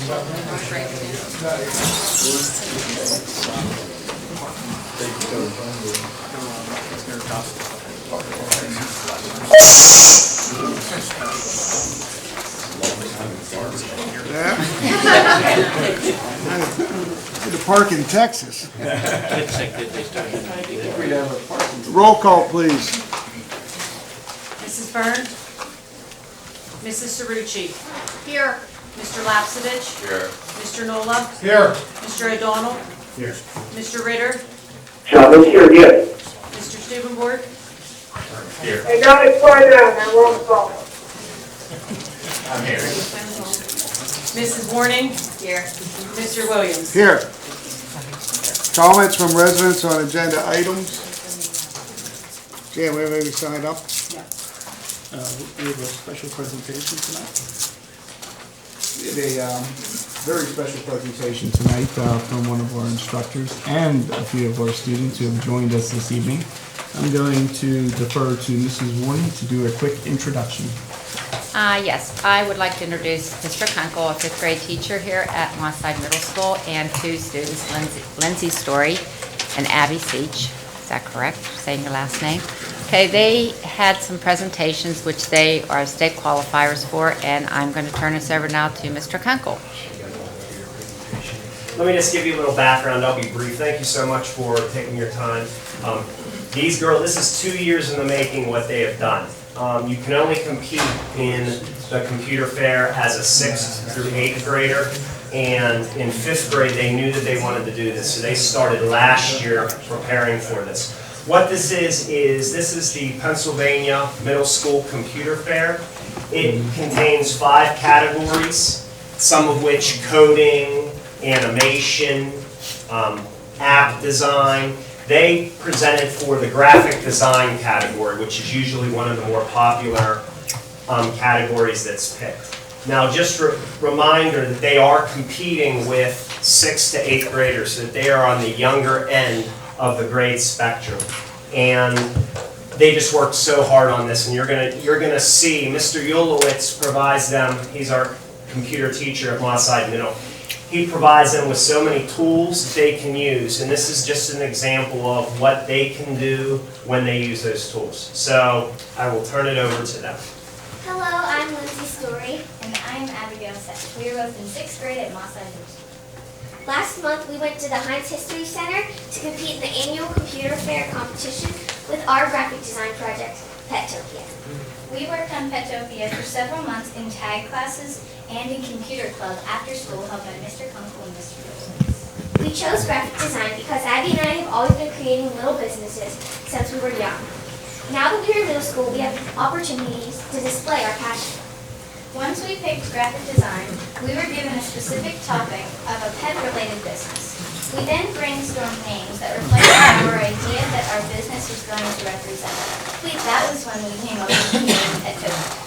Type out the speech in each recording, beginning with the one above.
To park in Texas. Roll call, please. Mrs. Byrne? Mrs. Cerrucci? Here. Mr. Lapsevich? Here. Mr. Nola? Here. Mr. O'Donnell? Here. Mr. Ritter? Chavez here, yes. Mr. Stubenborg? Hey guys, quiet down, now we're on the phone. I'm here. Mrs. Warning? Here. Mr. Williams? Here. Comments from residents on agenda items? Jan, we have anybody signed up? We have a special presentation tonight. We have a very special presentation tonight from one of our instructors and a few of our students who have joined us this evening. I'm going to defer to Mrs. Warning to do a quick introduction. Yes, I would like to introduce Mr. Kunkel, a fifth grade teacher here at Mosside Middle School, and two students, Lindsay Story and Abby Seach. Is that correct, saying your last name? Okay, they had some presentations which they are state qualifiers for, and I'm going to turn this over now to Mr. Kunkel. Let me just give you a little background. I'll be brief. Thank you so much for taking your time. These girls, this is 2 years in the making what they have done. You can only compete in the computer fair as a 6th through 8th grader, and in 5th grade they knew that they wanted to do this, so they started last year preparing for this. What this is this is the Pennsylvania Middle School Computer Fair. It contains 5 categories, some of which coding, animation, app design. They presented for the graphic design category, which is usually one of the more popular categories that's picked. Now, just a reminder that they are competing with 6th to 8th graders, so that they are on the younger end of the grade spectrum. And they just worked so hard on this, and you're gonna see Mr. Yulowitz provides them. He's our computer teacher at Mosside Middle. He provides them with so many tools that they can use, and this is just an example of what they can do when they use those tools. So I will turn it over to them. Hello, I'm Lindsay Story. And I'm Abigail Seth. We are both in 6th grade at Mosside Middle School. Last month, we went to the Heinz History Center to compete in the annual computer fair competition with our graphic design project, Petopia. We worked on Petopia for several months in tag classes and in computer club after school, helped by Mr. Kunkel and Mr. Wilson. We chose graphic design because Abby and I have always been creating little businesses since we were young. Now that we are in middle school, we have opportunities to display our passion. Once we picked graphic design, we were given a specific topic of a pet-related business. We then brainstormed names that reflected our idea that our business was going to represent. That was when we came up with the name Petopia.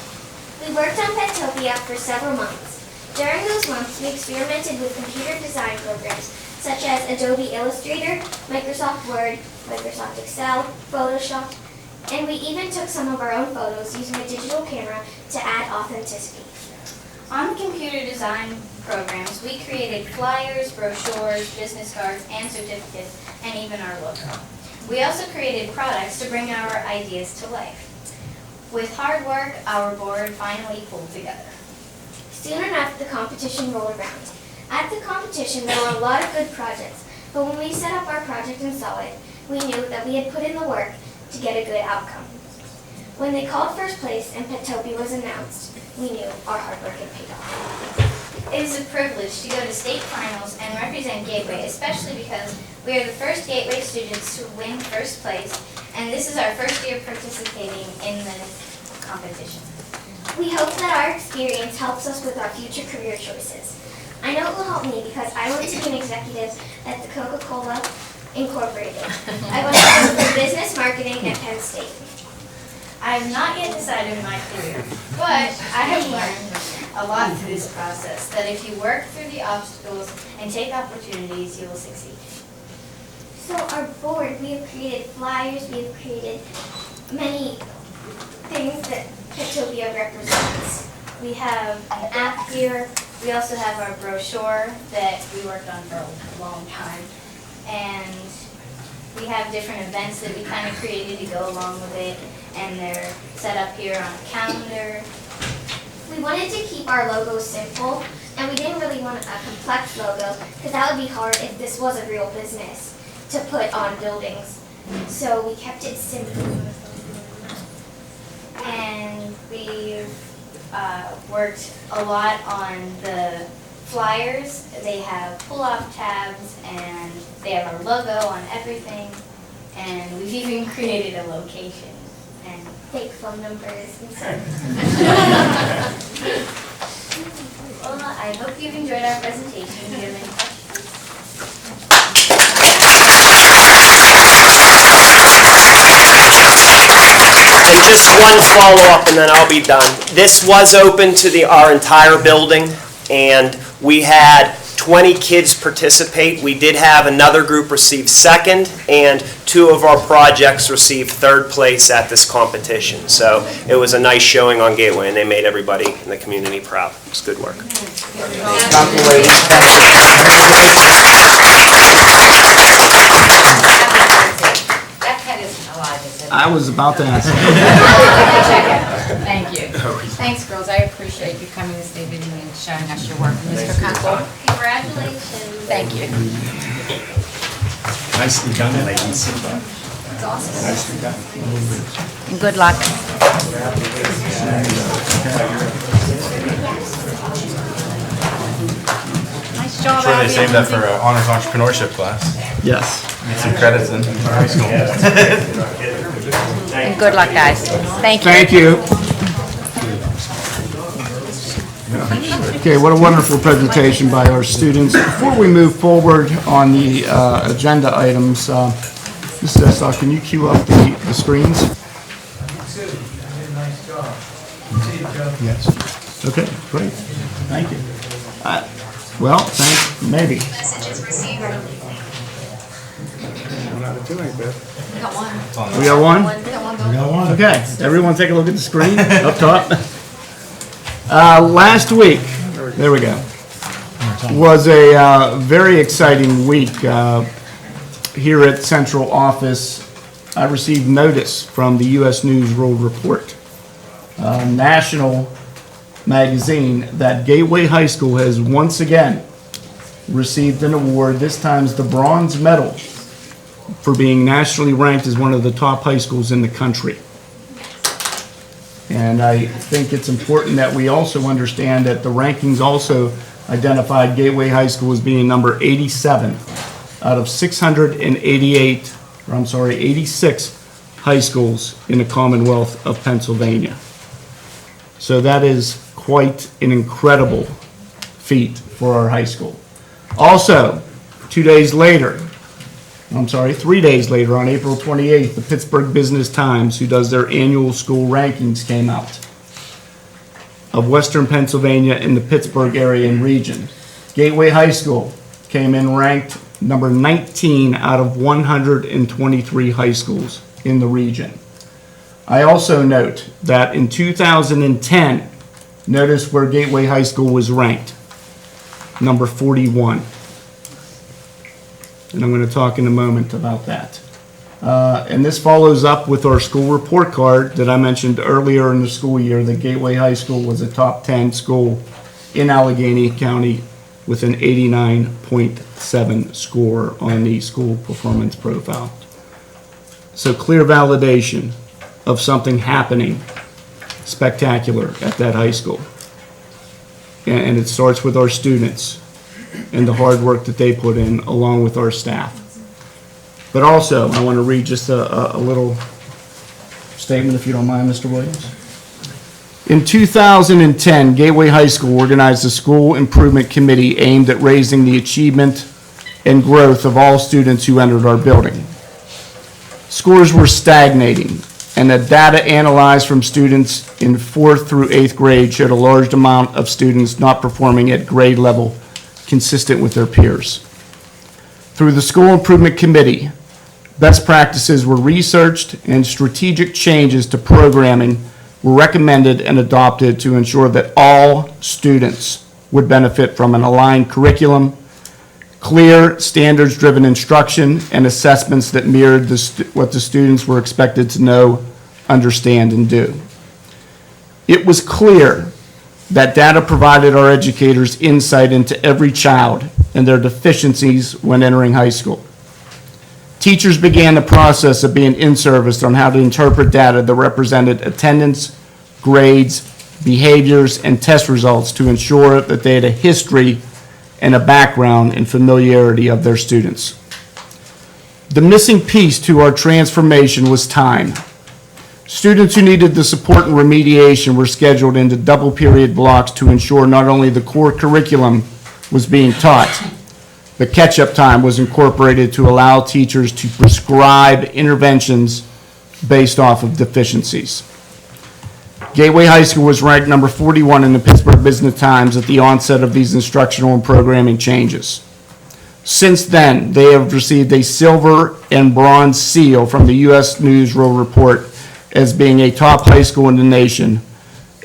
We worked on Petopia for several months. During those months, we experimented with computer design programs such as Adobe Illustrator, Microsoft Word, Microsoft Excel, Photoshop, and we even took some of our own photos using a digital camera to add authenticity. On computer design programs, we created flyers, brochures, business cards, and certificates, and even our logo. We also created products to bring our ideas to life. With hard work, our board finally pulled together. Soon enough, the competition rolled around. At the competition, there were a lot of good projects, but when we set up our project and saw it, we knew that we had put in the work to get a good outcome. When they called first place and Petopia was announced, we knew our hard work had paid off. It is a privilege to go to state finals and represent Gateway, especially because we are the first Gateway students to win first place, and this is our first year participating in this competition. We hope that our experience helps us with our future career choices. I know it will help me because I want to be an executive at the Coca-Cola Incorporated. I want to go for business marketing at Penn State. I have not yet decided my career, but I have learned a lot through this process, that if you work through the obstacles and take opportunities, you will succeed. So our board, we have created flyers, we have created many things that Petopia represents. We have an app here, We also have our brochure that we worked on for a long time. And we have different events that we kind of created to go along with it, and they're set up here on a calendar. We wanted to keep our logo simple, and we didn't really want a complex logo because that would be hard if this was a real business to put on buildings. So we kept it simple. And we've worked a lot on the flyers. They have pull-off tabs, and they have our logo on everything. And we've even created a location. And Fake phone numbers and stuff. well, I hope you've enjoyed our presentation. Do you have any questions? And just one follow-up, and then I'll be done. This was open to our entire building, and we had 20 kids participate. We did have another group receive second, and 2 of our projects received third place at this competition. So it was a nice showing on Gateway, and they made everybody in the community proud. It was good work. That pet isn't alive, is it? I was about to ask. Thank you. Thanks, girls. I appreciate you coming this evening and showing us your work. Mr. Kunkel? Congratulations. Thank you. Nicely done, ladies. It's awesome. Nicely done. And good luck. Nice job, Sure, they Abby. saved that for an honors entrepreneurship class. Yes. Get some credits in high school. And good luck, guys. Thank you. Thank you. Okay, what a wonderful presentation by our students. Before we move forward on the agenda items, Mrs. Esau, can you cue up the screens? Yes. Okay, great. Thank you. Well, thanks, maybe. We got one? Okay, everyone take a look at the screen up top. Last week, there we go, was a very exciting week here at Central Office. I received notice from the U.S. News World Report, national magazine, that Gateway High School has once again received an award, this time the bronze medal, for being nationally ranked as one of the top high schools in the country. And I think it's important that we also understand that the rankings also identified Gateway High School as being number 87 out of 86 high schools in the Commonwealth of Pennsylvania. So that is quite an incredible feat for our high school. Also, 3 days later, on April 28th, the Pittsburgh Business Times, who does their annual school rankings, came out of Western Pennsylvania in the Pittsburgh area and region. Gateway High School came in ranked number 19 out of 123 high schools in the region. I also note that in 2010, notice where Gateway High School was ranked, number 41. And I'm going to talk in a moment about that. And this follows up with our school report card that I mentioned earlier in the school year, that Gateway High School was a top 10 school in Allegheny County with an 89.7 score on the school performance profile. So clear validation of something happening spectacular at that high school. And it starts with our students and the hard work that they put in along with our staff. But also, I want to read just a little statement, if you don't mind, Mr. Williams. In 2010, Gateway High School organized a school improvement committee aimed at raising the achievement and growth of all students who entered our building. Scores were stagnating, and the data analyzed from students in 4th through 8th grade showed a large amount of students not performing at grade level consistent with their peers. Through the School Improvement Committee, best practices were researched and strategic changes to programming were recommended and adopted to ensure that all students would benefit from an aligned curriculum, clear, standards-driven instruction, and assessments that mirrored what the students were expected to know, understand, and do. It was clear that data provided our educators insight into every child and their deficiencies when entering high school. Teachers began the process of being in-serviced on how to interpret data that represented attendance, grades, behaviors, and test results to ensure that they had a history and a background and familiarity of their students. The missing piece to our transformation was time. Students who needed the support and remediation were scheduled into double period blocks to ensure not only the core curriculum was being taught, but catch-up time was incorporated to allow teachers to prescribe interventions based off of deficiencies. Gateway High School was ranked number 41 in the Pittsburgh Business Times at the onset of these instructional and programming changes. Since then, they have received a silver and bronze seal from the U.S. News & World Report as being a top high school in the nation,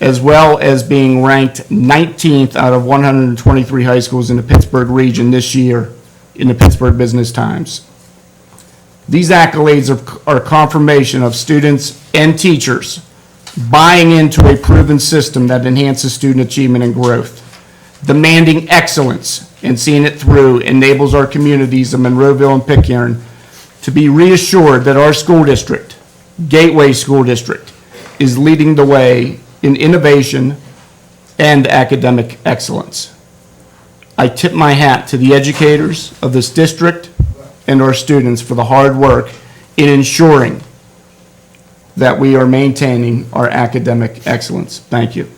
as well as being ranked 19th out of 123 high schools in the Pittsburgh region this year in the Pittsburgh Business Times. These accolades are confirmation of students and teachers buying into a proven system that enhances student achievement and growth. Demanding excellence and seeing it through enables our communities of Monroeville and Pitcairn to be reassured that our school district, Gateway School District, is leading the way in innovation and academic excellence. I tip my hat to the educators of this district and our students for the hard work in ensuring that we are maintaining our academic excellence. Thank you.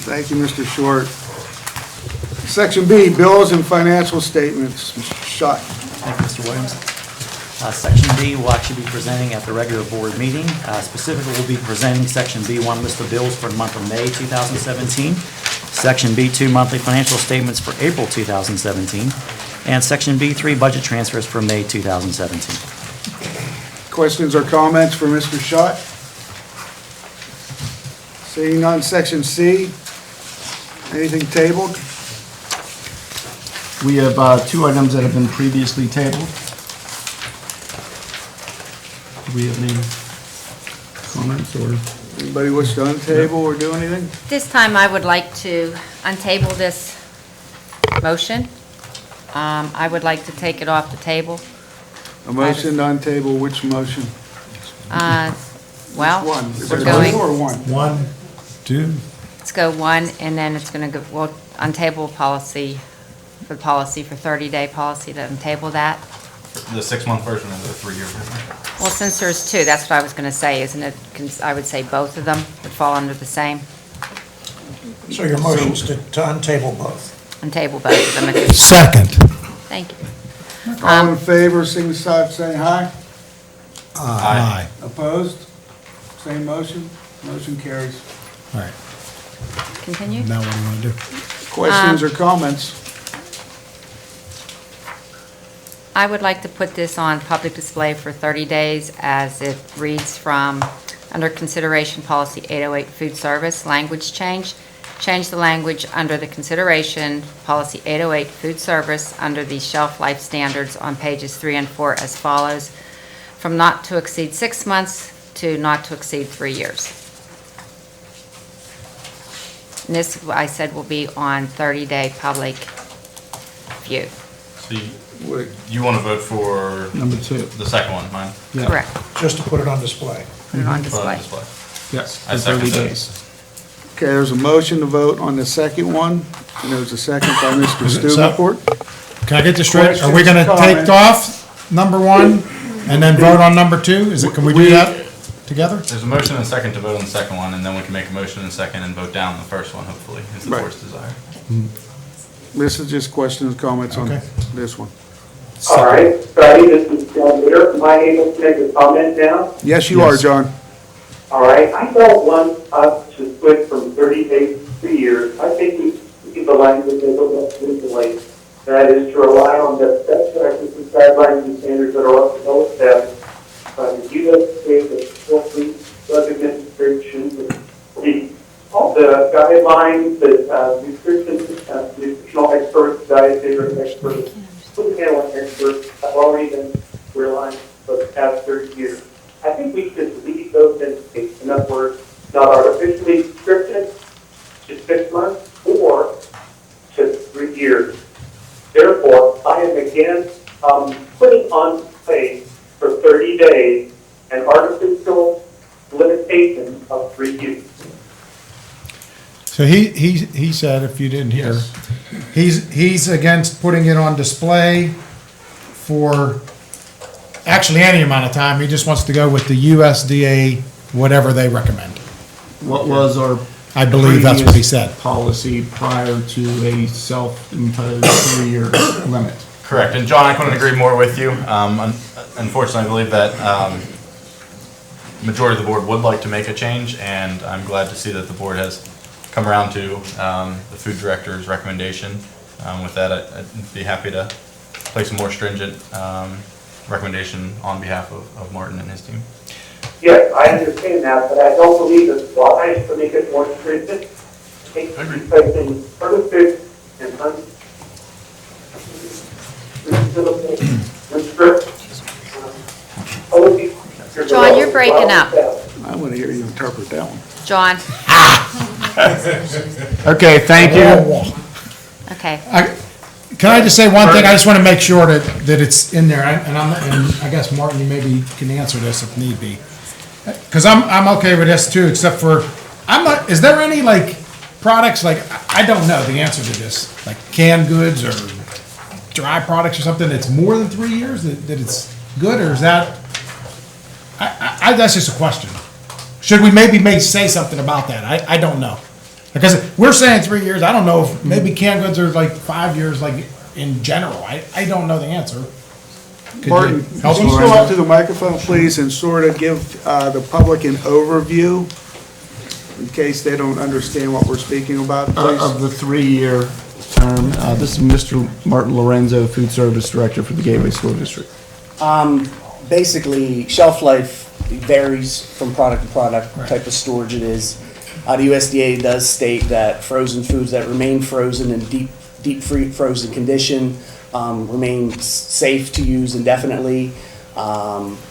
Thank you, Mr. Short. Section B, bills and financial statements. Mr. Schott. Thank you, Mr. Williams. Section B will actually be presenting at the regular board meeting. Specifically, we'll be presenting Section B1 list of bills for the month of May 2017, Section B2 monthly financial statements for April 2017, and Section B3 budget transfers for May 2017. Questions or comments for Mr. Schott? Seeing none. Section C, anything tabled? We have two items that have been previously tabled. Do we have any comments or? Anybody wish to untable or do anything? This time, I would like to untable this motion. I would like to take it off the table. A motion to untable, which motion? Well, One. Is we're it going, two or one? 1, 2. let's go one, and then it's going to go, we'll untable policy, the policy for 30-day policy, to untable that. The 6-month version or the 3-year version? Well, since there's two, that's what I was going to say, isn't it? I would say both of them would fall under the same. So your motion's to untable both. Untable both of them. If you- Second. Thank you. All in favor, signify by saying aye. Aye. Opposed? Same motion? Motion carries. All right, Continue? now what do you want to do? Questions or comments? I would like to put this on public display for 30 days as it reads from, under consideration policy 808 food service, language change. Change the language under the consideration policy 808 food service under the shelf life standards on pages 3 and 4 as follows: from not to exceed 6 months to not to exceed 3 years. And this, I said, will be on 30-day public view. So you want to vote for Number 2. the second one, mine? Yeah. Correct. Just to put it on display. Put it on Put it on display. display. Yes, I for 30 second that. days. Okay, there's a motion to vote on the second one, and there's a second by Mr. So- Stubenport. Can I get this straight? Are we Questions, going to take comments? off number 1 and then vote on number 2? Can we do that together? There's a motion and a second to vote on the second one, and then we can make a motion and a second and vote down the first one, hopefully, is the Right. board's desire. This is just questions, comments on Okay. this one. All right, Freddie, this is John Ritter. Am I able to make a comment now? Yes, you are, John. All right, I don't want us to switch from 30 days to 3 years. I think we keep the language a little bit legally. That is to rely on the best practices, guidelines, and standards that are up to those steps. If you just say that dietary experts, food handling experts have already been realized for the past 30 years. I think we should leave those in place. In other words, not artificially restricted to 6 months or to 3 years. Therefore, I am against putting on place for 30 days an artificial limitation of 3 years. So he said, if you didn't hear, he's against putting it on display for actually any amount of time. He just wants to go with the USDA, whatever they recommend. What was our I believe that's what he said. previous policy prior to a self-imposed 3-year limit? Correct, and John, I couldn't agree more with you. Unfortunately, I believe that majority of the board would like to make a change, and I'm glad to see that the board has come around to the food director's recommendation. With that, I'd be happy to place a more stringent recommendation on behalf of Martin and his team. Yes, I understand that, but I don't believe it's wise to make it more stringent. Placing artificial and John, you're breaking up. I want to hear you interpret that one. John, Okay, thank you. okay. Can I just say one thing? I just want to make sure that it's in there, and I guess Martin, you maybe can answer this if need be. Because I'm okay with this too, except for, I'm not, is there any like products, like, I don't know the answer to this, like canned goods or dry products or something that's more than 3 years, that it's good, or is that, that's just a question. Should we maybe say something about that? I don't know. Because we're saying 3 years, I don't know if maybe canned goods are like 5 years, like in general. I don't know the answer. Could you Martin, help can you us? go up to the microphone, please, and sort of give the public an overview in case they don't understand what we're speaking about, please? Of the 3-year term, this is Mr. Martin Lorenzo, Food Service Director for the Gateway School District. Basically, shelf life varies from product to product, what type of storage it is. The USDA does state that frozen foods that remain frozen in deep frozen condition remain safe to use indefinitely.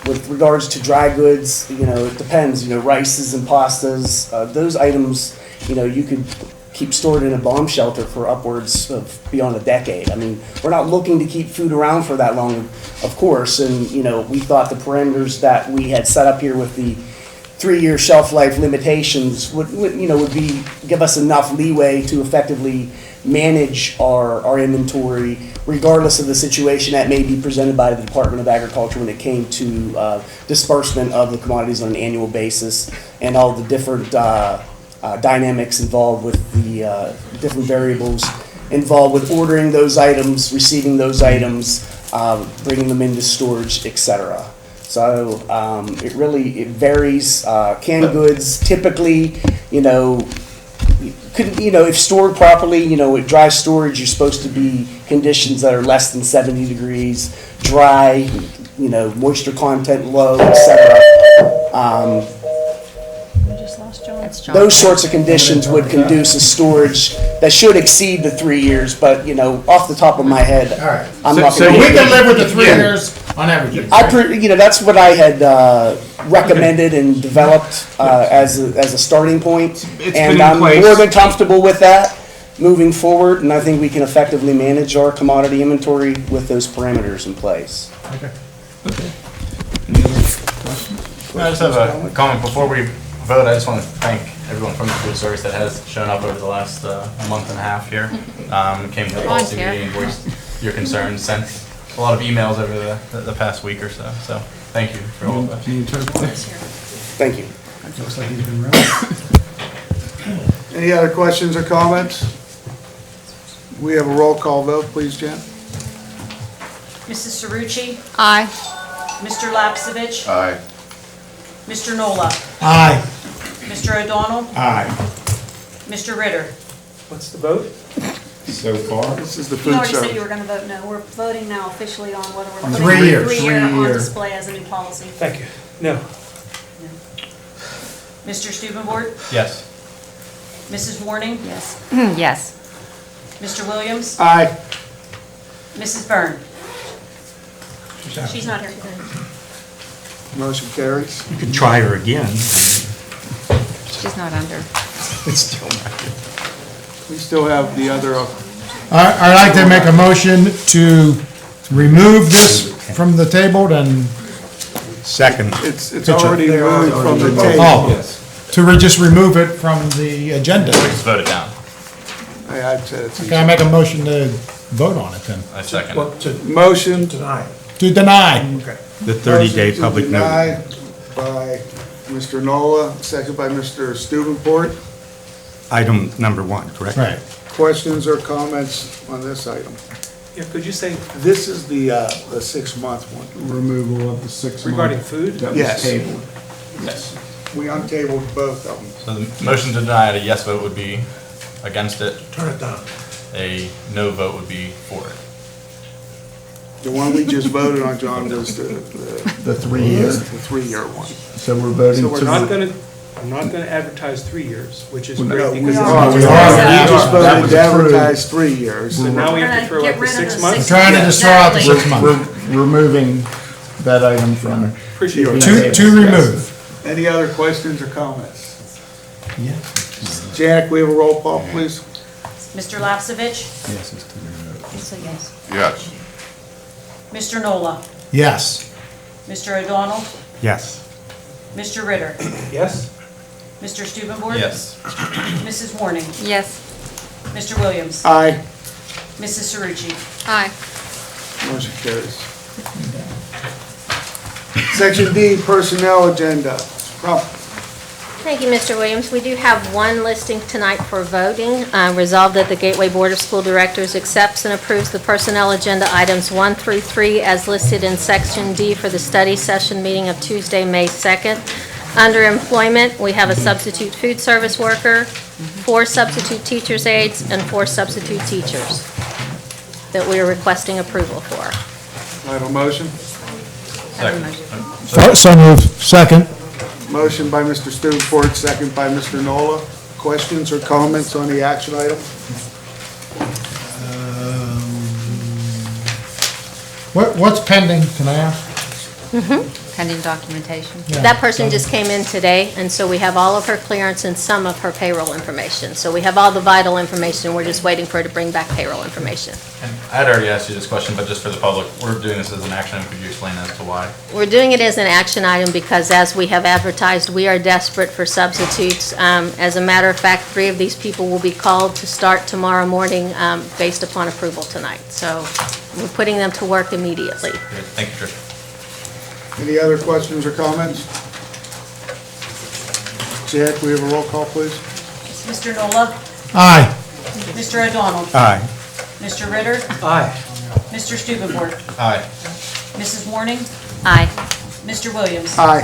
With regards to dry goods, it depends. Rices and pastas, those items, you could keep stored in a bomb shelter for upwards of beyond a decade. I mean, we're not looking to keep food around for that long, of course. And we thought the parameters that we had set up here with the 3-year shelf life limitations would give us enough leeway to effectively manage our inventory, regardless of the situation that may be presented by the Department of Agriculture when it came to disbursement of the commodities on an annual basis and all the different dynamics involved with the different variables involved with ordering those items, receiving those items, bringing them into storage, etc. So it varies. Canned goods typically, if stored properly, with dry storage, you're supposed to be conditions that are less than 70 degrees, dry, moisture content low, etc. That's John. Those sorts of conditions would conduce a storage that should exceed the 3 years, but, off the top of my head, All right. I'm So not so gonna. we can live with the 3 years on everything. That's what I had recommended and developed as a starting point. It's And been in I'm place. more than comfortable with that moving forward, and I think we can effectively manage our commodity inventory with those parameters in place. Any other questions? I just have a comment before we vote. I just want to thank everyone from the food service that has shown up over the last month and a half here. Came to the policy Volunteer. meeting, voiced your concerns, sent a lot of emails over the past week or so. So thank you for all of that. Can you interpret this? Thank you. Looks like he's been read. Any other questions or comments? We have a roll call vote, please, Jen. Mrs. Cerucci? Aye. Mr. Lapsevich? Aye. Mr. Nola? Aye. Mr. O'Donnell? Aye. Mr. Ritter? What's the vote? So far? This is the You food already said service. you were going to vote no. We're voting now officially on whether we're On putting 3 years. 3-year on 3-year. display as a new policy. Thank you. No. Mr. Stubenborg? Yes. Mrs. Warning? Yes. Yes. Mr. Williams? Aye. Mrs. Byrne? She's not here. Motion carries. You can try her again. She's not under. It's still not good. We still have the other, I'd like to make a motion to remove this from the table and, Second. it's already removed from the table. oh, just remove it from the agenda. Just vote it down. I'd say it's Can I make a motion to vote on it then? I second. motion. To deny. The 30-day public notice. Denied by Mr. Nola, second by Mr. Steubenport. Item number 1, correct? Right. Questions or comments on this item? Yeah, could you say This is the 6-month one. Removal of the 6 month. regarding food? That was Yes. tabled. Yes. We untabled both of them. So the motion to deny at a yes vote would be against it. Turn it down. A no vote would be for it. The one we just voted on, John, was the The 3-year. 3-year one. So we're voting So to. we're not gonna, I'm not gonna advertise 3 years, which is Well, no, great we because are. it's. We We are. just That voted was to approved. advertise 3 years. So now we have to We're throw gonna out get the rid of 6 the months? Trying to just throw out the 6 months. We're removing that item from. Appreciate it. To remove. Any other questions or comments? Yeah. Jack, we have a roll call, please? Mr. Lapsevich? Yes, it's to remove. It's a yes. Yes. Mr. Nola? Yes. Mr. O'Donnell? Yes. Mr. Ritter? Yes? Mr. Steubenboard? Yes. Mrs. Warning? Yes. Mr. Williams? Aye. Mrs. Cerucci? Aye. Motion carries. Section D, Personnel Agenda. Crump. Thank you, Mr. Williams. We do have one listing tonight for voting. Resolved that the Gateway Board of School Directors accepts and approves the personnel agenda items 1 through 3 as listed in Section D for the study session meeting of Tuesday, May 2nd. Under employment, we have a substitute food service worker, 4 substitute teacher's aides, and 4 substitute teachers that we are requesting approval for. I have a motion. Second. So moved. Second. Motion by Mr. Steubenport, second by Mr. Nola. Questions or comments on the action item? What's pending, can I ask? Pending documentation. That person just came in today, and so we have all of her clearance and some of her payroll information. So we have all the vital information, we're just waiting for her to bring back payroll information. And I had already asked you this question, but just for the public, we're doing this as an action item. Could you explain as to why? We're doing it as an action item because, as we have advertised, we are desperate for substitutes. As a matter of fact, 3 of these people will be called to start tomorrow morning based upon approval tonight. So we're putting them to work immediately. Good. Thank you, Tricia. Any other questions or comments? Jack, we have a roll call, please? Mr. Nola? Aye. Mr. O'Donnell? Aye. Mr. Ritter? Aye. Mr. Steubenboard? Aye. Mrs. Warning? Aye. Mr. Williams? Aye.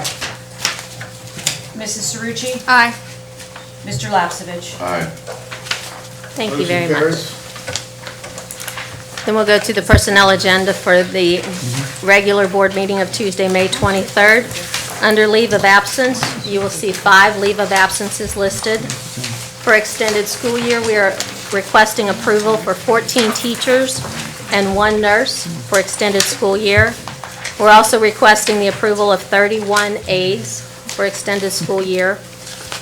Mrs. Cerucci? Aye. Mr. Lapsevich? Aye. Thank you very Motion much. carries. Then we'll go to the personnel agenda for the regular board meeting of Tuesday, May 23rd. Under leave of absence, you will see 5 leave of absences listed. For extended school year, we are requesting approval for 14 teachers and 1 nurse for extended school year. We're also requesting the approval of 31 aides for extended school year.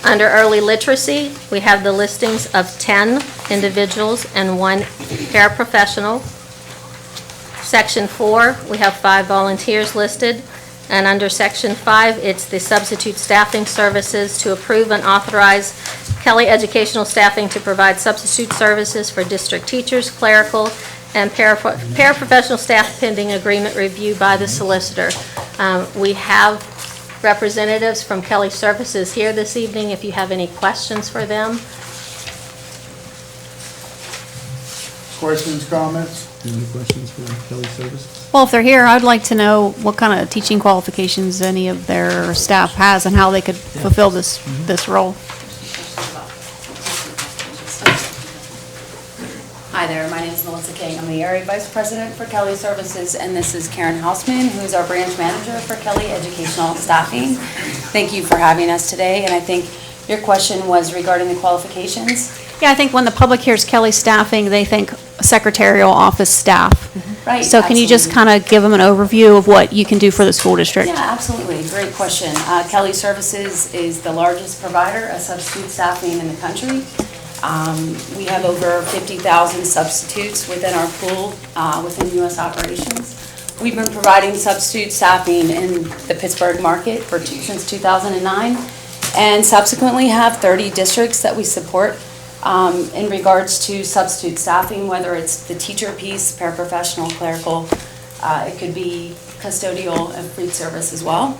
Under early literacy, we have the listings of 10 individuals and 1 paraprofessional. Section 4, we have 5 volunteers listed. And under Section 5, it's the substitute staffing services to approve and authorize Kelly Educational Staffing to provide substitute services for district teachers, clerical, and paraprofessional staff pending agreement review by the solicitor. We have representatives from Kelly Services here this evening if you have any questions for them. Questions, comments? Any questions for Kelly Services? Well, if they're here, I'd like to know what kind of teaching qualifications any of their staff has and how they could fulfill this role. Hi there, my name is Melissa King. I'm the Area Vice President for Kelly Services, and this is Karen Hausman, who is our branch manager for Kelly Educational Staffing. Thank you for having us today, and I think your question was regarding the qualifications. Yeah, I think when the public hears Kelly Staffing, they think secretarial office staff. Right, So can you just absolutely. kind of give them an overview of what you can do for the school district? Yeah, absolutely. Great question. Kelly Services is the largest provider of substitute staffing in the country. We have over 50,000 substitutes within our pool, within U.S. operations. We've been providing substitute staffing in the Pittsburgh market since 2009, and subsequently have 30 districts that we support in regards to substitute staffing, whether it's the teacher piece, paraprofessional, clerical, it could be custodial and food service as well.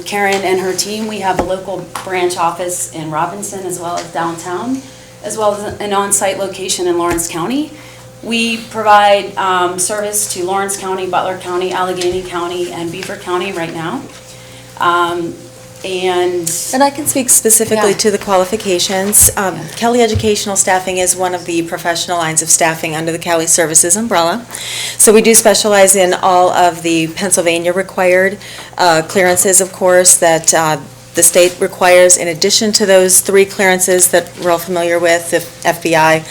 Karen and her team, we have a local branch office in Robinson as well as downtown, as well as an on-site location in Lawrence County. We provide service to Lawrence County, Butler County, Allegheny County, and Beaver County right now. And I can speak specifically Yeah. to the qualifications. Kelly Educational Staffing is one of the professional lines of staffing under the Kelly Services umbrella. So we do specialize in all of the Pennsylvania required clearances, of course, that the state requires, in addition to those 3 clearances that we're all familiar with, the FBI,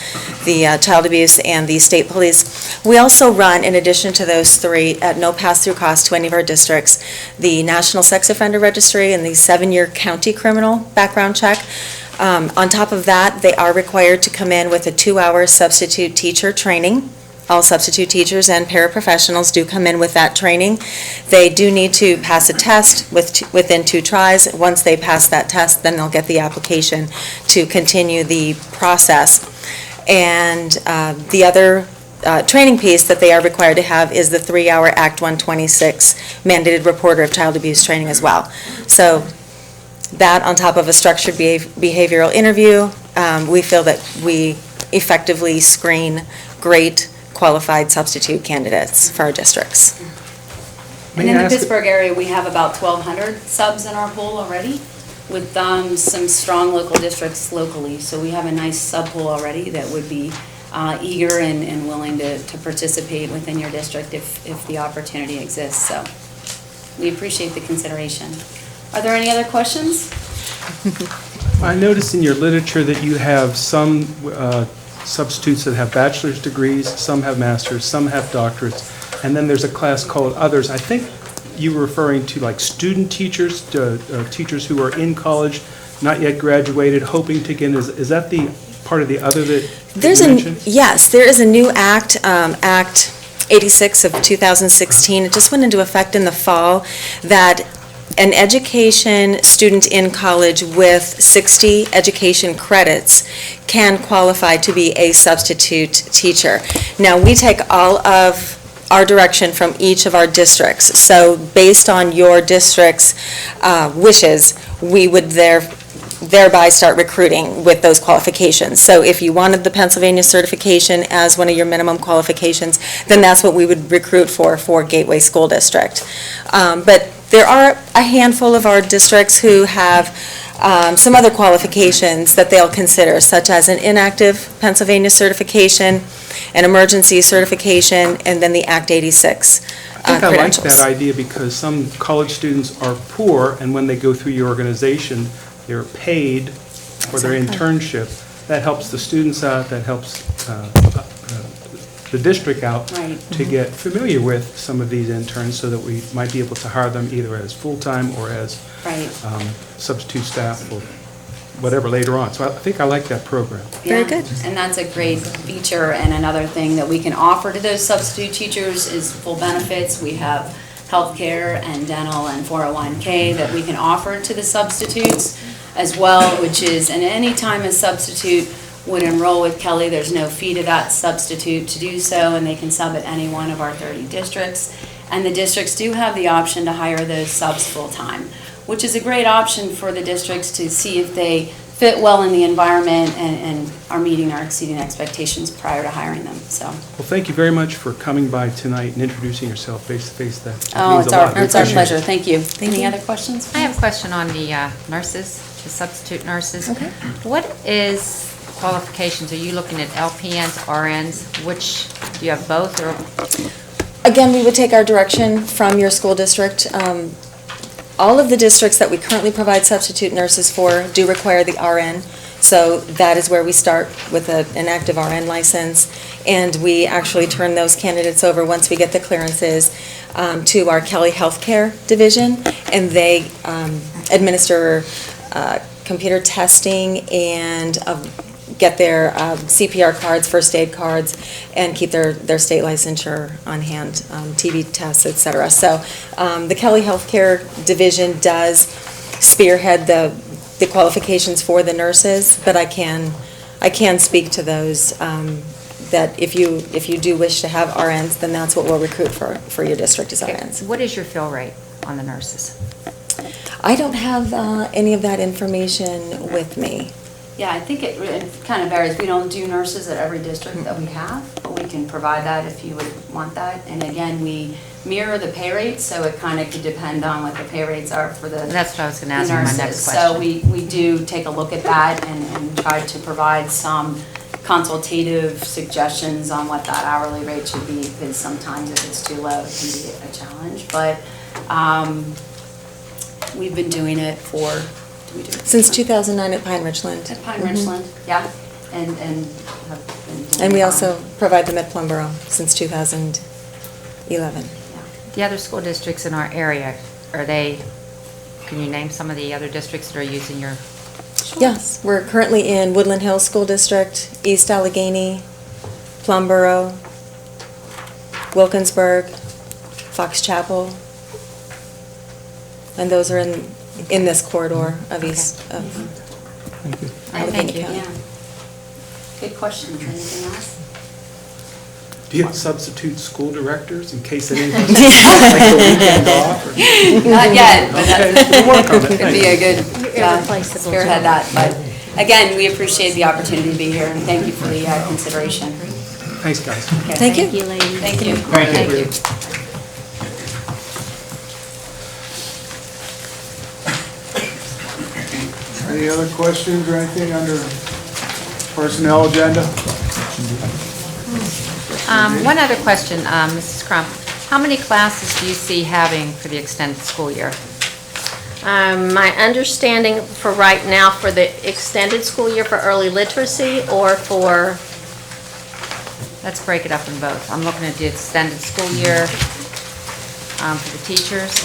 the child abuse, and the state police. We also run, in addition to those 3, at no pass-through cost to any of our districts, the National Sex Offender Registry and the 7-year county criminal background check. On top of that, they are required to come in with a 2-hour substitute teacher training. All substitute teachers and paraprofessionals do come in with that training. They do need to pass a test within 2 tries. Once they pass that test, then they'll get the application to continue the process. And the other training piece that they are required to have is the 3-hour Act 126 mandated reporter of child abuse training as well. So that, on top of a structured behavioral interview, we feel that we effectively screen great qualified substitute candidates for our districts. And in the Pittsburgh area, we have about 1,200 subs in our pool already, with some strong local districts locally. So we have a nice sub pool already that would be eager and willing to participate within your district if the opportunity exists. So we appreciate the consideration. Are there any other questions? I noticed in your literature that you have some substitutes that have bachelor's degrees, some have masters, some have doctorates, and then there's a class called others. I think you were referring to like student teachers, teachers who are in college, not yet graduated, hoping to get in. Is that the part of the other that you mentioned? Yes, there is a new act, Act 86 of 2016. It just went into effect in the fall, that an education student in college with 60 education credits can qualify to be a substitute teacher. Now, we take all of our direction from each of our districts. So based on your district's wishes, we would thereby start recruiting with those qualifications. So if you wanted the Pennsylvania certification as one of your minimum qualifications, then that's what we would recruit for Gateway School District. But there are a handful of our districts who have some other qualifications that they'll consider, such as an inactive Pennsylvania certification, an emergency certification, and then the Act 86 I think I like credentials. that idea because some college students are poor, and when they go through your organization, they're paid for their internship. That helps the students out, that helps the district out Right. to get familiar with some of these interns so that we might be able to hire them either as full-time or as Right. substitute staff or whatever later on. So I think I like that program. Very Yeah, good. And that's a great feature, and another thing that we can offer to those substitute teachers is full benefits. We have healthcare and dental and 401K that we can offer to the substitutes as well, which is, and any time a substitute would enroll with Kelly, there's no fee to that substitute to do so, and they can sub at any one of our 30 districts. And the districts do have the option to hire those subs full-time, which is a great option for the districts to see if they fit well in the environment and are meeting or exceeding expectations prior to hiring them, so. Well, thank you very much for coming by tonight and introducing yourself face-to-face. That Oh, means it's a lot. We our appreciate it. pleasure, thank you. Any other questions? I have a question on the nurses, the substitute nurses. Okay. What is qualifications? Are you looking at LPNs, RNs? Which, do you have both or? Again, we would take our direction from your school district. All of the districts that we currently provide substitute nurses for do require the RN So that is where we start with an active RN license, and we actually turn those candidates over, once we get the clearances, to our Kelly Healthcare Division, and they administer computer testing and get their CPR cards, first aid cards, and keep their state licensure on hand, TB tests, et cetera. So the Kelly Healthcare Division does spearhead the qualifications for the nurses, but I can speak to those, that if you do wish to have RNs, then that's what we'll recruit for your district is RNs. What is your fill rate on the nurses? I don't have any of that information with me. Yeah, I think it kind of varies. We don't do nurses at every district that we have, but we can provide that if you would want that. And again, we mirror the pay rates, so it kind of could depend on what the pay rates are for the That's what I was going to ask you, my next question. So we do take a look at that and try to provide some consultative suggestions on what that hourly rate should be, because sometimes if it's too low, it can be a challenge. But we've been doing it for... Since 2009 at Pine Ridgeland. At Pine Ridgeland, yeah, and have been doing And we it also provide them at Plumboro since 2011. The other school districts in our area, can you name some of the other districts that are using your? Yes, we're currently in Woodland Hills School District, East Allegheny, Plumboro, Wilkinsburg, Fox Chapel, and those are in this corridor of East of Allegheny County. Yeah. Good question. Anything else? Do you have substitute school directors in case any of us take a weekend off? Not yet, but Okay, that we'll work on it. could be a good Irreplaceable spearhead that. But again, we appreciate the opportunity to be here, and thank you for the consideration. Thanks, guys. Okay. Thank you. ladies. Thank you. Thank you. Any other questions or anything under personnel agenda? One other question, Mrs. Crump. How many classes do you see having for the extended school year? My understanding for right now, for the extended school year for early literacy or for, Let's break it up in both. I'm looking at the extended school year for the teachers,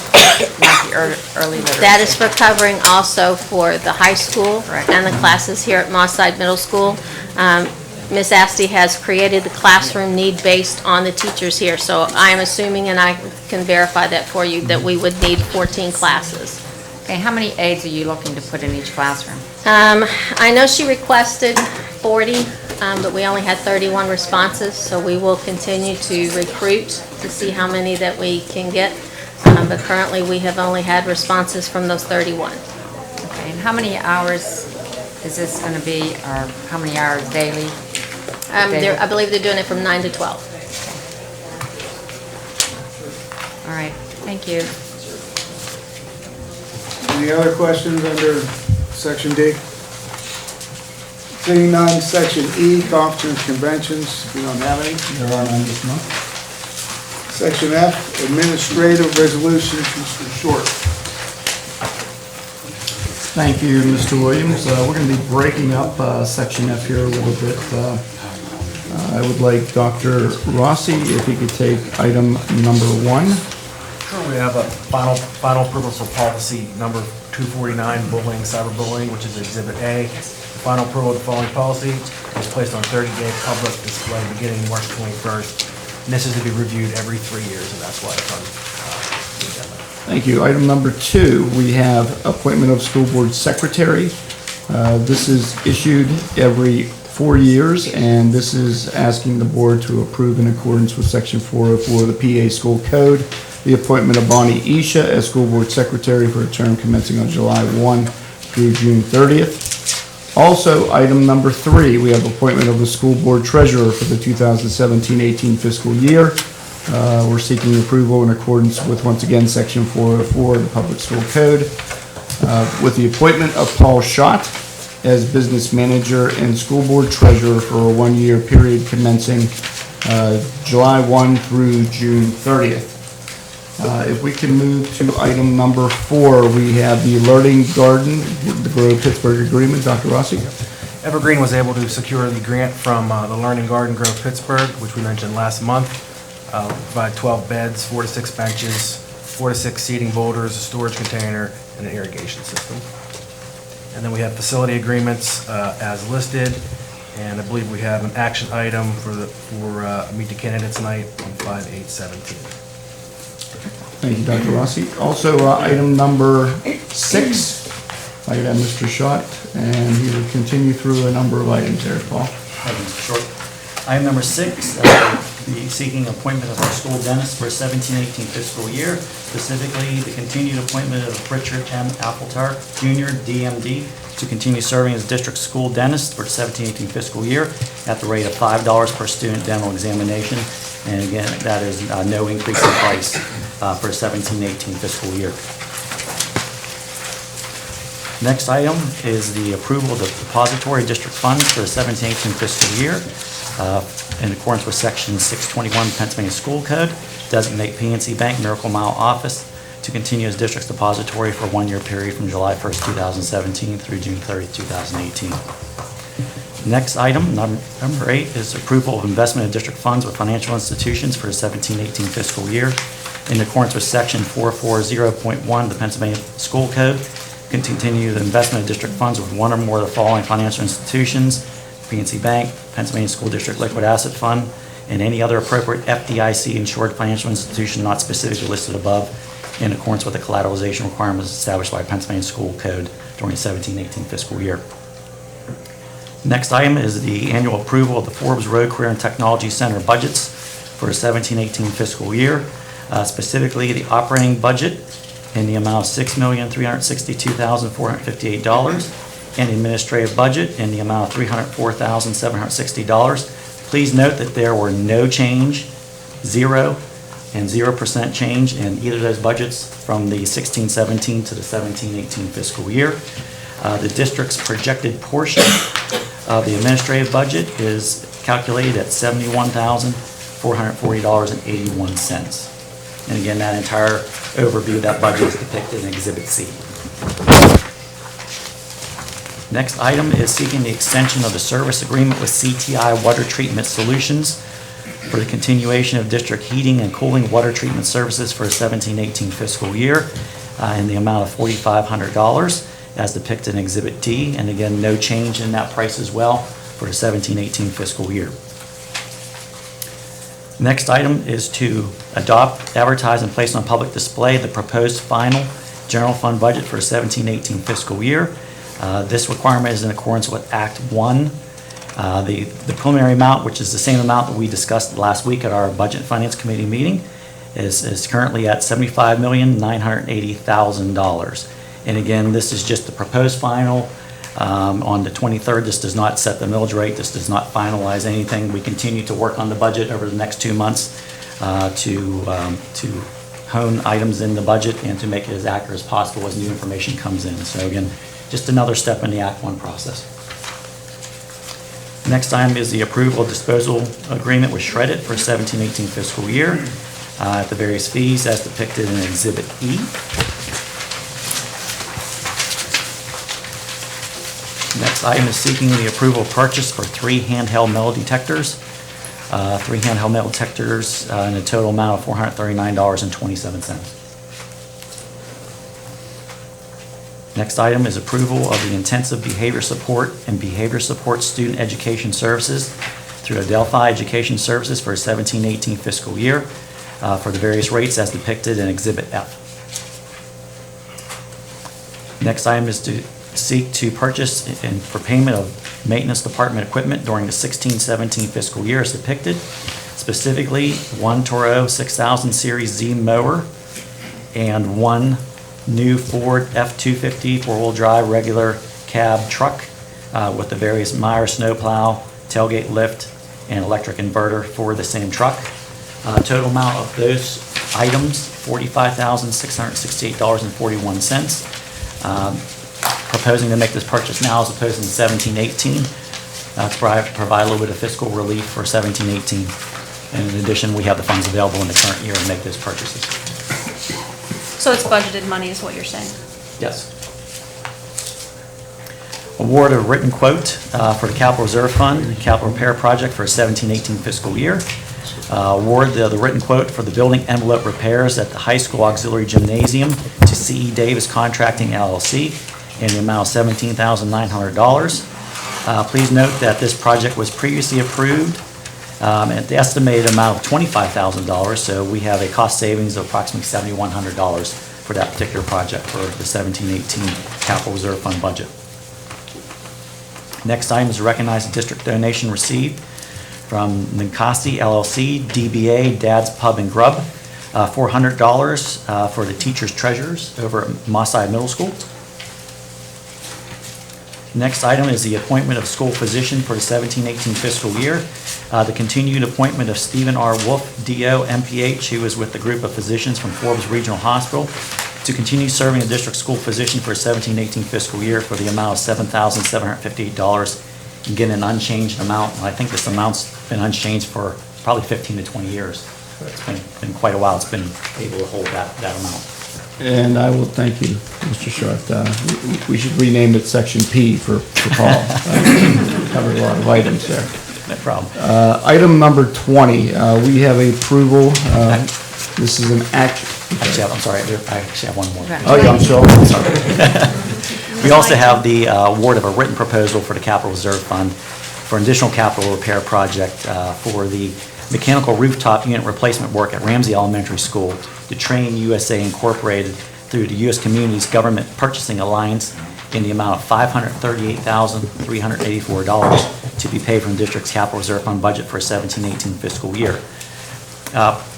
not the early literacy. that is for covering also for the high school Correct. and the classes here at Mosside Middle School. Ms. Asti has created the classroom need based on the teachers here, so I am assuming, and I can verify that for you, that we would need 14 classes. Okay, how many aides are you looking to put in each classroom? I know she requested 40, but we only had 31 responses, so we will continue to recruit to see how many that we can get. But currently, we have only had responses from those 31. Okay, and how many hours is this going to be, or how many hours daily? I believe they're doing it from 9 to 12. All right, thank you. Any other questions under section D? Seeing none, section E, conferences, conventions, we don't have any. There are none this month. Section F, administrative resolutions, Mr. Short. Thank you, Mr. Williams. We're going to be breaking up section F here a little bit. I would like Dr. Rossi, if he could take item number 1. Sure, we have a final approval for policy number 249, bullying, cyberbullying, which is Exhibit A. The final approval of the following policy is placed on 30-day public display beginning March 21st. And this is to be reviewed every 3 years, and that's why it's on the agenda. Thank you. Item number 2, we have appointment of school board secretary. This is issued every 4 years, and this is asking the board to approve in accordance with section 404 of the PA School Code, the appointment of Bonnie Isha as school board secretary for a term commencing on July 1 through June 30th. Also, item number 3, we have appointment of the school board treasurer for the 2017-18 fiscal year. We're seeking approval in accordance with, once again, section 404 of the Public School Code, with the appointment of Paul Schott as business manager and school board treasurer for a 1-year period commencing July 1 through June 30th. If we can move to item number 4, we have the Learning Garden, the Grow Pittsburgh Agreement. Dr. Rossi? Evergreen was able to secure the grant from the Learning Garden Grove Pittsburgh, which we mentioned last month, provide 12 beds, 4 to 6 benches, 4 to 6 seating boulders, a storage container, and an irrigation system. And then we have facility agreements as listed, and I believe we have an action item for Meet the Candidates Night on 5/8/17. Thank you, Dr. Rossi. Also, item number 6, I got Mr. Schott, and he will continue through a number of items there, Paul. Thank you, Mr. Short. Item number 6, be seeking appointment of our school dentist for 17-18 fiscal year, specifically the continued appointment of Richard M. Appletar Jr., DMD, to continue serving as district school dentist for 17-18 fiscal year at the rate of $5 per student dental examination. And again, that is no increase in price for 17-18 fiscal year. Next item is the approval of the depository district funds for the 17-18 fiscal year. In accordance with Section 621 Pennsylvania School Code, designate PNC Bank Miracle Mile Office to continue as district's depository for a 1-year period from July 1st, 2017 through June 30th, 2018. Next item, number 8, is approval of investment of district funds with financial institutions for the 17-18 fiscal year. In accordance with Section 440.1 of the Pennsylvania School Code, continue the investment of district funds with one or more of the following financial institutions: PNC Bank, Pennsylvania School District Liquid Asset Fund, and any other appropriate FDIC-insured financial institution not specifically listed above, in accordance with the collateralization requirements established by Pennsylvania School Code during the 17-18 fiscal year. Next item is the annual approval of the Forbes Road Career and Technology Center budgets for the 17-18 fiscal year, specifically the operating budget in the amount of $6,362,458, and the administrative budget in the amount of $304,760. Please note that there were no change, 0, and 0% change in either of those budgets from the 16-17 to the 17-18 fiscal year. The district's projected portion of the administrative budget is calculated at $71,440.81. And again, that entire overview of that budget is depicted in Exhibit C. Next item is seeking the extension of the service agreement with CTI Water Treatment Solutions for the continuation of district heating and cooling water treatment services for the 17-18 fiscal year in the amount of $4,500 as depicted in Exhibit D. And again, no change in that price as well for the 17-18 fiscal year. Next item is to adopt, advertise, and place on public display the proposed final general fund budget for the 17-18 fiscal year. This requirement is in accordance with Act 1. The preliminary amount, which is the same amount that we discussed last week at our Budget and Finance Committee meeting, is currently at $75,980,000. And again, this is just the proposed final. On the 23rd, this does not set the millage rate. This does not finalize anything. We continue to work on the budget over the next 2 months to hone items in the budget and to make it as accurate as possible as new information comes in. So again, just another step in the Act 1 process. Next item is the approval of disposal agreement with Shreddit for 17-18 fiscal year at the various fees as depicted in Exhibit E. Next item is seeking the approval of purchase for 3 handheld metal detectors. 3 handheld metal detectors in a total amount of $439.27. Next item is approval of the intensive behavior support and behavior support student education services through Adelphi Education Services for 17-18 fiscal year for the various rates as depicted in Exhibit F. Next item is to seek to purchase and for payment of maintenance department equipment during the 16-17 fiscal year as depicted, specifically 1 Toro 6000 Series Z mower and 1 new Ford F-250 4-wheel drive regular cab truck with the various Meyer snowplow, tailgate lift, and electric inverter for the same truck. Total amount of those items, $45,668.41. Proposing to make this purchase now as opposed to 17-18 to provide a little bit of fiscal relief for 17-18. And in addition, we have the funds available in the current year to make those purchases. So it's budgeted money is what you're saying? Yes. Award of written quote for the Capital Reserve Fund, capital repair project for 17-18 fiscal year. Award the written quote for the building envelope repairs at the high school auxiliary gymnasium to C.E. Davis Contracting LLC in the amount of $17,900. Please note that this project was previously approved at the estimated amount of $25,000, so we have a cost savings of approximately $7,100 for that particular project for the 17-18 Capital Reserve Fund budget. Next item is to recognize a district donation received from Ninkasi LLC, DBA Dad's Pub and Grub, $400 for the teachers' treasurers over at Mosside Middle School. Next item is the appointment of school physician for the 17-18 fiscal year. The continued appointment of Stephen R. Wolf, DO, MPH, who is with the group of physicians from Forbes Regional Hospital, to continue serving the district school physician for 17-18 fiscal year for the amount of $7,758. Again, an unchanged amount. And I think this amount's been unchanged for probably 15 to 20 years. It's been quite a while. It's been able to hold that amount. And I will thank you, Mr. Sharp. We should rename it Section P for Paul. Covered a lot of items there. No problem. Item number 20, we have approval. This is an action. Actually, I'm sorry, I actually have one more. Oh, yeah, I'm sorry. We also have the award of a written proposal for the Capital Reserve Fund for an additional capital repair project for the mechanical rooftop unit replacement work at Ramsey Elementary School to Train USA Incorporated through the U.S. Communities Government Purchasing Alliance in the amount of $538,384 to be paid from the district's Capital Reserve Fund budget for 17-18 fiscal year.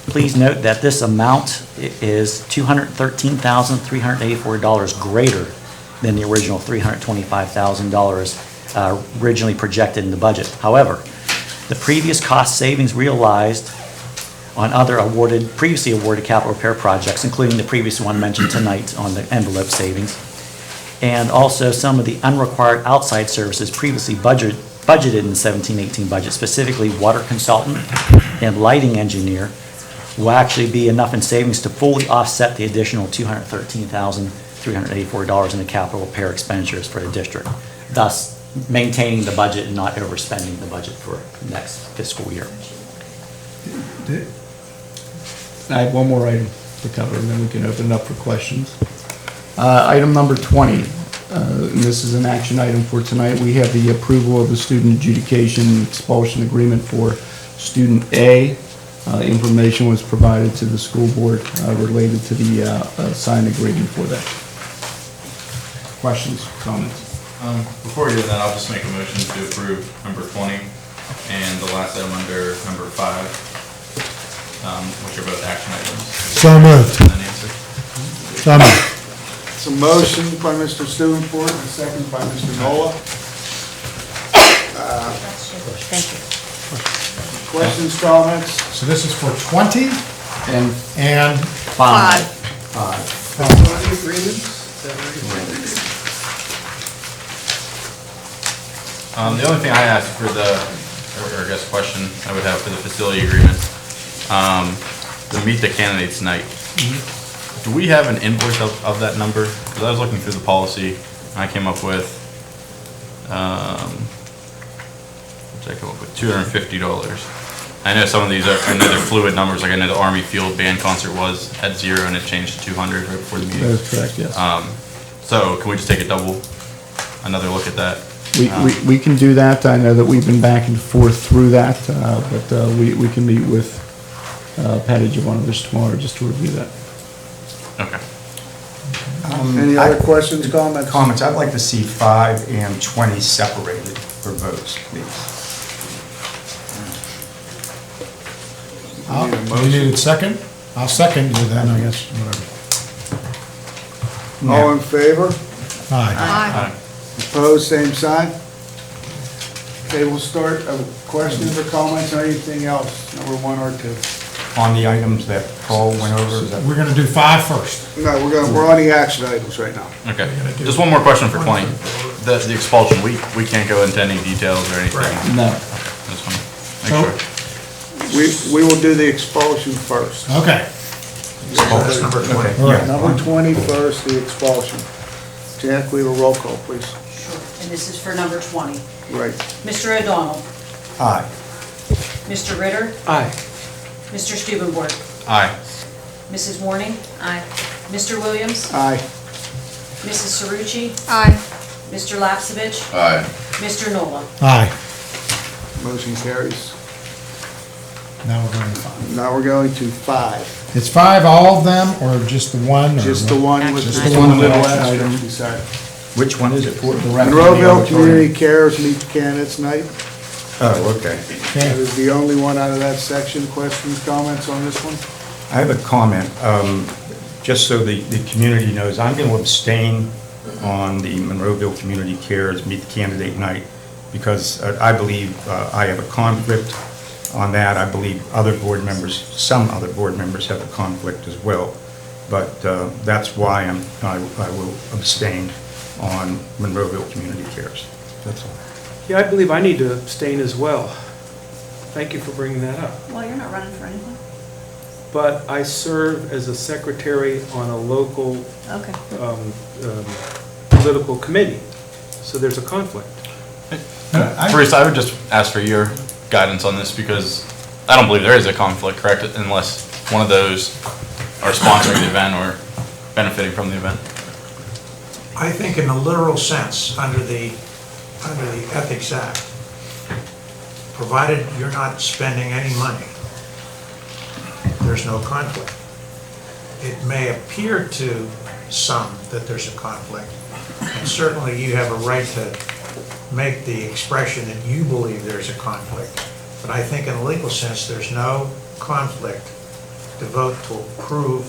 Please note that this amount is $213,384 greater than the original $325,000 originally projected in the budget. However, the previous cost savings realized on other previously awarded capital repair projects, including the previous one mentioned tonight on the envelope savings, and also some of the unrequired outside services previously budgeted in the 17-18 budget, specifically water consultant and lighting engineer, will actually be enough in savings to fully offset the additional $213,384 in the capital repair expenditures for the district, thus maintaining the budget and not overspending the budget for next fiscal year. I have one more item to cover, and then we can open it up for questions. Item number 20, and this is an action item for tonight. We have the approval of the student adjudication expulsion agreement for student A. Information was provided to the school board related to the signed agreement for that. Questions, comments? Before we do that, I'll just make a motion to approve number 20 and the last item under number 5, which are both action items. So moved. And then answer. So moved. It's a motion by Mr. Steubenfort and a second by Mr. Nola. Thank you. Questions, comments? So this is for 20 and 5. The only thing I asked for or I guess question I would have for the facility agreement, to meet the candidates night, do we have an invoice of that number? Because I was looking through the policy, and I came up with, what did I come up with, $250. I know some of these are another fluid numbers, like I know the Army Field Band concert was at 0 and it changed to 200 right before the meeting. That is correct, yes. So can we just take another look at that? We can do that. I know that we've been back and forth through that, but we can meet with Patty Jovanovich tomorrow just to review that. Okay. Any other questions, comments? Comments, I'd like to see 5 and 20 separated for votes, please. You need a second? I'll second you then, I guess, whatever. All in favor? Aye. Opposed, same sign? Okay, we'll start, questions or comments on anything else, number 1 or 2? On the items that Paul went over, is that? We're gonna do 5 first. No, we're on the action items right now. Okay, just one more question for 20. The expulsion, we can't go into any details or anything? No. Okay, just want to make sure. We will do the expulsion first. Okay. Expulsion, number 20. All right. Number 20 first, the expulsion. Jack, we have a roll call, please. and this is for number 20. Right. Mr. O'Donnell, Aye. Mr. Ritter, Aye. Mr. Stubenborg, Aye. Mrs. Warning. Aye. Mr. Williams, Aye. Mrs. Cerucci, Aye. Mr. Lapsevich, Aye. Mr. Nola. Aye. Motion carries. Now we're going to 5. Now we're going to 5. It's 5, all of them, or just the one? or Just the one with Just the the one little with action item. beside. Which one is it for? Monroeville Community Cares Meet the Candidates Night. Oh, okay. That is the only one out of that section. Questions, comments on this one? I have a comment. Just so the community knows, I'm going to abstain on the Monroeville Community Cares Meet the Candidate Night because I believe I have a conflict on that. I believe other board members, some other board members have a conflict as well. But that's why I will abstain on Monroeville Community Cares. That's all. Yeah, I believe I need to abstain as well. Thank you for bringing that up. Well, you're not running for anything. But I serve as a secretary on a local Okay. political committee, so there's a conflict. Teresa, I would just ask for your guidance on this because I don't believe there is a conflict, correct? Unless one of those are sponsoring the event or benefiting from the event. I think in a literal sense, under the Ethics Act, provided you're not spending any money, there's no conflict. It may appear to some that there's a conflict, and certainly you have a right to make the expression that you believe there's a conflict. But I think in a legal sense, there's no conflict to vote to approve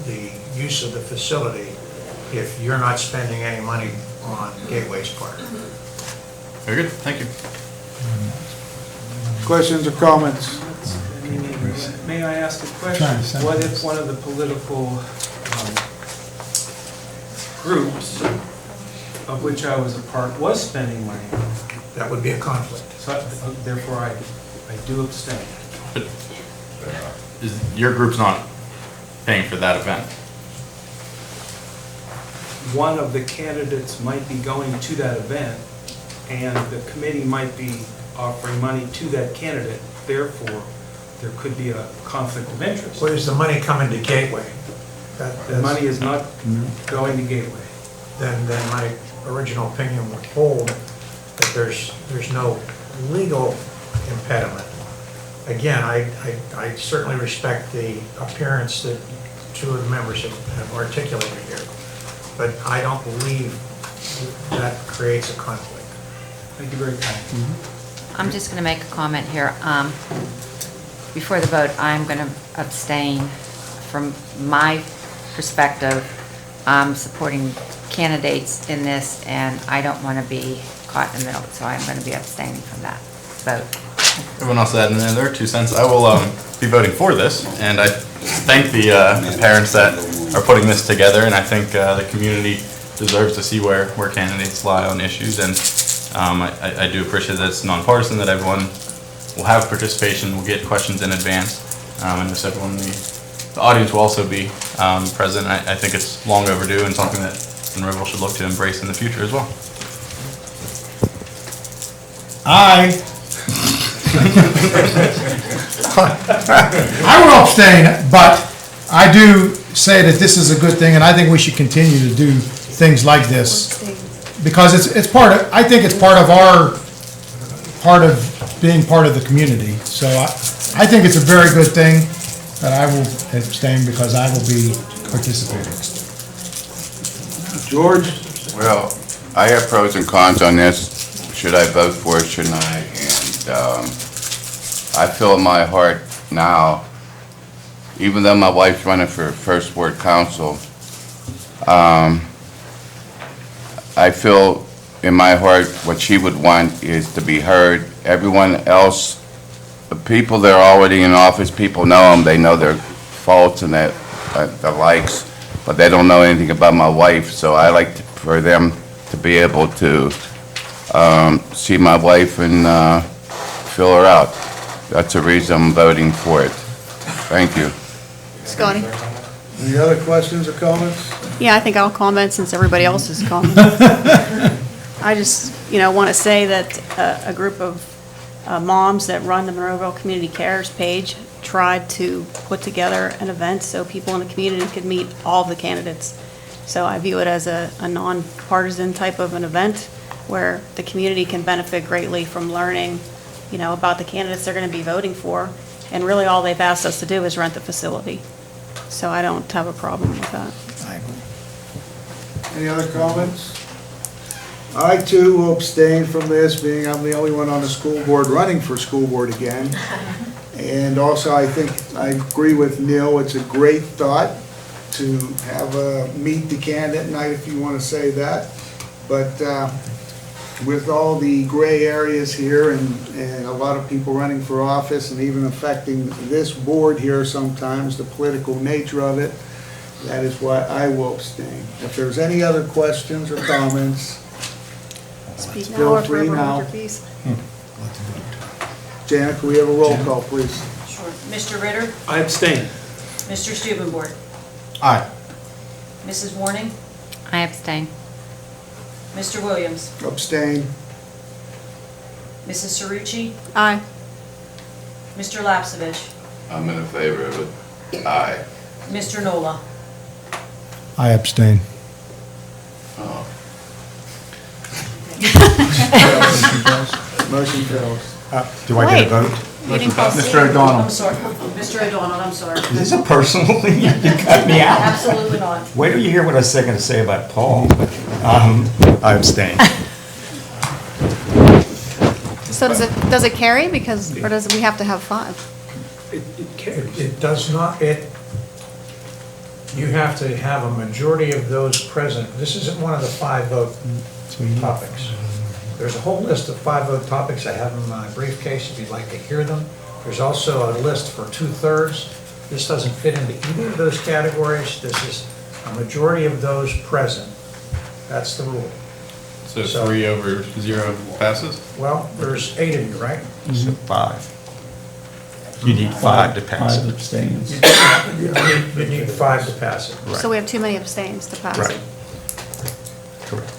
the use of the facility if you're not spending any money on Gateway's part. Very good, thank you. Questions or comments? May I ask a Trying question? to send What this. if one of the political groups of which I was a part was spending money? That would be a conflict. So therefore, I do abstain. Your group's not paying for that event? One of the candidates might be going to that event, and the committee might be offering money to that candidate. Therefore, there could be a conflict of interest. Where does the money come into Gateway? The money is not going to Gateway. Then my original opinion would hold that there's no legal impediment. Again, I certainly respect the appearance that two of the members have articulated here, but I don't believe that creates a conflict. Thank you very much. I'm just going to make a comment here. Before the vote, I'm going to abstain. From my perspective, I'm supporting candidates in this, and I don't want to be caught in the middle, so I'm going to be abstaining from that vote. Everyone else add in their 2 cents. I will be voting for this, and I thank the parents that are putting this together, and I think the community deserves to see where candidates lie on issues, and I do appreciate that it's nonpartisan, that everyone will have participation, will get questions in advance, and just everyone, the audience will also be present. I think it's long overdue and something that Monroeville should look to embrace in the future as well. Aye. I will abstain, but I do say that this is a good thing, and I think we should continue to do things like this. Because it's part of, I think it's part of being part of the community. So I think it's a very good thing, but I will abstain because I will be participating. George? Well, I have pros and cons on this. Should I vote for it, shouldn't I? And I feel in my heart now, even though my wife's running for first ward council, I feel in my heart what she would want is to be heard. Everyone else, the people that are already in office, people know them, they know their faults and their likes, but they don't know anything about my wife, so I like for them to be able to see my wife and fill her out. That's the reason I'm voting for it. Thank you. Scotty? Any other questions or comments? Yeah, I think I'll comment since everybody else has commented. I just, want to say that a group of moms that run the Monroeville Community Cares page tried to put together an event so people in the community could meet all the candidates. So I view it as a nonpartisan type of an event where the community can benefit greatly from learning, about the candidates they're going to be voting for. And really all they've asked us to do is rent the facility. So I don't have a problem with that. Any other comments? I too will abstain from this, being I'm the only one on the school board running for school board again. And also, I think, I agree with Neil, it's a great thought to have a meet the candidate night, if you want to say that. But with all the gray areas here and a lot of people running for office and even affecting this board here sometimes, the political nature of it, that is why I will abstain. If there's any other questions or comments, Speak now feel or free forever hold now. your peace. Janet, can we have a roll call, please? Sure. Mr. Ritter? I abstain. Mr. Stubenborg? Aye. Mrs. Warning? I abstain. Mr. Williams? Abstain. Mrs. Cerucci? Aye. Mr. Lapsevich? I'm in favor of it. Aye. Mr. Nola? I abstain. Oh. Motion fails. Do I get a vote? You didn't call Mr. I'm O'Donnell. sorry. Mr. O'Donnell, I'm sorry. Is this a personal thing? You cut me out. Absolutely not. Wait till you hear what I was going to say about Paul. I abstain. So does it carry because, or does we have to have 5? It does not, you have to have a majority of those present. This isn't one of the 5 vote topics. There's a whole list of 5 vote topics. I have them in my briefcase if you'd like to hear them. There's also a list for 2/3. This doesn't fit into either of those categories. This is a majority of those present. That's the rule. So 3 over 0 passes? Well, there's 8 of you, right? So 5. You need 5 to pass Five it. abstains. You need 5 to pass it. So we have too many abstains to pass Right. it. Correct.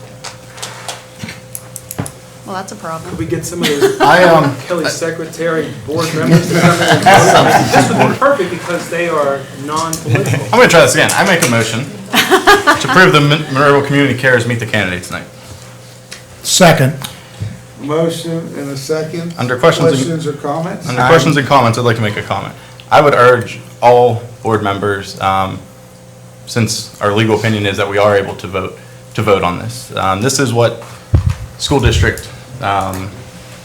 Well, that's a problem. Could we get some of those I, Kelly secretary board members to come in and vote on it? This would be perfect because they are non-political. I'm gonna try this again. I make a motion to approve the Monroeville Community Cares Meet the Candidates Night. Second. Motion and a second. Under questions and- Questions or comments? Under questions and comments, I'd like to make a comment. I would urge all board members, since our legal opinion is that we are able to vote on this. This is what school district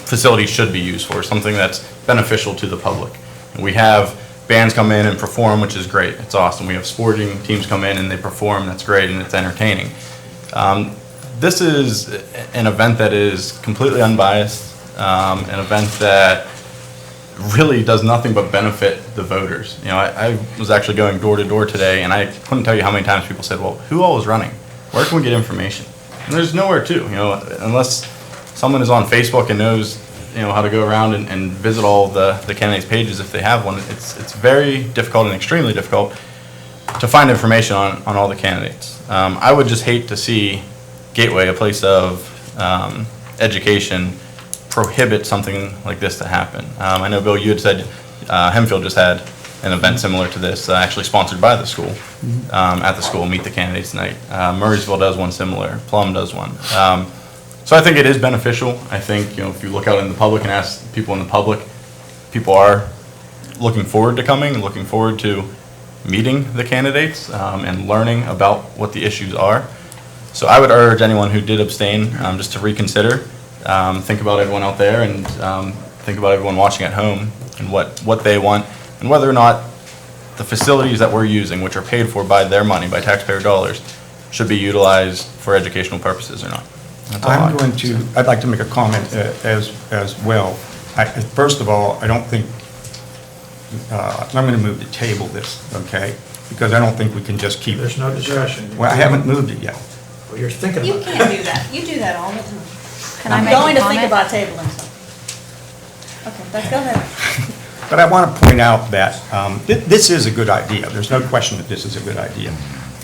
facilities should be used for, something that's beneficial to the public. And we have bands come in and perform, which is great. It's awesome. We have sporting teams come in and they perform. That's great and it's entertaining. This is an event that is completely unbiased, an event that really does nothing but benefit the voters. You know, I was actually going door to door today, and I couldn't tell you how many times people said, well, who all is running? Where can we get information? And there's nowhere to, you know, unless someone is on Facebook and knows, you know, how to go around and visit all the candidates' pages if they have one. It's very difficult and extremely difficult to find information on all the candidates. I would just hate to see Gateway, a place of education, prohibit something like this to happen. I know, Bill, you had said Hempfield just had an event similar to this, actually sponsored by the school, at the school, Meet the Candidates Night. Murraysville does one similar, Plum does one. So I think it is beneficial. I think, you know, if you look out in the public and ask people in the public, people are looking forward to coming and looking forward to meeting the candidates and learning about what the issues are. So I would urge anyone who did abstain just to reconsider, think about everyone out there and think about everyone watching at home and what they want and whether or not the facilities that we're using, which are paid for by their money, by taxpayer dollars, should be utilized for educational purposes or not. That's all I'd like to make a comment as well. First of all, I don't think, I'm going to move to table this, okay? Because I don't think we can just keep. There's no discussion. Well, I haven't moved it yet. Well, you're thinking You about it. can't do that. You do that all the time. Can I I'm make a going to think comment? about tabling something. Okay, let's go ahead. But I want to point out that this is a good idea. There's no question that this is a good idea.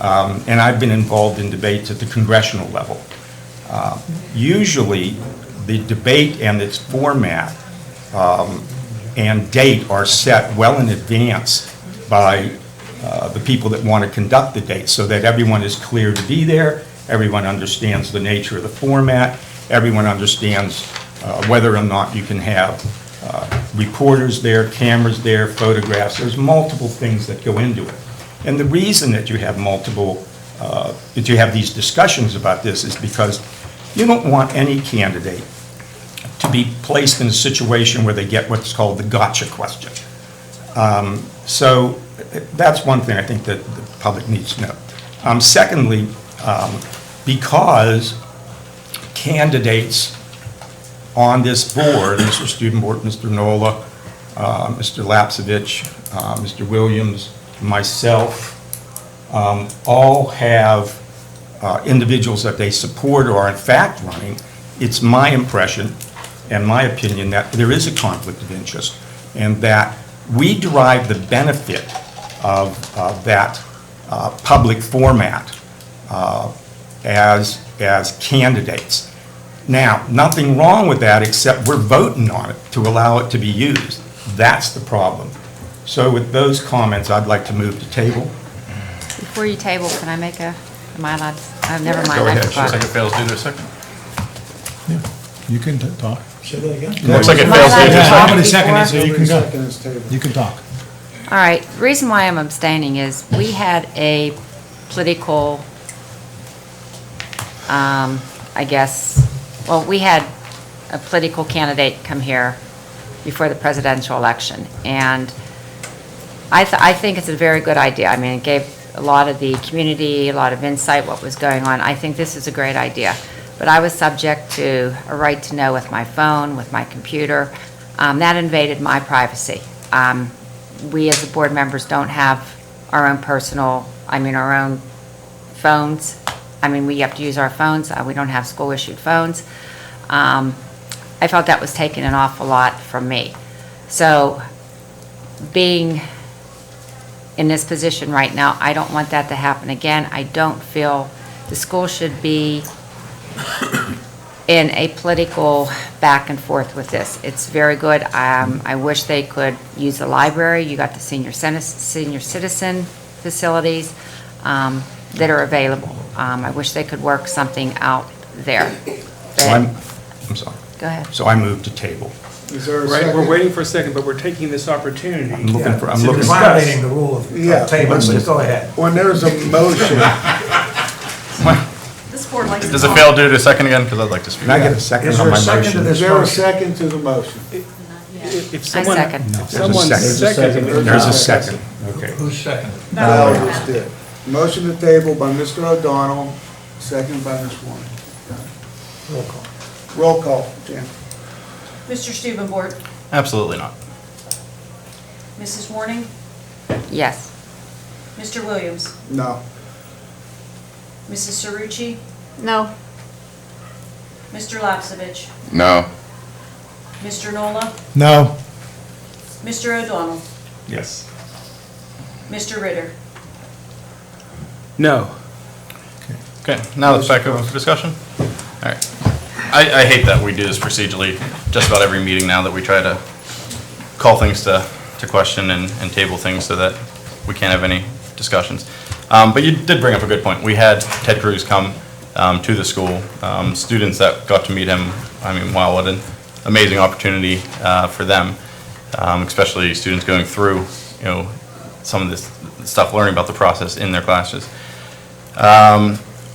And I've been involved in debates at the congressional level Usually, the debate and its format and date are set well in advance by the people that want to conduct the date, so that everyone is clear to be there, everyone understands the nature of the format, everyone understands whether or not you can have reporters there, cameras there, photographs. There's multiple things that go into it. And the reason that you have that you have these discussions about this is because you don't want any candidate to be placed in a situation where they get what's called the gotcha question. So that's one thing I think that the public needs to know. Secondly, because candidates on this board, Mr. Student Board, Mr. Nola, Mr. Lapsevich, Mr. Williams, myself, all have individuals that they support or are in fact running, it's my impression and my opinion that there is a conflict of interest and that we derive the benefit of that public format as candidates. Now, nothing wrong with that except we're voting on it to allow it to be used. That's the problem. So with those comments, I'd like to move to table. Before you table, can I make am I allowed? Never mind. Go I ahead. forgot. Second fails due to a second. You can talk. Say that again? Looks like it Am I fails allowed due to to a talk second. Nobody seconded, so you can go. Second is table. You can talk. All right, the reason why I'm abstaining is we had a political, we had a political candidate come here before the presidential election, and I think it's a very good idea. I mean, it gave a lot of the community a lot of insight what was going on. I think this is a great idea, but I was subject to a right to know with my phone, with my computer. That invaded my privacy. We as the board members don't have our own our own phones. We have to use our phones. We don't have school-issued phones. I felt that was taking an awful lot from me. So being in this position right now, I don't want that to happen again. I don't feel the school should be in a political back and forth with this. It's very good. I wish they could use the library. You got the senior citizen facilities that are available. I wish they could work something out there. So I'm sorry. Go ahead. So I move to table. Is there a Right, second? we're waiting for a second, but we're taking this opportunity. I'm looking for, I'm You're looking. violating the rule of Yeah, table, but- but go ahead. When there's a motion, This board likes to Does it talk. fail due to a second again? Because I'd like to speak. Can I get a second Is on there my a second to motion? this is there a motion? second to the motion? If I someone, second. if There's a someone second. seconded. There's a second, okay. Who's second? Val just did. Motion to table by Mr. O'Donnell, second by Ms. Warren. Roll call. Roll call, Jan. Mr. Stubenbord, Absolutely not. Mrs. Warning, Yes. Mr. Williams, No. Mrs. Cerucci, No. Mr. Lapsevich, No. Mr. Nola, No. Mr. O'Donnell, Yes. Mr. Ritter. No. Okay, now let's back over to discussion. All right. I hate that we do this procedurally, just about every meeting now, that we try to call things to question and table things so that we can't have any discussions. But you did bring up a good point. We had Ted Cruz come to the school, students that got to meet him. Wow, what an amazing opportunity for them, especially students going through, some of this stuff, learning about the process in their classes.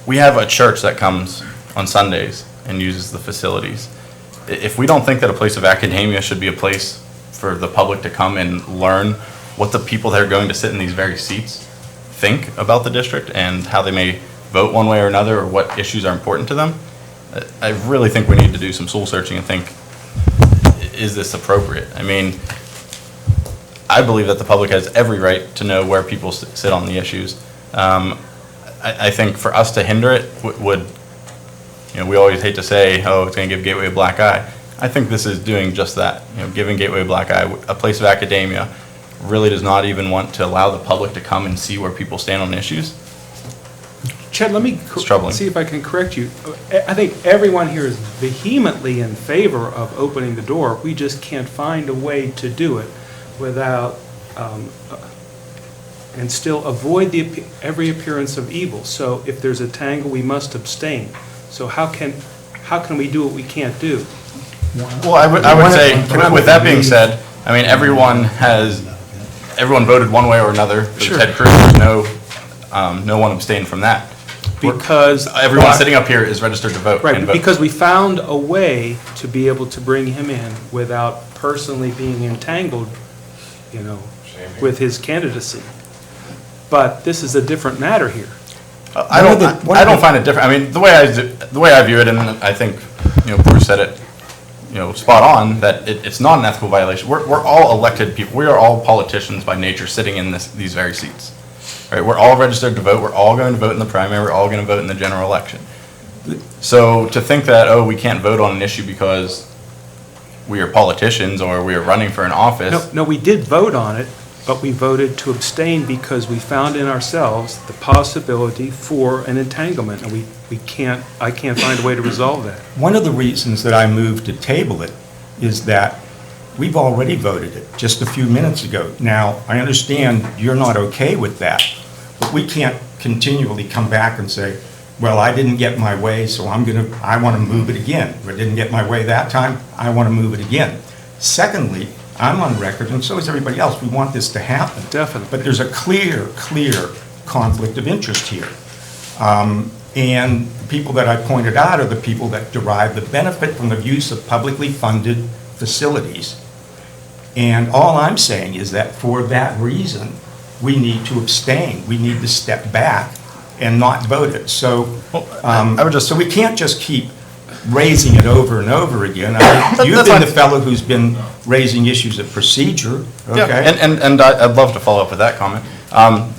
We have a church that comes on Sundays and uses the facilities. If we don't think that a place of academia should be a place for the public to come and learn what the people that are going to sit in these very seats think about the district and how they may vote one way or another, or what issues are important to them, I really think we need to do some soul searching and think, is this appropriate? I believe that the public has every right to know where people sit on the issues. I think for us to hinder it would, we always hate to say, oh, it's going to give Gateway a black eye. I think this is doing just that, giving Gateway a black eye. A place of academia really does not even want to allow the public to come and see where people stand on issues. Chet, let me It's troubling. see if I can correct you. I think everyone here is vehemently in favor of opening the door. We just can't find a way to do it without, and still avoid every appearance of evil. So if there's a tangle, we must abstain. So how can we do what we can't do? Well, I would say, with that being said, I mean, everyone voted one way or another for Ted Cruz. There's no one abstained from that. Because everyone sitting up here is registered to vote. Right, and vote. because we found a way to be able to bring him in without personally being entangled, with his candidacy. But this is a different matter here. I don't find it different. I mean, the way I view it, and I think Bruce said it, spot on, that it's not an ethical violation. We're all elected people. We are all politicians by nature, sitting in these very seats. Right? We're all registered to vote. We're all going to vote in the primary. We're all going to vote in the general election. So to think that, we can't vote on an issue because we are politicians or we are running for an office. No, we did vote on it, but we voted to abstain because we found in ourselves the possibility for an entanglement, and I can't find a way to resolve that. One of the reasons that I moved to table it is that we've already voted it just a few minutes ago. Now, I understand you're not okay with that, but we can't continually come back and say, well, I didn't get my way, so I want to move it again. Or I didn't get my way that time, I want to move it again. Secondly, I'm on record, and so is everybody else, we want this to happen. Definitely. But there's a clear conflict of interest here. And the people that I pointed out are the people that derive the benefit from the use of publicly funded facilities. And all I'm saying is that for that reason, we need to abstain. We need to step back and not vote it. So, so we can't just keep raising it over and over again. You've been the fellow who's been raising issues of procedure, okay? Yeah, and I'd love to follow up with that comment.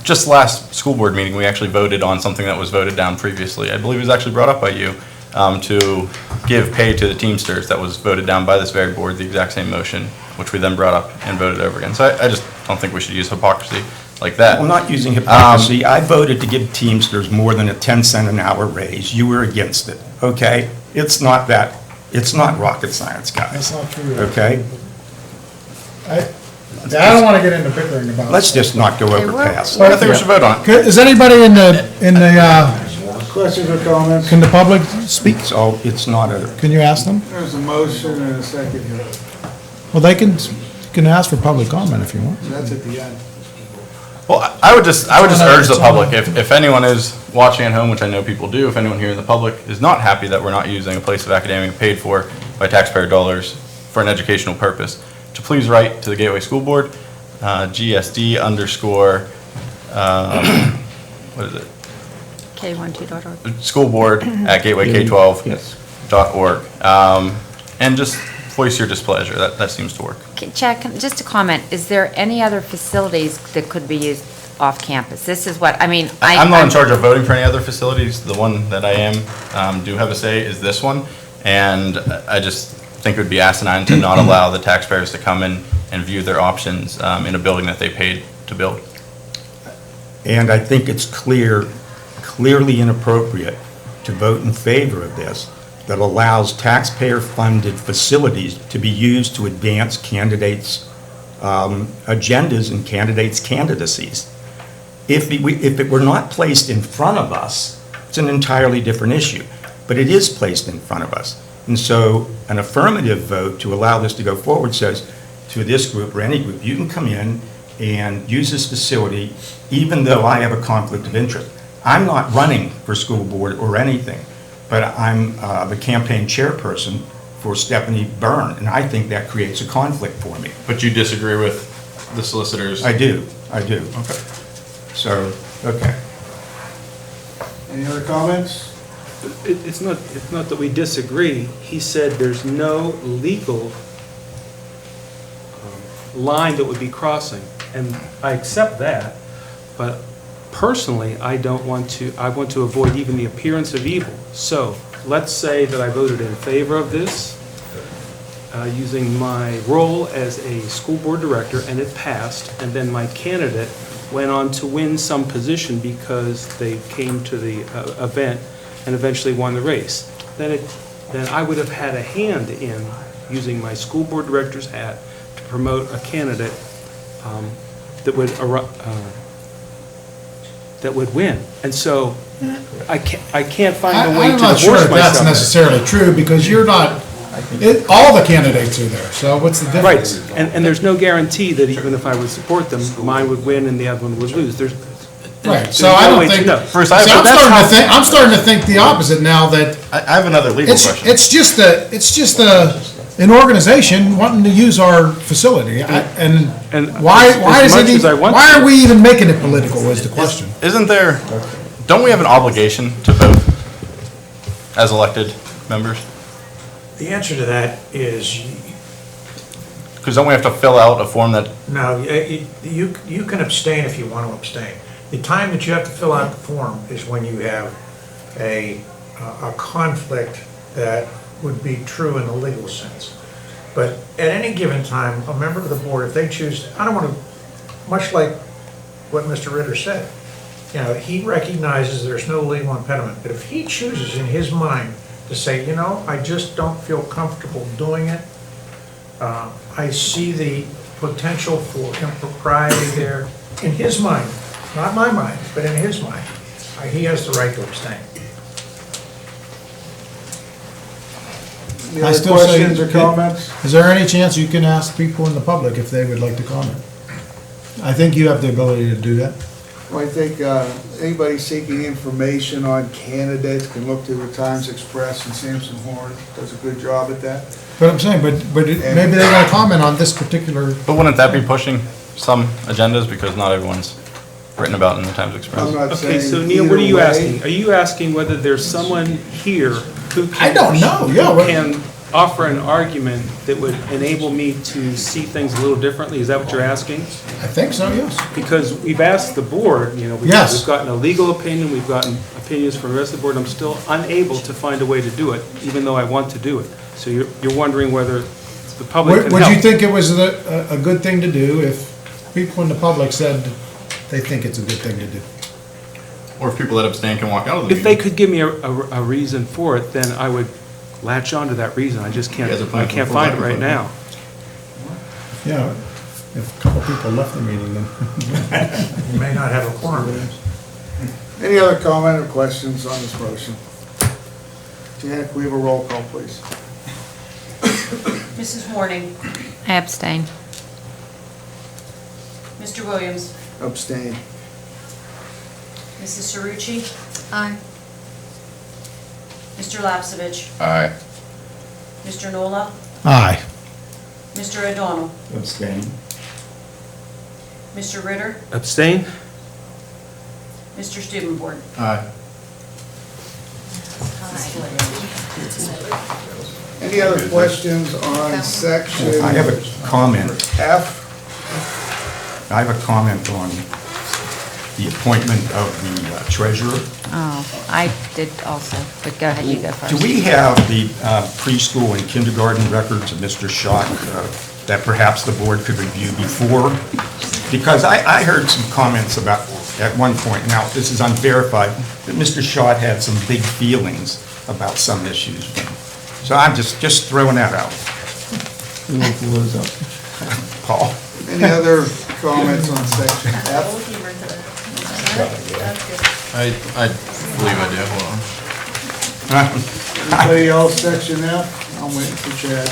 Just last school board meeting, we actually voted on something that was voted down previously. I believe it was actually brought up by you, to give pay to the Teamsters. That was voted down by this very board, the exact same motion, which we then brought up and voted over again. So I just don't think we should use hypocrisy like that. I'm not using hypocrisy. I voted to give Teamsters more than a 10-cent an hour raise. You were against it, okay? It's not rocket science, guys. That's not true. Okay? I don't want to get into bickering about it. Let's just not go over past. I think we should vote on it. Is anybody in the Questions or comments? can the public speak? So it's not a, Can you ask them? There's a motion and a second here. Well, they can ask for public comment if you want. That's at the end. Well, I would just urge the public, if anyone is watching at home, which I know people do, if anyone here in the public is not happy that we're not using a place of academia paid for by taxpayer dollars for an educational purpose, to please write to the Gateway School Board, GSD _ what is it? K12.org. School Board at gatewayk12.org. And just voice your displeasure. That seems to work. Okay, Chad, just a comment, is there any other facilities that could be used off campus? This is what, I mean, I'm not in charge of voting for any other facilities. The one that I do have a say is this one. And I just think it would be asinine to not allow the taxpayers to come in and view their options in a building that they paid to build. and I think it's clearly inappropriate to vote in favor of this that allows taxpayer-funded facilities to be used to advance candidates' agendas and candidates' candidacies. If it were not placed in front of us, it's an entirely different issue, but it is placed in front of us. And so an affirmative vote to allow this to go forward says to this group or any group, you can come in and use this facility even though I have a conflict of interest. I'm not running for school board or anything, but I'm the campaign chairperson for Stephanie Byrne, and I think that creates a conflict for me. But you disagree with the solicitors? I do. Okay. So, okay. Any other comments? It's not that we disagree. He said there's no legal line that would be crossing, and I accept that, but personally, I want to avoid even the appearance of evil. So let's say that I voted in favor of this, using my role as a school board director, and it passed, and then my candidate went on to win some position because they came to the event and eventually won the race, then I would have had a hand in using my school board director's hat to promote a candidate that would win. And so I can't find a way to I'm not sure divorce if that's myself. necessarily true, because you're not, all the candidates are there, so what's the difference? Right, and there's no guarantee that even if I would support them, mine would win and the other one would lose. Right, so I don't think, Bruce, see, I'm starting to think the opposite now, that I have another legal question. it's just an organization wanting to use our facility, and why as is much it, as I want why to- are we even making it political is the question. Don't we have an obligation to vote as elected members? The answer to that is, Because don't we have to fill out a form that, no, you can abstain if you want to abstain. The time that you have to fill out the form is when you have a conflict that would be true in the legal sense. But at any given time, a member of the board, if they choose, I don't want to, much like what Mr. Ritter said, he recognizes there's no legal impediment, but if he chooses in his mind to say, I just don't feel comfortable doing it, I see the potential for impropriety there, in his mind, not my mind, but in his mind, he has the right to abstain. Any other questions or comments? Is there any chance you can ask people in the public if they would like to comment? I think you have the ability to do that. Well, I think anybody seeking information on candidates can look to the Times Express, and Sampson Horn does a good job at that. But I'm saying, but maybe they want to comment on this particular. but wouldn't that be pushing some agendas because not everyone's written about in the Times Express? I'm not Okay, saying so Neil, what are you either way. asking? Are you asking whether there's someone here who can... I don't know, yeah, who what- can offer an argument that would enable me to see things a little differently? Is that what you're asking? I think so, yes. Because we've asked the board, we've Yes. gotten a legal opinion, we've gotten opinions from the rest of the board. I'm still unable to find a way to do it, even though I want to do it. So you're wondering whether the public can Would help. you think it was a good thing to do if people in the public said they think it's a good thing to do? Or if people that abstain can walk out of the If they meeting? could give me a reason for it, then I would latch on to that reason. I just can't, You guys are I planning can't for find it full right now. Yeah, if a couple people left the meeting, then. You may not have a quorum. Any other comment or questions on this motion? Janet, can we have a roll call, please? Mrs. Horning, I abstain. Mr. Williams, Abstain. Mrs. Cerucci, Aye. Mr. Lapsevich, Aye. Mr. Nola, Aye. Mr. O'Donnell, Abstain. Mr. Ritter, Abstain? Mr. Stubenborg. Aye. Any other questions on section I have a comment. F? I have a comment on the appointment of the treasurer. Oh, I did also, but go ahead, you go first. Do we have the preschool and kindergarten records of Mr. Schott that perhaps the board could review before? Because I heard some comments about, at one point, now this is unverified, that Mr. Schott had some big feelings about some issues. So I'm just throwing that out. Paul? Any other comments on section F? I believe I do, hold on. Anybody else, section F? I'm waiting for Chad.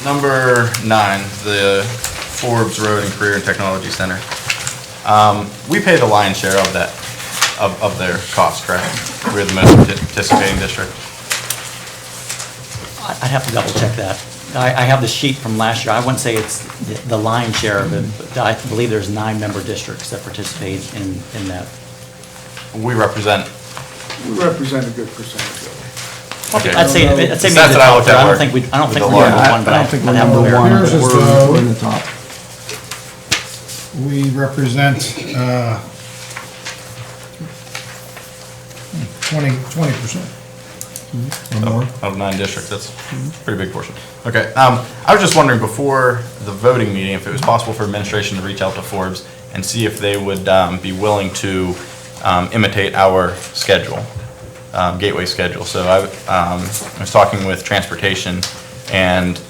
Number 9, the Forbes Road and Career and Technology Center. We pay the lion's share of that, of their cost, correct? We're the most participating district. I'd have to double check that. I have the sheet from last year. I wouldn't say it's the lion's share of it, but I believe there's 9 member districts that participate in that. We represent. We represent a good percentage of Okay. I'd say maybe That's the what I top looked there. at, I don't where think we're the number large- one, but I'd have to verify. Appears as though in the top. we represent 20%. Out of 9 districts, that's a pretty big portion. Okay, I was just wondering before the voting meeting, if it was possible for administration to reach out to Forbes and see if they would be willing to imitate our schedule, Gateway schedule. So I was talking with transportation, and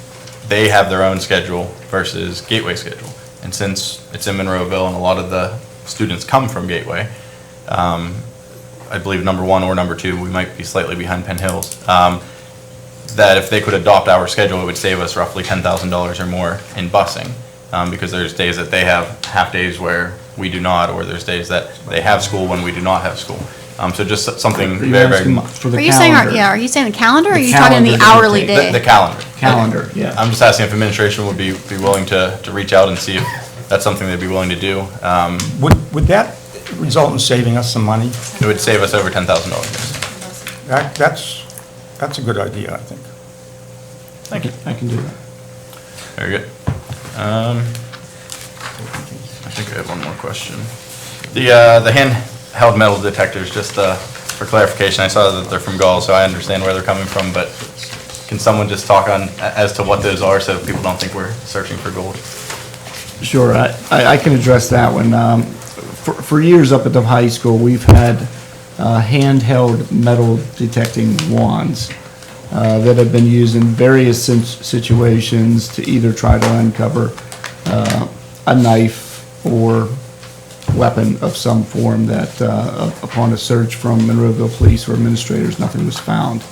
they have their own schedule versus Gateway schedule. And since it's in Monroeville and a lot of the students come from Gateway, I believe number 1 or number 2, we might be slightly behind Penn Hills, that if they could adopt our schedule, it would save us roughly $10,000 or more in busing, because there's days that they have half days where we do not, or there's days that they have school when we do not have school. So just something very, very. Are you saying, are you saying the calendar, or are you talking the calendar hourly date. day? The calendar. Calendar, yeah. I'm just asking if administration would be willing to reach out and see if that's something they'd be willing to do. Would that result in saving us some money? It would save us over $10,000. That's a good idea, I think. Thank you. I can do that. Very good. I think I have one more question. The handheld metal detectors, just for clarification, I saw that they're from Gall, so I understand where they're coming from, but can someone just talk on as to what those are so people don't think we're searching for gold? Sure, I can address that one. For years up at the high school, we've had handheld metal detecting wands that have been used in various situations to either try to uncover a knife or weapon of some form that upon a search from Monroeville Police or administrators, nothing was found.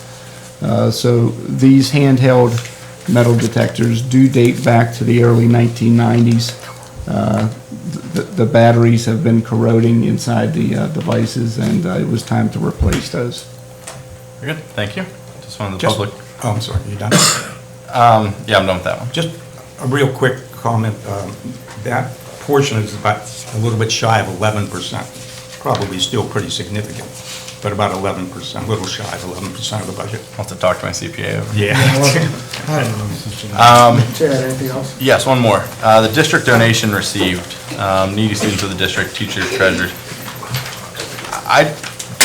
So these handheld metal detectors do date back to the early 1990s. The batteries have been corroding inside the devices, and it was time to replace those. Very good, thank you. Just wanted the public. Oh, I'm sorry, you done? Yeah, I'm done with that one. Just a real quick comment. That portion is about a little bit shy of 11%. Probably still pretty significant, but about 11%, a little shy of 11% of the budget. I'll have to talk to my CPA. Yeah. Chad, anything else? Yes, one more. The district donation received, needy students of the district, teachers, treasurers.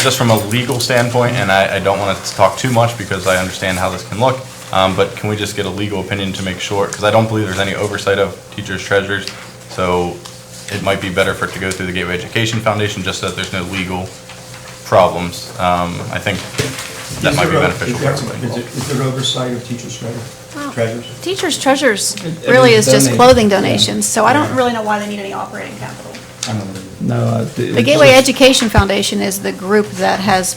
Just from a legal standpoint, and I don't want to talk too much because I understand how this can look, but can we just get a legal opinion to make sure, because I don't believe there's any oversight of teachers, treasurers, so it might be better for it to go through the Gateway Education Foundation just so that there's no legal problems. I think that might be beneficial for everybody. Is there oversight of teachers' treasurers? Teachers' treasures really is just clothing donations, so I don't really know why they need any operating capital. No, The Gateway Education Foundation is the group that has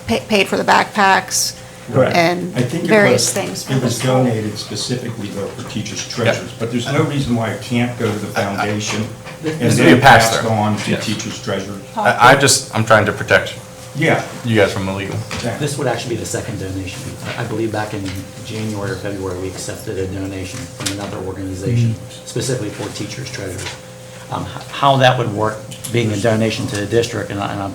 paid for the backpacks Correct. and I think various things. it was donated specifically though for teachers' treasurers, but there's no reason why it can't go to the foundation and This would be a then passed pass-through. on to Yes. teachers' treasurers. I'm trying to protect Yeah. you guys from illegal. This would actually be the second donation. I believe back in January or February, we accepted a donation from another organization specifically for teachers' treasurers. How that would work, being a donation to the district, and I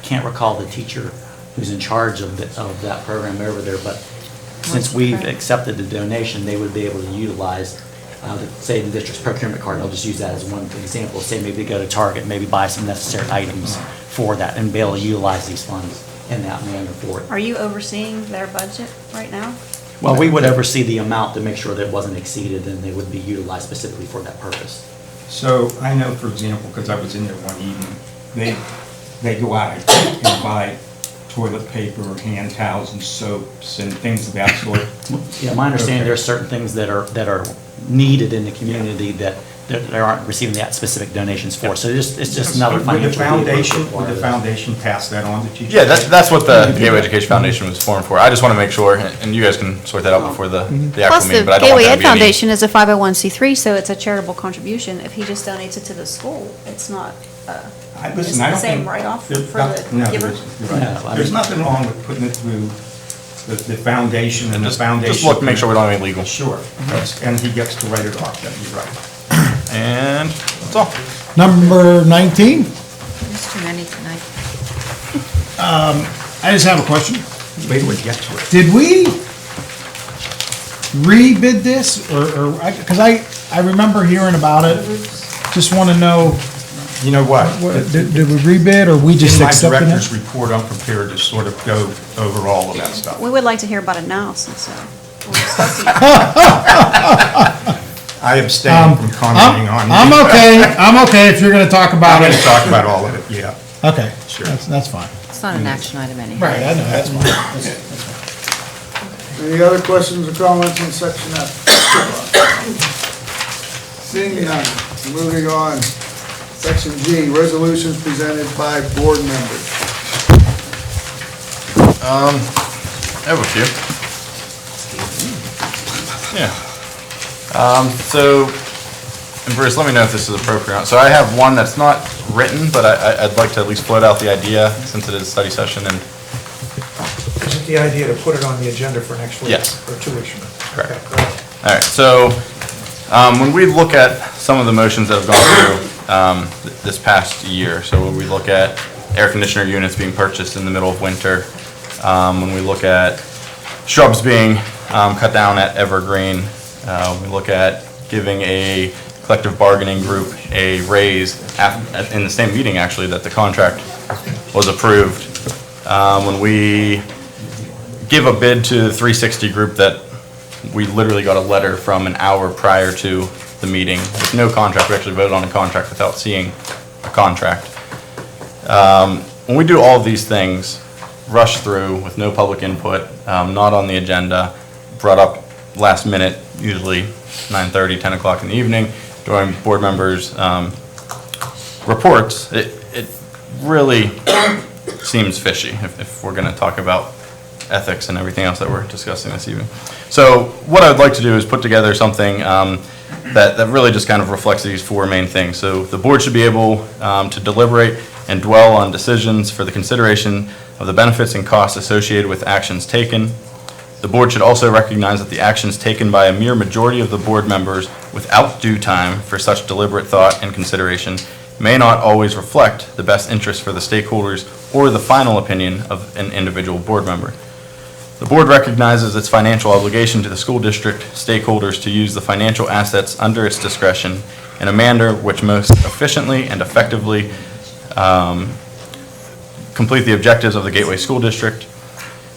can't recall the teacher who's in charge of that program over there, but since we've accepted the donation, they would be able to utilize, say, the district's procurement card. I'll just use that as one example. Say maybe go to Target, maybe buy some necessary items for that, and be able to utilize these funds in that manner for it. Are you overseeing their budget right now? Well, we would oversee the amount to make sure that it wasn't exceeded, and they would be utilized specifically for that purpose. So I know, for example, because I was in there one evening, they go out and buy toilet paper, hand towels, and soaps, and things of that sort. Yeah, my understanding, Okay. there are certain things that are needed in the community that they aren't receiving that specific donations for. So it's just another Would the financial. foundation pass that on to teachers? Yeah, that's what the Gateway Education Foundation was formed for. I just want to make sure, and you guys can sort that out before the Plus, actual meeting, the but I don't want Gateway there Ed to be any. Foundation is a 501c3, so it's a charitable contribution. If he just donates it to the school, it's not, Listen, it's I the don't same think. write-off for there's the not- no, giver. you're right. There's nothing wrong with putting it through the foundation and the foundation. Just look, make sure we don't have any legal. Sure, and he gets to write it off, then you're right. And that's all. Number 19, There's too many tonight. I just have a question. Wait till we get to it. Did we rebid this, or, because I remember hearing about it, just want to know, You know what? Did we rebid, or we just In my accepted director's it? report, I'm prepared to sort of go over all of that stuff. We would like to hear about it now, since we're discussing it. I abstain from commenting on. I'm okay if you're gonna talk about I'm it. going to talk about all of it, yeah. Okay, Sure. that's fine. It's not an action item anyway. Right, I know, that's fine. Any other questions or comments on section F? Seeing none, moving on. Section G, resolutions presented by board members. I have a few. Yeah. So, and Bruce, let me know if this is appropriate. So I have one that's not written, but I'd like to at least float out the idea since it is a study session and. Is it the idea to put it on the agenda for next week? Yes. Or 2 weeks from now? Correct. Okay, go ahead. All right, so when we look at some of the motions that have gone through this past year, so when we look at air conditioner units being purchased in the middle of winter, when we look at shrubs being cut down at Evergreen, we look at giving a collective bargaining group a raise in the same meeting, actually, that the contract was approved. When we give a bid to the 360 group that we literally got a letter from an hour prior to the meeting with no contract. We actually voted on a contract without seeing a contract. When we do all of these things, rush through with no public input, not on the agenda, brought up last minute, usually 9:30, 10 o'clock in the evening, during board members' reports, it really seems fishy if we're going to talk about ethics and everything else that we're discussing this evening. So what I would like to do is put together something that really just kind of reflects these four main things. So the board should be able to deliberate and dwell on decisions for the consideration of the benefits and costs associated with actions taken. The board should also recognize that the actions taken by a mere majority of the board members without due time for such deliberate thought and consideration may not always reflect the best interest for the stakeholders or the final opinion of an individual board member. The board recognizes its financial obligation to the school district stakeholders to use the financial assets under its discretion in a manner which most efficiently and effectively complete the objectives of the Gateway School District.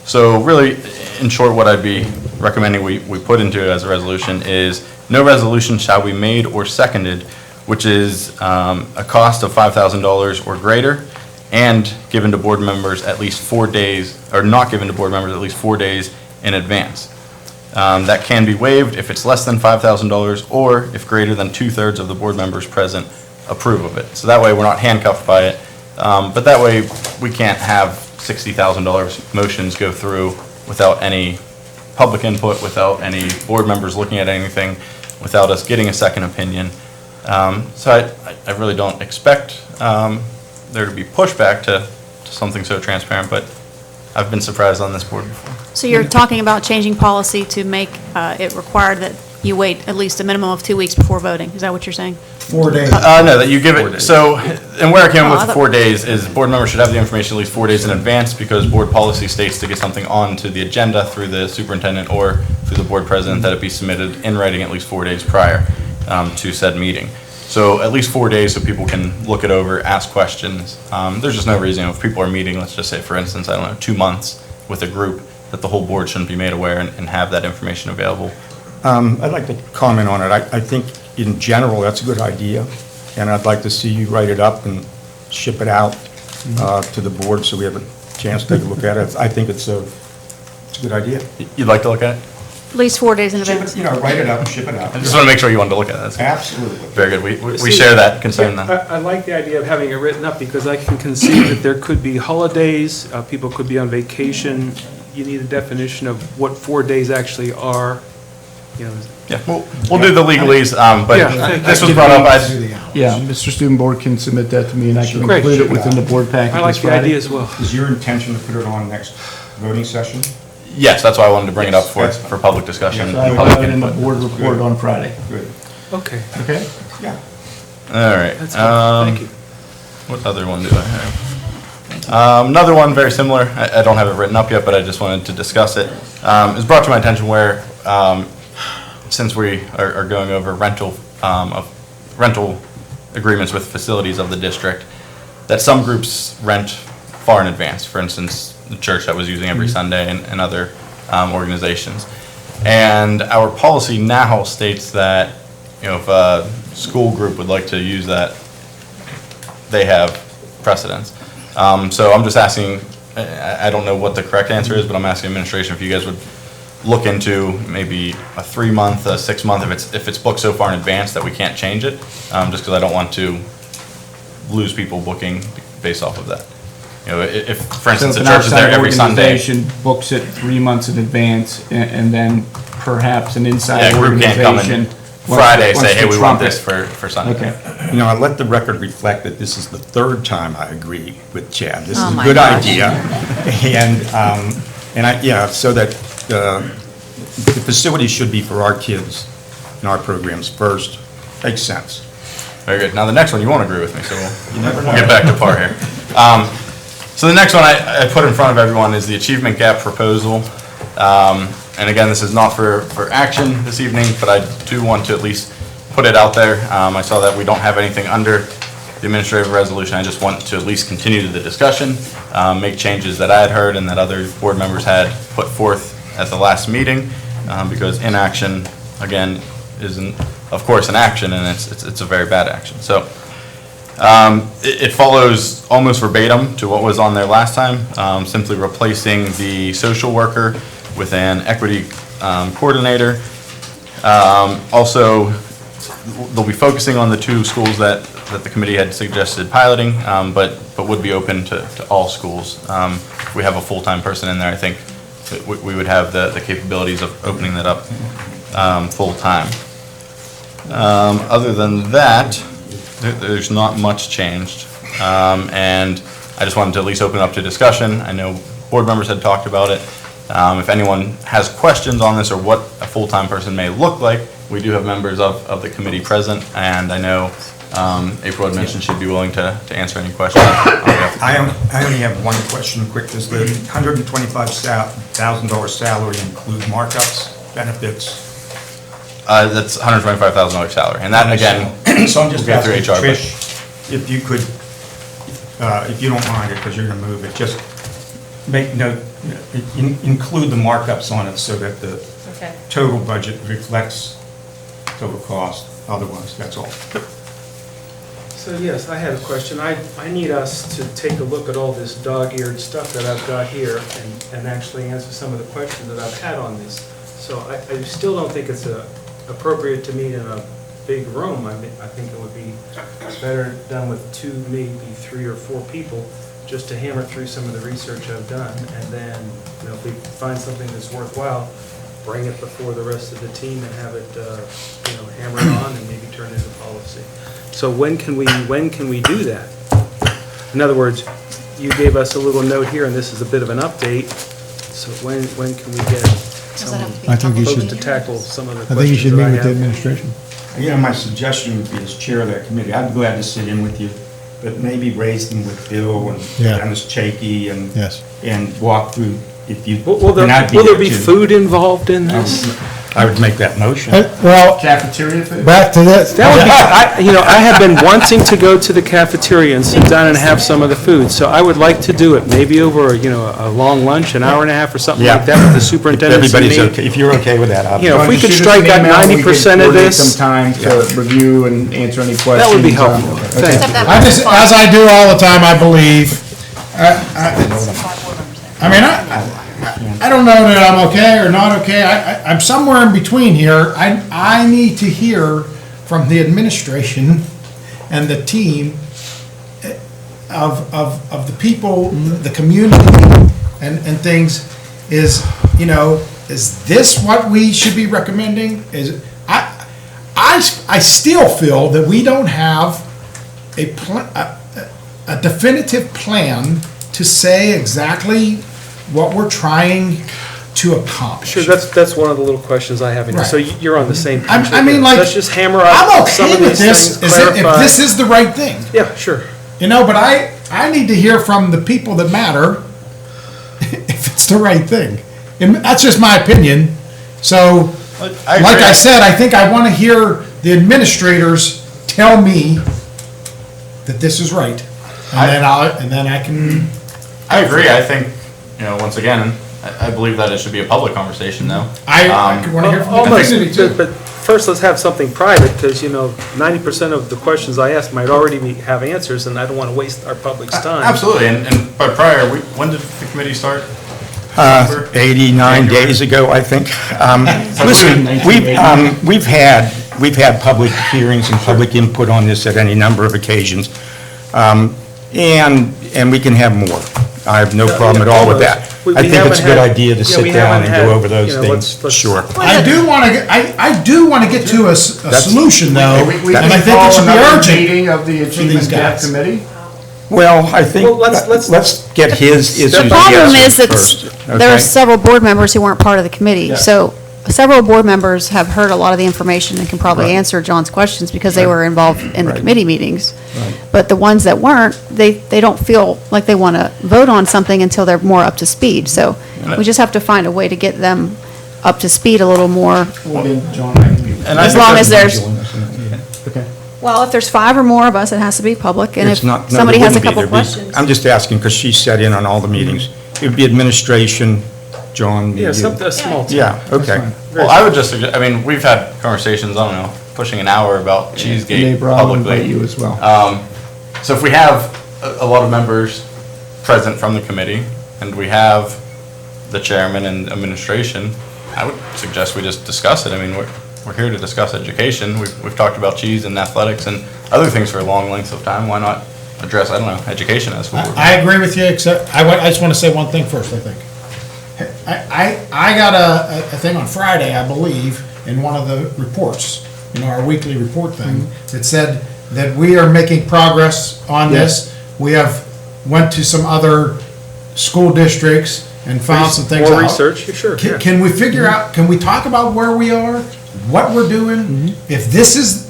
So really, in short, what I'd be recommending we put into it as a resolution is no resolution shall be made or seconded which is a cost of $5,000 or greater, and given to board members at least 4 days, or not given to board members at least 4 days in advance. That can be waived if it's less than $5,000 or if greater than 2/3 of the board members present approve of it. So that way we're not handcuffed by it, but that way we can't have $60,000 motions go through without any public input, without any board members looking at anything, without us getting a second opinion. So I really don't expect there to be pushback to something so transparent, but I've been surprised on this board before. So you're talking about changing policy to make it required that you wait at least a minimum of 2 weeks before voting? Is that what you're saying? 4 days. No, that you give it, so, and where I came Oh, I with thought- 4 days is board members should have the information at least 4 days in advance, because board policy states to get something on to the agenda through the superintendent or through the board president, that it be submitted in writing at least 4 days prior to said meeting. So at least 4 days so people can look it over, ask questions. There's just no reason, if people are meeting, let's just say, for instance, I don't know, 2 months with a group, that the whole board shouldn't be made aware and have that information available. I'd like to comment on it. I think in general, that's a good idea, and I'd like to see you write it up and ship it out to the board so we have a chance to take a look at it. I think it's a good idea. You'd like to look at it? At least 4 days in Ship advance. it, you know, write it up and ship it out. I just want to make sure you wanted to look at it. That's good. Absolutely. Very good. We share that concern then. I like the idea of having it written up, because I can conceive that there could be holidays, people could be on vacation. You need a definition of what 4 days actually are, you know. Yeah, we'll do the legalese, but Yeah, this was brought up, Yeah, Mr. Student Board can submit that to me, and I can Great. include it within the board package I this like the Friday. idea as well. Is your intention to put it on next voting session? yes, that's why I wanted to bring it up for public discussion. So I and will public have it in the input. board report on Friday. Good. Okay, Okay? Yeah. All right. that's fine, thank you. What other one do I have? Another one very similar. I don't have it written up yet, but I just wanted to discuss it. It was brought to my attention where, since we are going over rental agreements with facilities of the district that some groups rent far in advance. For instance, the church that was using every Sunday and other organizations. And our policy now states that, if a school group would like to use that, they have precedence. So I'm just asking, I don't know what the correct answer is, but I'm asking administration if you guys would look into maybe a 3-month, a 6-month, if it's booked so far in advance that we can't change it, just because I don't want to lose people booking based off of that. If, for instance, the church is there every Sunday. So if an outside organization books it 3 months in advance, and then perhaps an inside Yeah, a group can't come organization in Friday, wants say, hey, to we want trump this it. for Sunday. Okay. I let the record reflect that this is the third time I agree with Chad. This Oh is a my good gosh. idea. So that the facility should be for our kids and our programs first. Makes sense. Very good. Now, the next one, you won't agree with me, so You never know. we'll get back to par here. So the next one I put in front of everyone is the achievement gap proposal. And again, this is not for action this evening, but I do want to at least put it out there. I saw that we don't have anything under the administrative resolution. I just want to at least continue the discussion, make changes that I had heard and that other board members had put forth at the last meeting, because inaction, again, isn't, of course, an action, and it's a very bad action. So it follows almost verbatim to what was on there last time, simply replacing the social worker with an equity coordinator. Also, they'll be focusing on the 2 schools that the committee had suggested piloting, but would be open to all schools. If we have a full-time person in there, I think that we would have the capabilities of opening that up full-time. Other than that, there's not much changed. And I just wanted to at least open up to discussion. I know board members had talked about it. If anyone has questions on this or what a full-time person may look like, we do have members of the committee present, and I know April had mentioned she'd be willing to answer any questions. I only have one question quick. Does the $125,000 salary include markups, benefits? That's $125,000 salary, and that, again, So I'm just we'll get through asking HR, but- Trish, if you could, if you don't mind it, because you're going to move it, just make note, include the markups on it so that the Okay. total budget reflects total cost, otherwise, that's all. So yes, I have a question. I need us to take a look at all this dog-eared stuff that I've got here and actually answer some of the questions that I've had on this. So I still don't think it's appropriate to meet in a big room. I think it would be better done with 2, maybe 3 or 4 people, just to hammer through some of the research I've done. And then, if we find something that's worthwhile, bring it before the rest of the team and have it, hammered on and maybe turn into policy. So when can we do that? In other words, you gave us a little note here, and this is a bit of an update. So when can we get some I think you folks should- to tackle some of the I think you questions should that meet I with the have? administration. My suggestion would be as chair of that committee, I'd be glad to sit in with you, but maybe raise them with Bill and Yeah. Dennis Chakey and Yes. walk through, if you. Will there and will there there be too. food involved in this? I would make that motion. Well, Cafeteria food? back to this. That would be, I have been wanting to go to the cafeteria and sit down and have some of the food, so I would like to do it, maybe over, a long lunch, an hour and a half or something like that with the superintendent. Everybody's okay, if you're okay with that, I'll. If we could Shoot us an strike out email, we could 90% of coordinate this. some time to review and answer any questions. That would be helpful. Okay. Thank you. I just, as I do all the time, I believe, I don't know that I'm okay or not okay. I'm somewhere in between here. I need to hear from the administration and the team of the people, the community and things is this what we should be recommending? I still feel that we don't have a definitive plan to say exactly what we're trying to accomplish. Sure, that's one of the little questions I have. Right. So you're on the same page. I mean, like, Let's just hammer out I'm some okay of with these this, things, if clarify. this is the right thing. Yeah, sure. But I need to hear from the people that matter if it's the right thing. And that's just my opinion. So, like I said, I think I want to hear the administrators tell me that this is right. And then I can. I agree. I think, once again, I believe that it should be a public conversation, though. I want to hear from the Almost, community too. but first, let's have something private, because, 90% of the questions I ask might already have answers, and I don't want to waste our public's time. Absolutely, and but prior, when did the committee start? 89 days ago, I think. Listen, we've had public hearings and public input on this at any number of occasions, and we can have more. I have no problem at all with that. I think it's a good idea to sit down and go over those things, sure. I do want to get to a solution though, and I think it should be urgent. Meeting of the Achievement Gap Committee? Well, I think, let's get his issues The problem is that first, there are okay? several board members who weren't part of the committee. Yeah. So several board members have heard a lot of the information and can probably Right. answer John's questions because they were involved in the Right. committee meetings. Right. But the ones that weren't, they don't feel like they want to vote on something until they're more up to speed. So we just have to find a way to get them up to speed a little more. Well, then, John, I can be. As long as there's, Okay. well, if there's 5 or more of us, it has to be public. And if It's not- no, somebody there has a wouldn't be. couple There'd be- questions. I'm just asking, because she sat in on all the meetings. It would be administration, John, Yeah, you. something, a small team. Yeah, okay. Well, I would just suggest, we've had conversations, I don't know, pushing an hour about Cheesegate Neighbor, I'll invite publicly. you as well. So if we have a lot of members present from the committee, and we have the chairman and administration, I would suggest we just discuss it. We're here to discuss education. We've talked about cheese and athletics and other things for long lengths of time. Why not address, education as well? I agree with you, except, I just want to say one thing first, I think. I got a thing on Friday, I believe, in one of the reports, our weekly report thing, that said that we are making progress on this. We have went to some other school districts and found some things out. More research, sure. yeah. Can we figure out, can we talk about where we are, what we're doing? If this is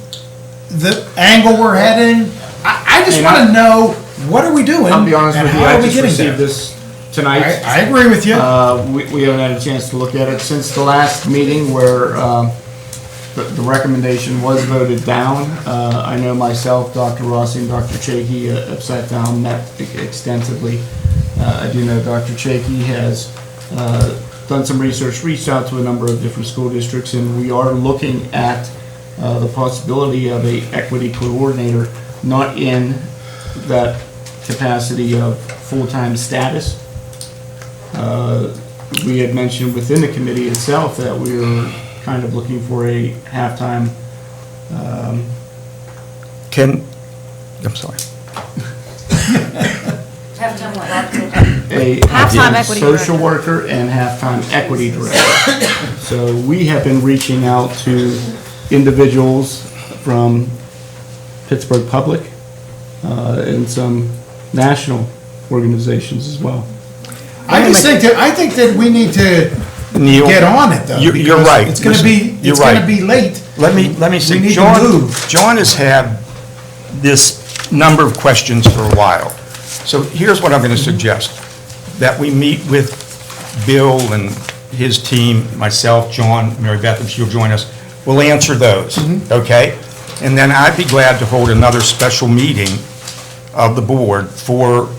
the angle we're heading, I just want to know, what are we doing? I'll be honest and with you, how I are we just getting received there? this tonight. I agree with you. We haven't had a chance to look at it since the last meeting where the recommendation was voted down. I know myself, Dr. Rossi, and Dr. Chaky have sat down, met extensively. I do know Dr. Chaky has done some research, reached out to a number of different school districts, and we are looking at the possibility of a equity coordinator, not in that capacity of full-time status. We had mentioned within the committee itself that we were kind of looking for a halftime. I'm sorry. Halftime what? A Halftime equity social worker and halftime equity director. So we have been reaching out to individuals from Pittsburgh Public and some national organizations as well. I think that we need to Neil, get on it though. You're because right. It's going to Listen, be, you're it's going right. to be late. Let me We say, need to John move. has had this number of questions for a while. So here's what I'm going to suggest, that we meet with Bill and his team, myself, John, Mary Beth, if she'll join us. We'll answer those, okay? And then I'd be glad to hold another special meeting of the board for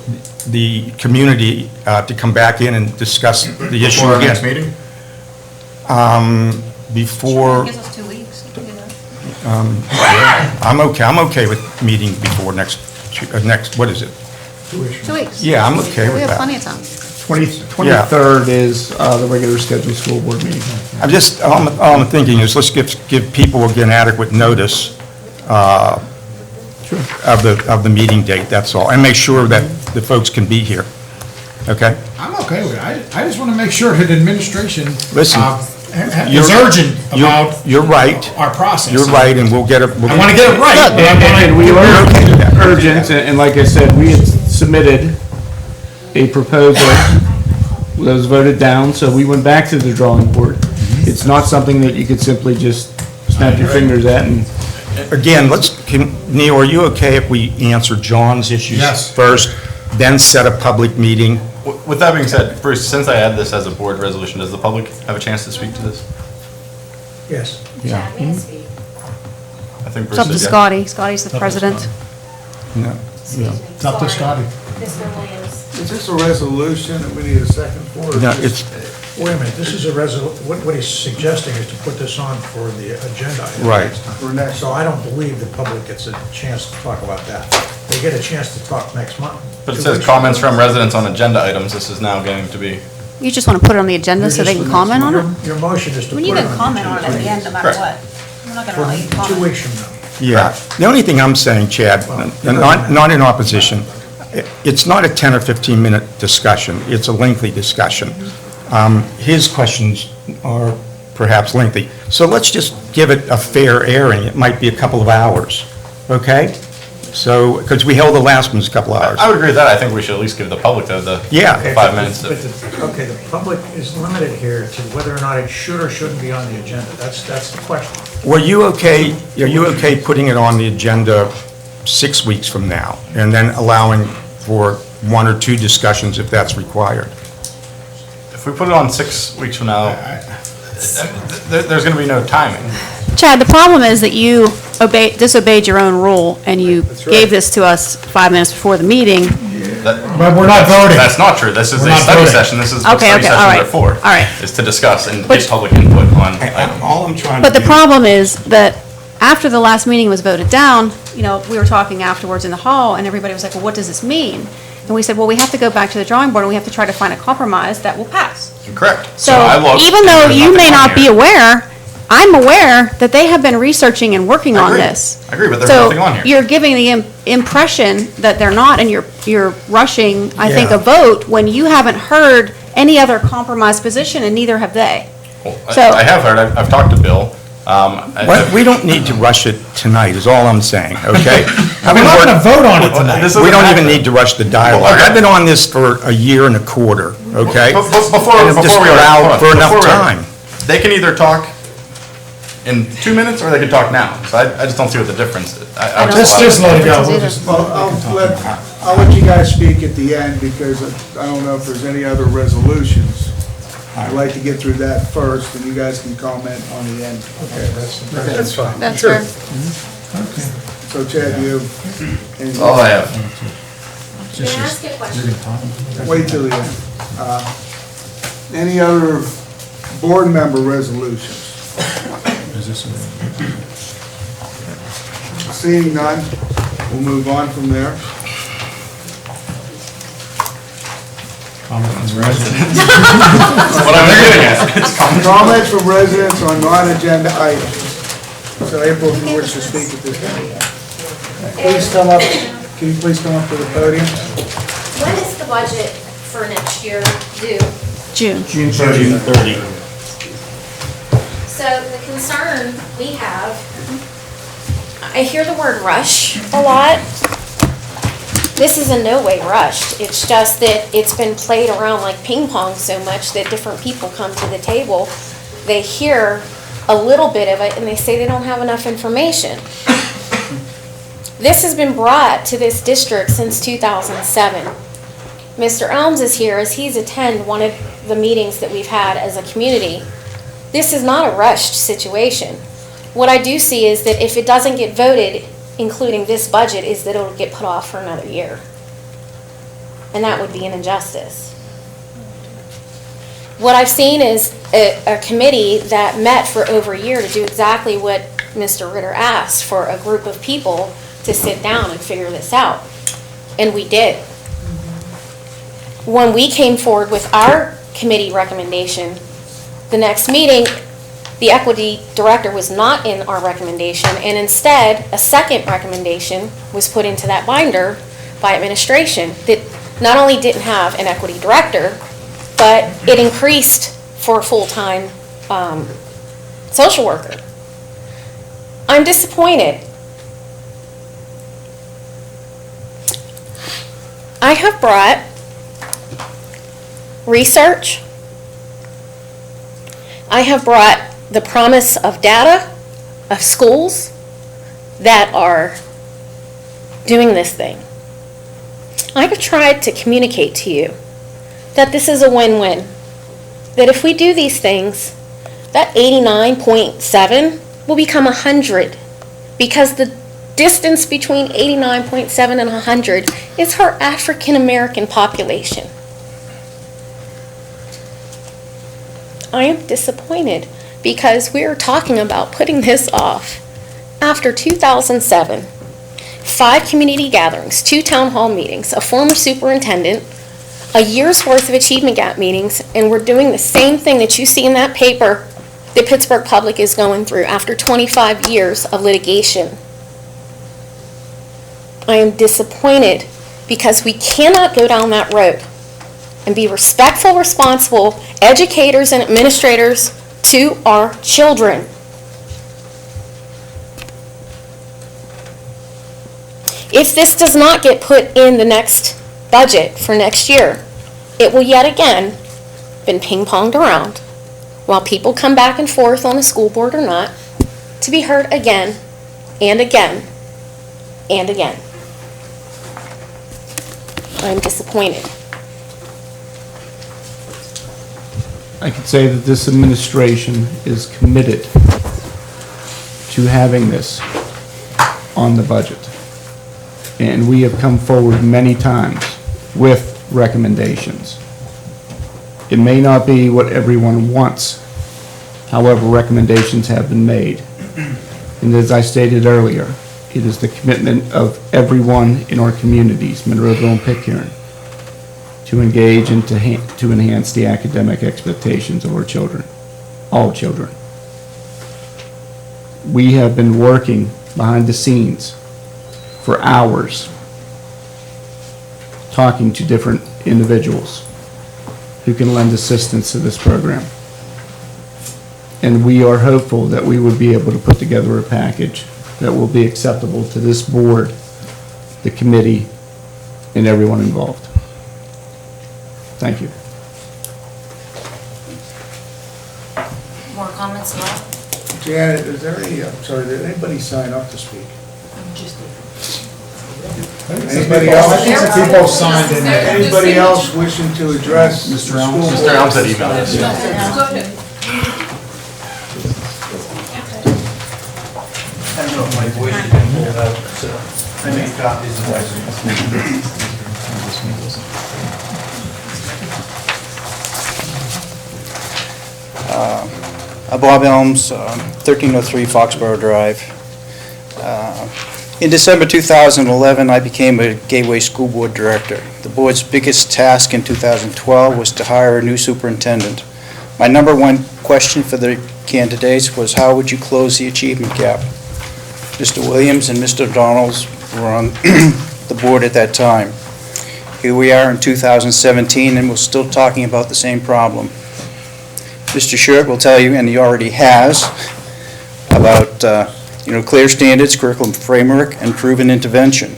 the community to come back in and discuss the issue Before our again. next meeting? Before, Gives us 2 weeks. I'm okay with meeting before next, what is it? 2 weeks. Yeah, I'm okay with We have that. plenty of time. 23rd is the regular scheduled school board meeting. I'm just, all I'm thinking is, let's give people again adequate notice of the meeting date, that's all, and make sure that the folks can be here, okay? I'm okay with it. I just want to make sure that administration Listen, is urgent about You're right. our process. You're right, and we'll get it. I want to get it right. but I wanna- And we are urgent, and like I said, we had submitted a proposal that was voted down, so we went back to the drawing board. It's not something that you could simply just snap your fingers at and. Again, Neil, are you okay if we answer John's issues Yes. first, then set a public meeting? With that being said, Bruce, since I add this as a board resolution, does the public have a chance to speak to this? Yes. Yeah. I think It's Bruce up to said yes. Scotty. Scotty's the president. No. Yeah. It's up to Scotty. Mr. Williams. Is this a resolution that we need a second for? or No, just- Wait a minute, this is a what he's suggesting is to put this on for the agenda item Right. next time. For next- So I don't believe the public gets a chance to talk about that. They get a chance to talk next month. But it 2 says weeks comments from from residents on agenda items. This is now getting to be. You just want to put it on the agenda so they can comment on it? Your motion is to I put mean, it you on can the comment on it at the agenda end, no matter what. We're not going to let you for 2 comment. weeks from now. Yeah, the only thing I'm saying, Chad, not in opposition, it's not a 10 or 15-minute discussion, it's a lengthy discussion. His questions are perhaps lengthy, so let's just give it a fair airing, it might be a couple of hours, okay? So, because we held the last one's a couple of hours. I would agree with that. I think we should at least give the public the Yeah. 5 minutes. But okay, the public is limited here to whether or not it should or shouldn't be on the agenda. That's the question. Are you okay putting it on the agenda 6 weeks from now, and then allowing for 1 or 2 discussions if that's required? If we put it on 6 weeks from now, there's going to be no timing. Chad, the problem is that you disobeyed your own rule, and you gave this to us 5 minutes before the meeting. But we're not voting. That's not true. This is We're a not study voting. session. This is what Okay, study okay, all sessions right, are for. all right. Is to discuss and But- get public input on items. All I'm trying to But do... the problem is that after the last meeting was voted down, you know, we were talking afterwards in the hall, and everybody was like, well, what does this mean? And we said, well, we have to go back to the drawing board, and we have to try to find a compromise that will pass. Correct. So I looked, even and though there's you may nothing on not be here. aware, I'm aware that they have been researching and working I on agree. this. I agree, but there's nothing on here. So you're giving the impression that they're not, and you're rushing, I think, Yeah. a vote when you haven't heard any other compromise position, and neither have they. Well, So- I have heard. I've talked to Bill. We don't need to rush it tonight, is all I'm saying, okay? We're not going to vote on it tonight. This We doesn't don't even happen. need to rush the dialogue. Well, okay. I've been on this for a year and a quarter, okay? Before And we just are, allow hold on. for enough Before we are, time. They can either talk in 2 minutes or they can talk now. So I just don't see what the difference is. I would Let's allow just it. let it go. We'll just- I'll let you guys speak at the end, because I don't know if there's any other resolutions. I'd like to get through that first, and you guys can comment on the end. Okay, that's fine. That's Sure. fair. So Chad, you have... That's all I have. May I ask a question? Wait till the end. Any other board member resolutions? Seeing none, we'll move on from there. That's what I'm getting at. It's common. Comments from residents on non-agenda items. So April, if you wish to speak at this time. Please come up, can you please come up to the podium? When is the budget for next year due? June. June 30. So the concern we have, I hear the word rush a lot. This is in no way rushed. It's just that it's been played around like ping pong so much that different people come to the table, they hear a little bit of it and they say they don't have enough information. This has been brought to this district since 2007. Mr. Elms is here as he's attended one of the meetings that we've had as a community. This is not a rushed situation. What I do see is that if it doesn't get voted, including this budget, is that it'll get put off for another year. And that would be an injustice. What I've seen is a committee that met for over a year to do exactly what Mr. Ritter asked, for a group of people to sit down and figure this out. And we did. When we came forward with our committee recommendation, the next meeting, the equity director was not in our recommendation, and instead, a second recommendation was put into that binder by administration that not only didn't have an equity director, but it increased for a full-time social worker. I'm disappointed. I have brought research. I have brought the promise of data of schools that are doing this thing. I have tried to communicate to you that this is a win-win. That if we do these things, that 89.7 will become 100, because the distance between 89.7 and 100 is her African American population. I am disappointed because we are talking about putting this off. After 2007, 5 community gatherings, 2 town hall meetings, a former superintendent, a year's worth of achievement gap meetings, and we're doing the same thing that you see in that paper that Pittsburgh Public is going through after 25 years of litigation. I am disappointed because we cannot go down that road and be respectful, responsible educators and administrators to our children. If this does not get put in the next budget for next year, it will yet again been ping-ponged around while people come back and forth on a school board or not, to be heard again and again and again. I'm disappointed. I could say that this administration is committed to having this on the budget. And we have come forward many times with recommendations. It may not be what everyone wants, however, recommendations have been made. And as I stated earlier, it is the commitment of everyone in our communities, Monroeville and Pitcairn, to engage and to enhance the academic expectations of our children, all children. We have been working behind the scenes for hours, talking to different individuals who can lend assistance to this program. And we are hopeful that we would be able to put together a package that will be acceptable to this board, the committee, and everyone involved. Thank you. More comments, Laura? Janet, is there any, I'm sorry, did anybody sign up to speak? Anybody else? I think some people signed in there. Anybody else wishing to address the school board? Mr. Elms had emailed us. I don't know if my voice has been pulled out, so I made copies of Bob Elms, 1303 Foxborough Drive. In December 2011, I became a Gateway School Board Director. The board's biggest task in 2012 was to hire a new superintendent. My number one question for the candidates was, how would you close the achievement gap? Mr. Williams and Mr. Donalds were on the board at that time. Here we are in 2017, and we're still talking about the same problem. Mr. Shirk will tell you, and he already has, about clear standards, curriculum framework, and proven intervention.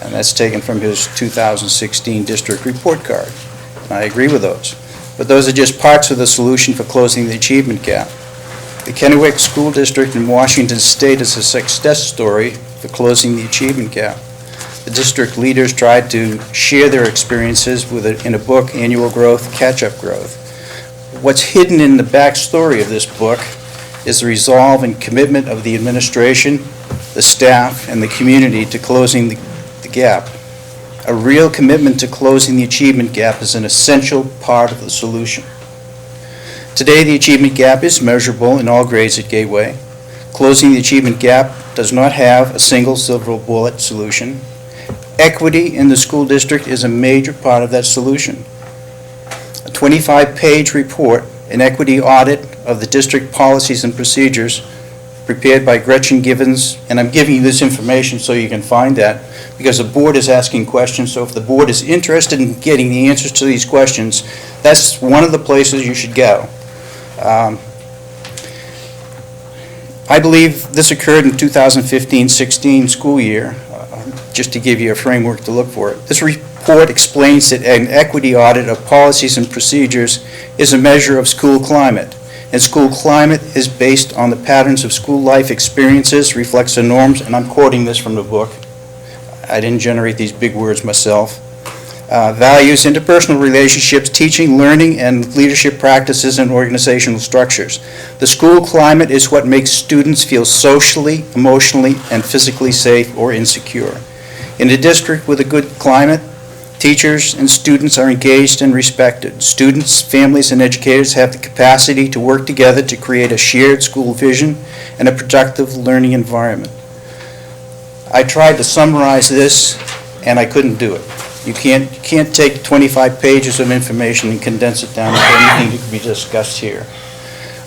And that's taken from his 2016 district report card. And I agree with those. But those are just parts of the solution for closing the achievement gap. The Kennewick School District in Washington State is a success story for closing the achievement gap. The district leaders tried to share their experiences in a book, Annual Growth, Catch-Up Growth. What's hidden in the backstory of this book is the resolve and commitment of the administration, the staff, and the community to closing the gap. A real commitment to closing the achievement gap is an essential part of the solution. Today, the achievement gap is measurable in all grades at Gateway. Closing the achievement gap does not have a single silver bullet solution. Equity in the school district is a major part of that solution. A 25-page report, an equity audit of the district policies and procedures prepared by Gretchen Givens, and I'm giving you this information so you can find that, because the board is asking questions, so if the board is interested in getting the answers to these questions, that's one of the places you should go. I believe this occurred in 2015-16 school year, just to give you a framework to look for it. This report explains that an equity audit of policies and procedures is a measure of school climate. And school climate is based on the patterns of school life experiences, reflects the norms, and I'm quoting this from the book. I didn't generate these big words myself. values interpersonal relationships, teaching, learning, and leadership practices and organizational structures. The school climate is what makes students feel socially, emotionally, and physically safe or insecure. In a district with a good climate, teachers and students are engaged and respected. Students, families, and educators have the capacity to work together to create a shared school vision and a productive learning environment. I tried to summarize this, and I couldn't do it. You can't take 25 pages of information and condense it down into anything that can be discussed here.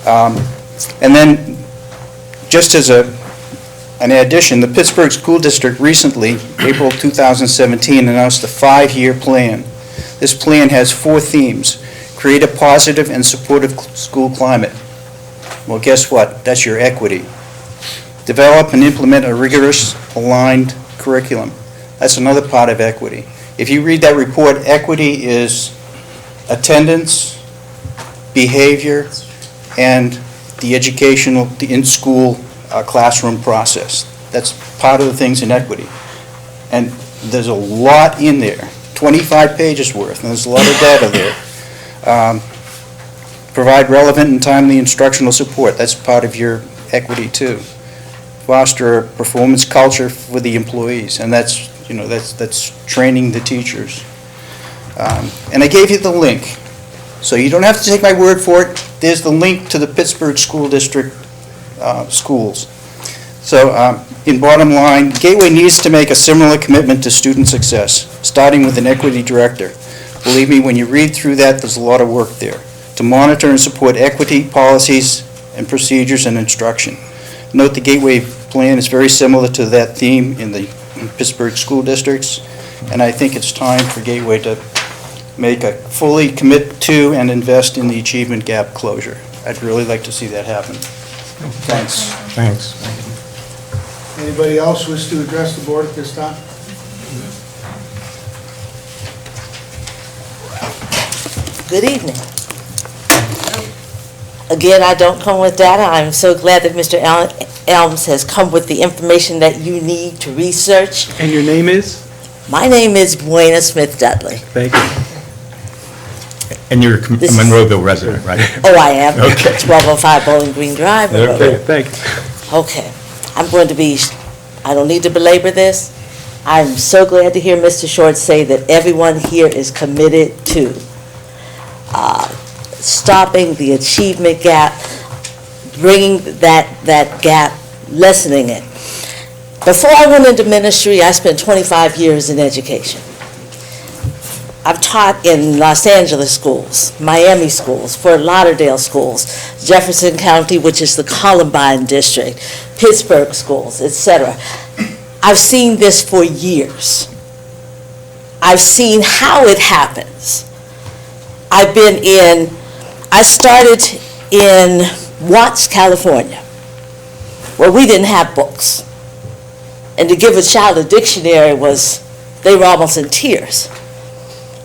And then, just as an addition, the Pittsburgh School District recently, April 2017, announced a 5-year plan. This plan has 4 themes: create a positive and supportive school climate. Well, guess what? That's your equity. Develop and implement a rigorous, aligned curriculum. That's another part of equity. If you read that report, equity is attendance, behavior, and the educational, the in-school classroom process. That's part of the things in equity. And there's a lot in there, 25 pages worth, and there's a lot of data there. Provide relevant and timely instructional support. That's part of your equity too. Foster a performance culture for the employees, and that's training the teachers. And I gave you the link, so you don't have to take my word for it. There's the link to the Pittsburgh School District schools. So in bottom line, Gateway needs to make a similar commitment to student success, starting with an equity director. Believe me, when you read through that, there's a lot of work there to monitor and support equity policies and procedures and instruction. Note the Gateway plan is very similar to that theme in the Pittsburgh school districts, and I think it's time for Gateway to fully commit to and invest in the achievement gap closure. I'd really like to see that happen. Thanks. Thanks. Anybody else wish to address the board at this time? Good evening. Again, I don't come with data. I'm so glad that Mr. Elms has come with the information that you need to research. And your name is? My name is Buena Smith Dudley. Thank you. And you're a Monroeville resident, right? Oh, I am. Okay. 1205 Bowling Green Drive. Okay, thank you. Okay. I'm going to be, I don't need to belabor this. I'm so glad to hear Mr. Short say that everyone here is committed to stopping the achievement gap, bringing that gap, lessening it. Before I went into ministry, I spent 25 years in education. I've taught in Los Angeles schools, Miami schools, Fort Lauderdale schools, Jefferson County, which is the Columbine district, Pittsburgh schools, etc. I've seen this for years. I've seen how it happens. I started in Watts, California, where we didn't have books. And to give a child a dictionary they were almost in tears.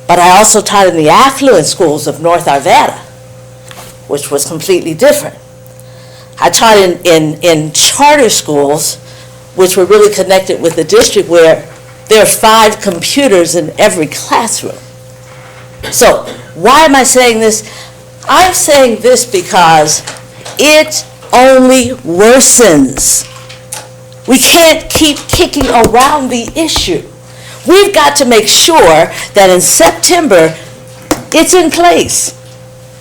But I also taught in the affluent schools of North Arvada, which was completely different. I taught in charter schools, which were really connected with the district, where there are 5 computers in every classroom. So why am I saying this? I'm saying this because it only worsens. We can't keep kicking around the issue. We've got to make sure that in September, it's in place.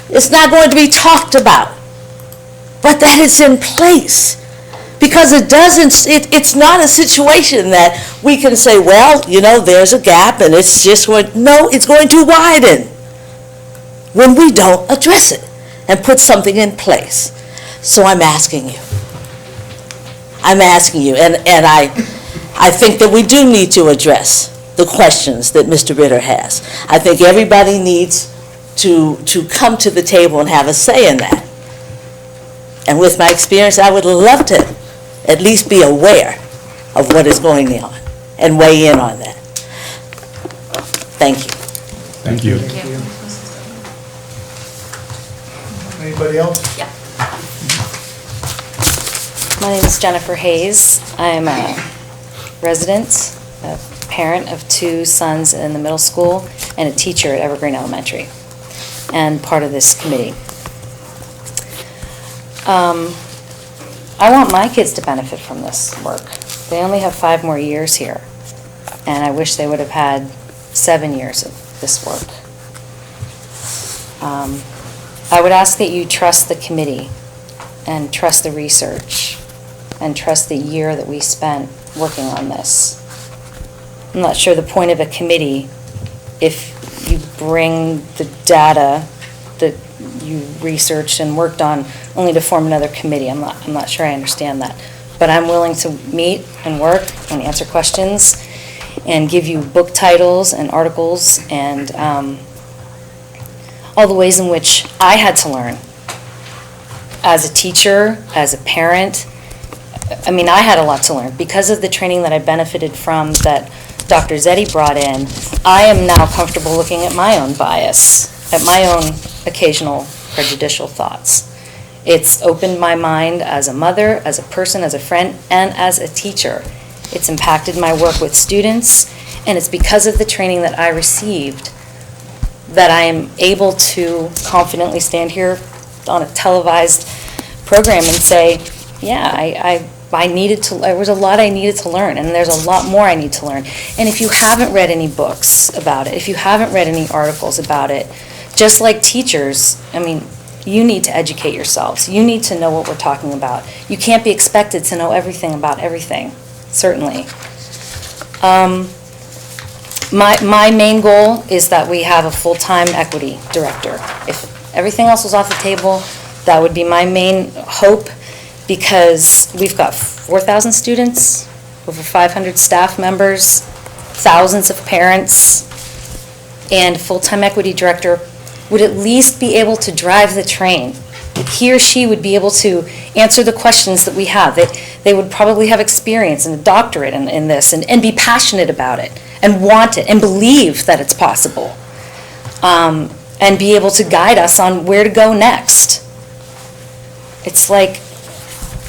It's not going to be talked about, but that it's in place. Because it's not a situation that we can say, well, there's a gap and it's just going, no, it's going to widen when we don't address it and put something in place. So I'm asking you, and I think that we do need to address the questions that Mr. Ritter has. I think everybody needs to come to the table and have a say in that. And with my experience, I would love to at least be aware of what is going on and weigh in on that. Thank you. Thank you. Anybody else? Yeah. My name is Jennifer Hayes. I'm a resident, a parent of 2 sons in the middle school and a teacher at Evergreen Elementary, and part of this committee. I want my kids to benefit from this work. They only have 5 more years here, and I wish they would have had 7 years of this work. I would ask that you trust the committee and trust the research and trust the year that we spent working on this. I'm not sure the point of a committee if you bring the data that you researched and worked on only to form another committee. I'm not sure I understand that. But I'm willing to meet and work and answer questions and give you book titles and articles and all the ways in which I had to learn as a teacher, as a parent. I mean, I had a lot to learn. Because of the training that I benefited from that Dr. Zeddy brought in, I am now comfortable looking at my own bias, at my own occasional prejudicial thoughts. It's opened my mind as a mother, as a person, as a friend, and as a teacher. It's impacted my work with students, and it's because of the training that I received that I am able to confidently stand here on a televised program and say, yeah, there was a lot I needed to learn, and there's a lot more I need to learn. And if you haven't read any books about it, if you haven't read any articles about it, just like teachers, I mean, you need to educate yourselves. You need to know what we're talking about. You can't be expected to know everything about everything, certainly. My main goal is that we have a full-time equity director. If everything else was off the table, that would be my main hope, because we've got 4,000 students, over 500 staff members, thousands of parents, and a full-time equity director would at least be able to drive the train. He or she would be able to answer the questions that we have. They would probably have experience and a doctorate in this and be passionate about it and want it and believe that it's possible, and be able to guide us on where to go next. It's like,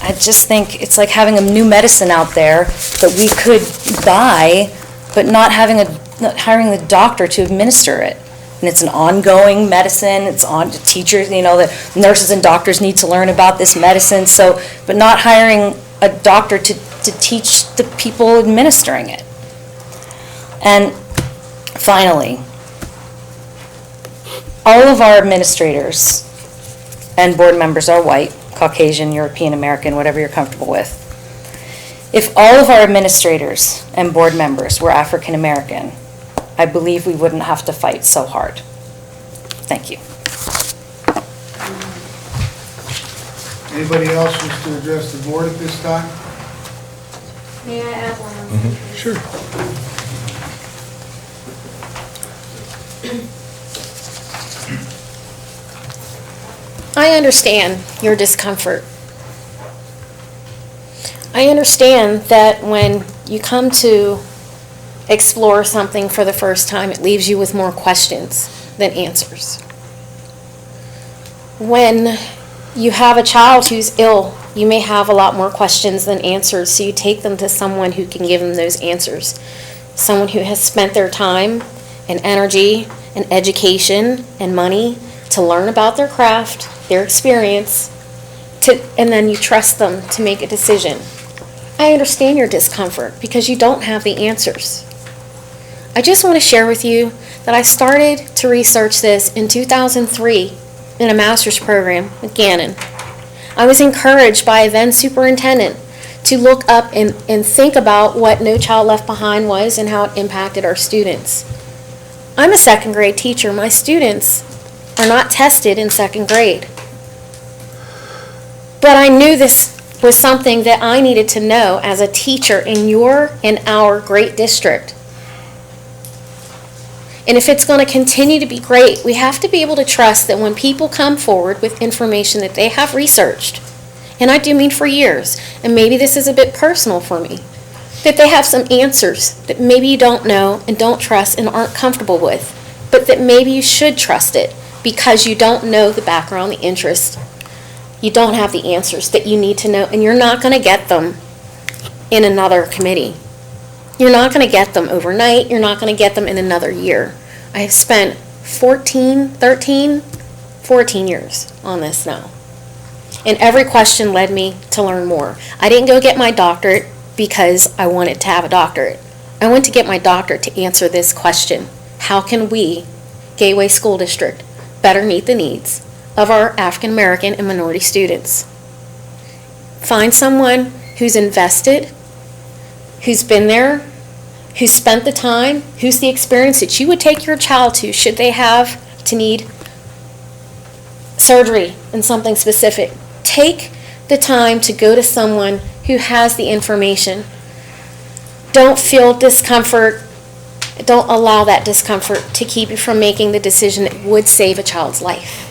I just think it's like having a new medicine out there that we could buy, but not hiring the doctor to administer it. And it's an ongoing medicine. It's on to teachers, the nurses and doctors need to learn about this medicine. So, but not hiring a doctor to teach the people administering it. And finally, all of our administrators and board members are white, Caucasian, European American, whatever you're comfortable with. If all of our administrators and board members were African American, I believe we wouldn't have to fight so hard. Thank you. Anybody else wish to address the board at this time? May I add one? Sure. I understand your discomfort. I understand that when you come to explore something for the first time, it leaves you with more questions than answers. When you have a child who's ill, you may have a lot more questions than answers, so you take them to someone who can give them those answers. Someone who has spent their time and energy and education and money to learn about their craft, their experience, and then you trust them to make a decision. I understand your discomfort because you don't have the answers. I just want to share with you that I started to research this in 2003 in a master's program with Gannon. I was encouraged by a then superintendent to look up and think about what No Child Left Behind was and how it impacted our students. I'm a second grade teacher. My students are not tested in second grade. But I knew this was something that I needed to know as a teacher in our great district. And if it's going to continue to be great, we have to be able to trust that when people come forward with information that they have researched, and I do mean for years, and maybe this is a bit personal for me, that they have some answers that maybe you don't know and don't trust and aren't comfortable with, but that maybe you should trust it because you don't know the background, the interest. You don't have the answers that you need to know, and you're not going to get them in another committee. You're not going to get them overnight. You're not going to get them in another year. I have spent 14 years on this now. And every question led me to learn more. I didn't go get my doctorate because I wanted to have a doctorate. I went to get my doctorate to answer this question. How can we, Gateway School District, better meet the needs of our African American and minority students? Find someone who's invested, who's been there, who's spent the time, who's the experience that you would take your child to should they have to need surgery in something specific. Take the time to go to someone who has the information. Don't feel discomfort. Don't allow that discomfort to keep you from making the decision that would save a child's life.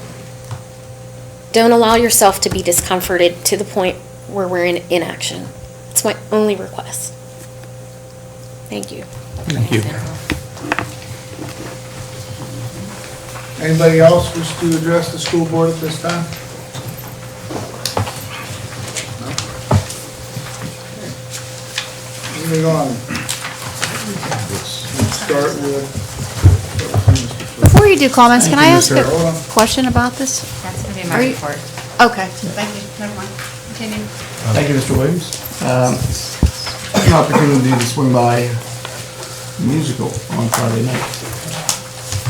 Don't allow yourself to be discomforted to the point where we're in inaction. It's my only request. Thank you. Thank you. Anybody else wish to address the school board at this time? No? Okay. Moving on. Let's start with. Before you do comments, can I ask Hold on. a question about this? That's going to be Are my you- report. Okay, thank you, never mind. Continue. Thank you, Mr. Williams. An opportunity to swing by musical on Friday night.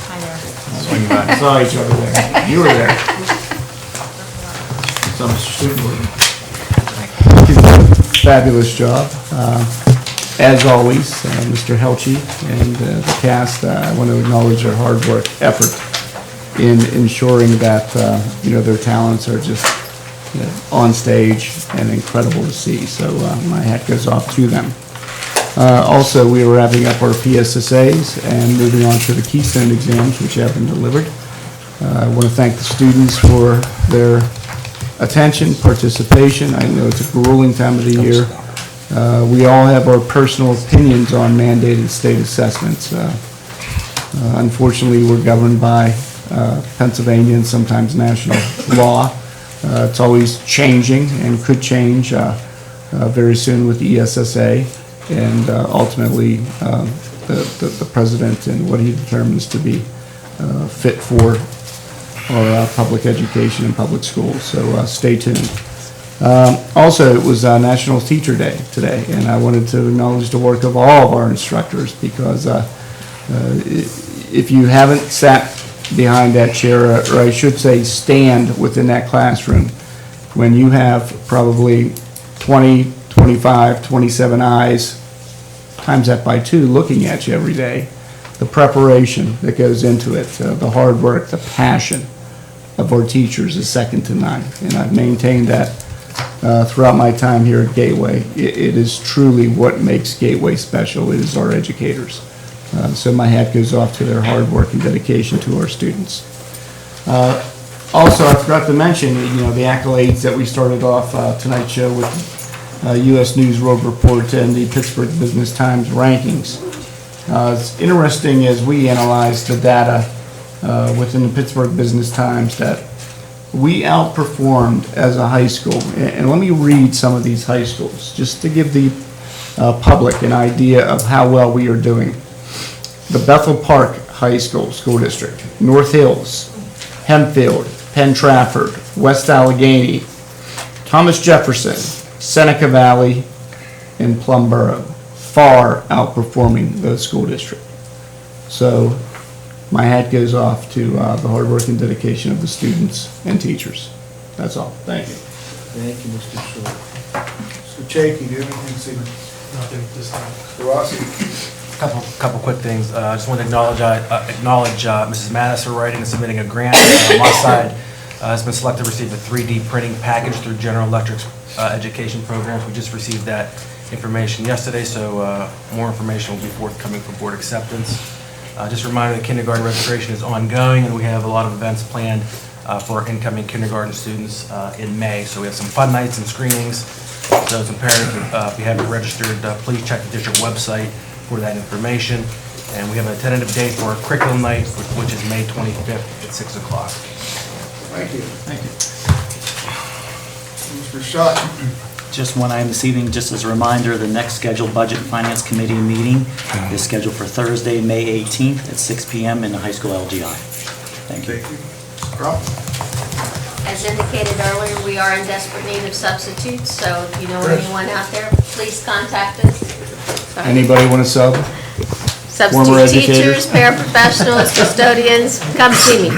Hi there. Swing by. Saw each other there. You were there. So, Mr. Student, fabulous job. As always, Mr. Helchi and the cast, I want to acknowledge their hard work, effort in ensuring that, their talents are just on stage and incredible to see. So my hat goes off to them. Also, we are wrapping up our PSSAs and moving on to the Keystone exams, which have been delivered. I want to thank the students for their attention, participation. I know it's a grueling time of the year. We all have our personal opinions on mandated state assessments. Unfortunately, we're governed by Pennsylvania and sometimes national law. It's always changing and could change very soon with the ESSA and ultimately the president and what he determines to be fit for our public education and public schools. So stay tuned. Also, it was National Teacher Day today, and I wanted to acknowledge the work of all of our instructors because if you haven't sat behind that chair, or I should say stand within that classroom, when you have probably 20, 25, 27 eyes, times that by 2, looking at you every day, the preparation that goes into it, the hard work, the passion of our teachers is second to none. And I've maintained that throughout my time here at Gateway. It is truly what makes Gateway special. It is our educators. So my hat goes off to their hard work and dedication to our students. Also, I forgot to mention, the accolades that we started off tonight's show with U.S. News World Report and the Pittsburgh Business Times rankings. It's interesting as we analyze the data within the Pittsburgh Business Times that we outperformed as a high school. And let me read some of these high schools just to give the public an idea of how well we are doing. The Bethel Park High School School District, North Hills, Hempfield, Penn Trafford, West Allegheny, Thomas Jefferson, Seneca Valley, and Plumboro, far outperforming the school district. So my hat goes off to the hard work and dedication of the students and teachers. That's all. Thank you. Thank you, Mr. Short. Mr. Chaiky, do you have anything to say? Nothing this time. Mr. Rossi? Couple quick things. I just want to acknowledge Mrs. Mattis for writing and submitting a grant. Mostside has been selected to receive a 3D printing package through General Electric's education programs. We just received that information yesterday, so more information will be forthcoming for board acceptance. Just a reminder that kindergarten registration is ongoing, and we have a lot of events planned for our incoming kindergarten students in May. So we have some fun nights and screenings. So it's imperative that if you haven't registered, please check the district website for that information. And we have a tentative date for our curriculum night, which is May 25th at 6 o'clock. Thank you. Thank you. Mr. Schott? Just one item this evening, just as a reminder, the next scheduled Budget and Finance Committee meeting is scheduled for Thursday, May 18th at 6 PM in the high school LGI. Thank you. As indicated earlier, we are in desperate need of substitutes, so if you know anyone out there, please contact us. Sorry. Anybody want to sub? Former Substitute educators? teachers, paraprofessionals, custodians, come see me.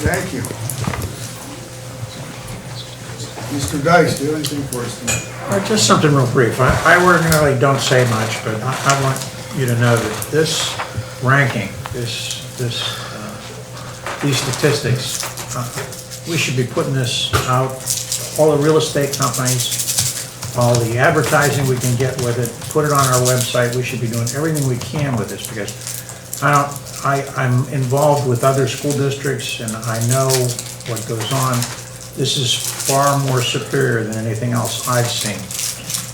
Thank you. Mr. Dice, do you have anything for us tonight? Just something real brief. I ordinarily don't say much, but I want you to know that this ranking, these statistics, we should be putting this out, all the real estate companies, all the advertising we can get with it, put it on our website. We should be doing everything we can with this because I'm involved with other school districts and I know what goes on. This is far more superior than anything else I've seen.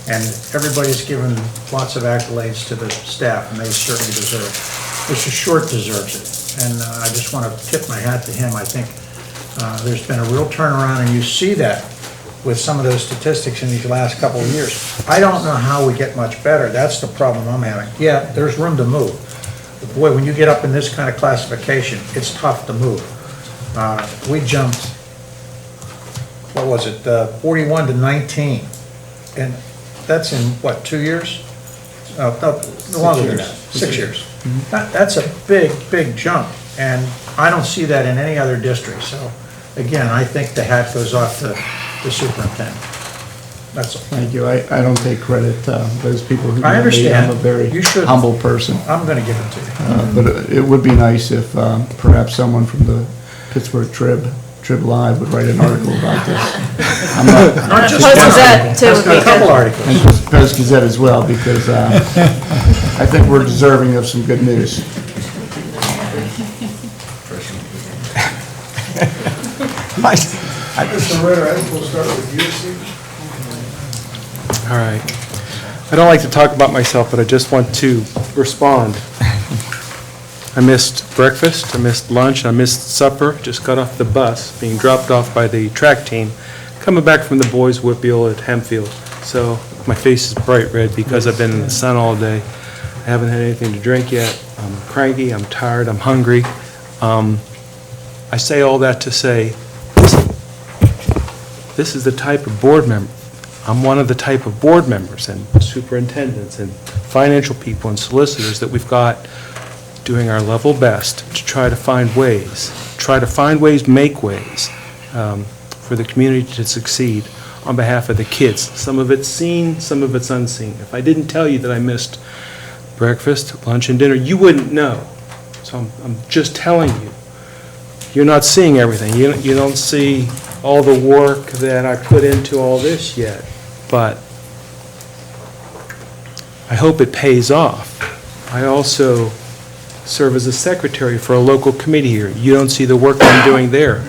And everybody's given lots of accolades to the staff, and they certainly deserve it. Mr. Short deserves it, and I just want to tip my hat to him. I think there's been a real turnaround, and you see that with some of those statistics in these last couple of years. I don't know how we get much better. That's the problem I'm having. Yeah, there's room to move. But boy, when you get up in this kind of classification, it's tough to move. We jumped, what was it, 41 to 19. And that's in, what, 2 years? No, longer than that, 6 years. That's a big, big jump. And I don't see that in any other district. So, again, I think the hat goes off to the superintendent. That's all. Thank you. I don't take credit. Those people who I know me, understand. I'm a very You should. humble person. I'm going to give it to you. But it would be nice if perhaps someone from the Pittsburgh Trib Live would write an article about this. I'm Not just Post one Gazette, article. too, It's got a couple articles. And Post Gazette as well, because I think we're deserving of some good news. Mr. Ritter, I think we'll start with you, Steve. All right. I don't like to talk about myself, but I just want to respond. I missed breakfast, I missed lunch, I missed supper, just got off the bus, being dropped off by the track team, coming back from the boys' whippeal at Hempfield. So my face is bright red because I've been in the sun all day. I haven't had anything to drink yet. I'm cranky, I'm tired, I'm hungry. I say all that to say, this is the type of board member. I'm one of the type of board members and superintendents and financial people and solicitors that we've got doing our level best to try to find ways, make ways for the community to succeed on behalf of the kids. Some of it's seen, some of it's unseen. If I didn't tell you that I missed breakfast, lunch, and dinner, you wouldn't know. So I'm just telling you. You're not seeing everything. You don't see all the work that I put into all this yet, but I hope it pays off. I also serve as a secretary for a local committee here. You don't see the work I'm doing there.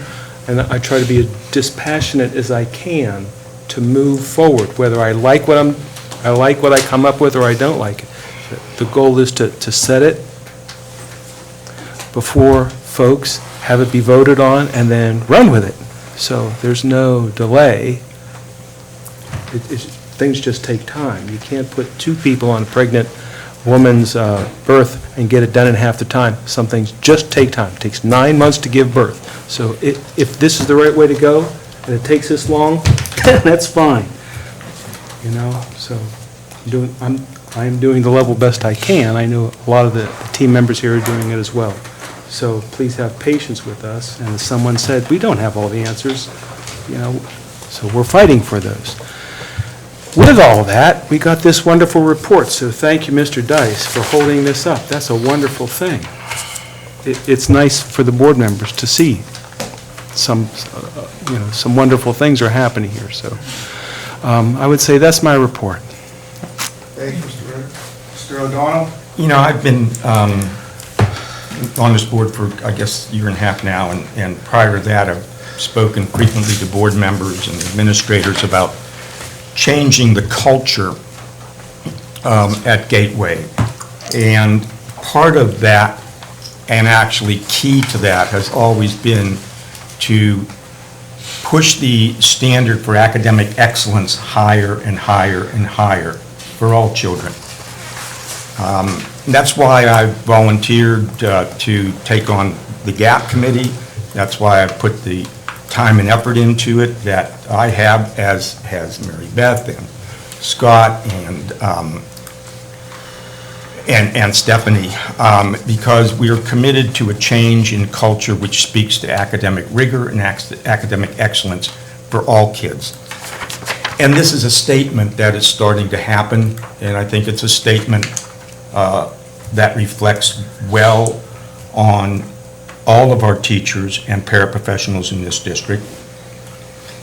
And I try to be as dispassionate as I can to move forward, whether I like what I come up with or I don't like it. The goal is to set it before folks, have it be voted on, and then run with it. So there's no delay. Things just take time. You can't put two people on a pregnant woman's birth and get it done in half the time. Some things just take time. It takes 9 months to give birth. So if this is the right way to go, and it takes this long, that's fine. You know, so I'm doing the level best I can. I know a lot of the team members here are doing it as well. So please have patience with us. And as someone said, we don't have all the answers, you know, so we're fighting for those. With all that, we got this wonderful report, so thank you, Mr. Dice, for holding this up. That's a wonderful thing. It's nice for the board members to see some wonderful things are happening here, so I would say that's my report. Thank you, Mr. Ritter. Mr. O'Donnell? You know, I've been on this board for, I guess, a year and a half now, and prior to that, I've spoken frequently to board members and administrators about changing the culture at Gateway. And part of that, and actually key to that, has always been to push the standard for academic excellence higher and higher and higher for all children. That's why I volunteered to take on the GAP committee. That's why I put the time and effort into it that I have, as has Mary Beth and Scott and Stephanie, because we are committed to a change in culture which speaks to academic rigor and academic excellence for all kids. And this is a statement that is starting to happen, and I think it's a statement that reflects well on all of our teachers and paraprofessionals in this district.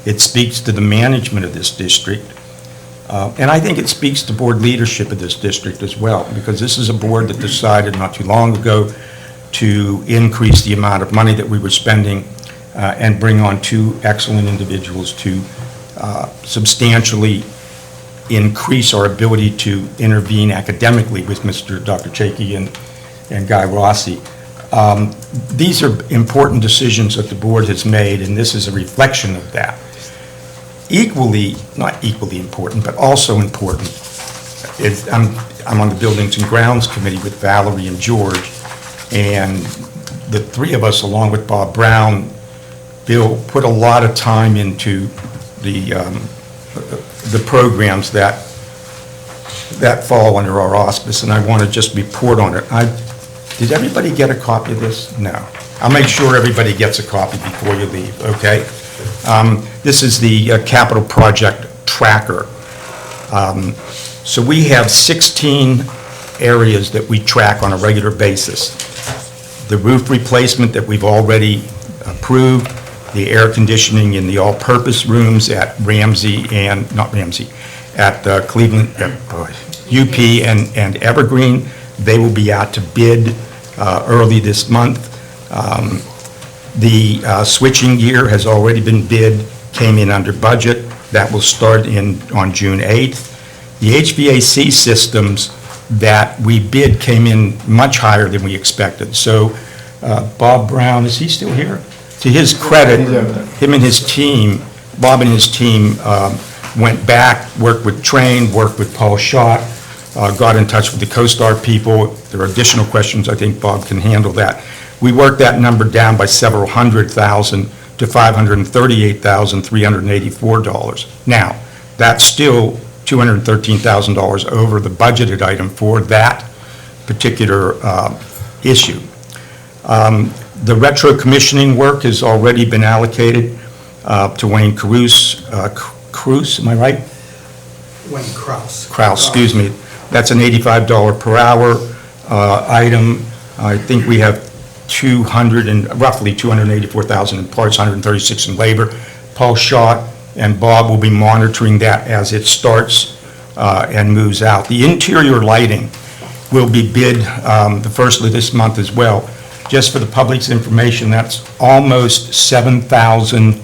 It speaks to the management of this district, and I think it speaks to board leadership of this district as well, because this is a board that decided not too long ago to increase the amount of money that we were spending and bring on two excellent individuals to substantially increase our ability to intervene academically with Dr. Chakey and Guy Rossi. These are important decisions that the board has made, and this is a reflection of that. Equally, not equally important, but also important, is I'm on the Buildings and Grounds Committee with Valerie and George, and the three of us, along with Bob Brown, Bill, put a lot of time into the programs that fall under our auspice, and I want to just report on it. Did everybody get a copy of this? No. I'll make sure everybody gets a copy before you leave, okay? This is the capital project tracker. So we have 16 areas that we track on a regular basis. The roof replacement that we've already approved, the air conditioning in the all-purpose rooms at at Cleveland, UP and Evergreen. They will be out to bid early this month. The switching gear has already been bid, came in under budget. That will start on June 8th. The HVAC systems that we bid came in much higher than we expected. So Bob Brown, is he still here? To his credit, him and his team, Bob and his team went back, worked with Train, worked with Paul Schott, got in touch with the CoStar people. There are additional questions. I think Bob can handle that. We worked that number down by several $100,000 to $538,384. Now, that's still $213,000 over the budgeted item for that particular issue. The retro commissioning work has already been allocated to Wayne Cruz, am I right? Wayne Kraus. Kraus, excuse me. That's an $85 per hour item. I think we have roughly 284,000 in parts, 136 in labor. Paul Schott and Bob will be monitoring that as it starts and moves out. The interior lighting will be bid the first of this month as well. Just for the public's information, that's almost 7,000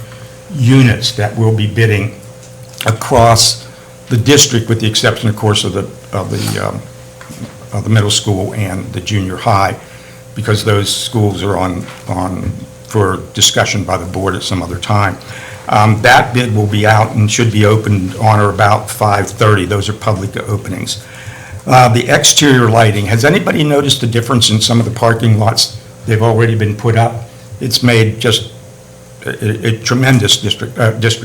units that we'll be bidding across the district, with the exception, of course, of the middle school and the junior high, because those schools are on for discussion by the board at some other time. That bid will be out and should be opened on or about 5:30. Those are public openings. The exterior lighting, has anybody noticed a difference in some of the parking lots? They've already been put up. It's made just a tremendous district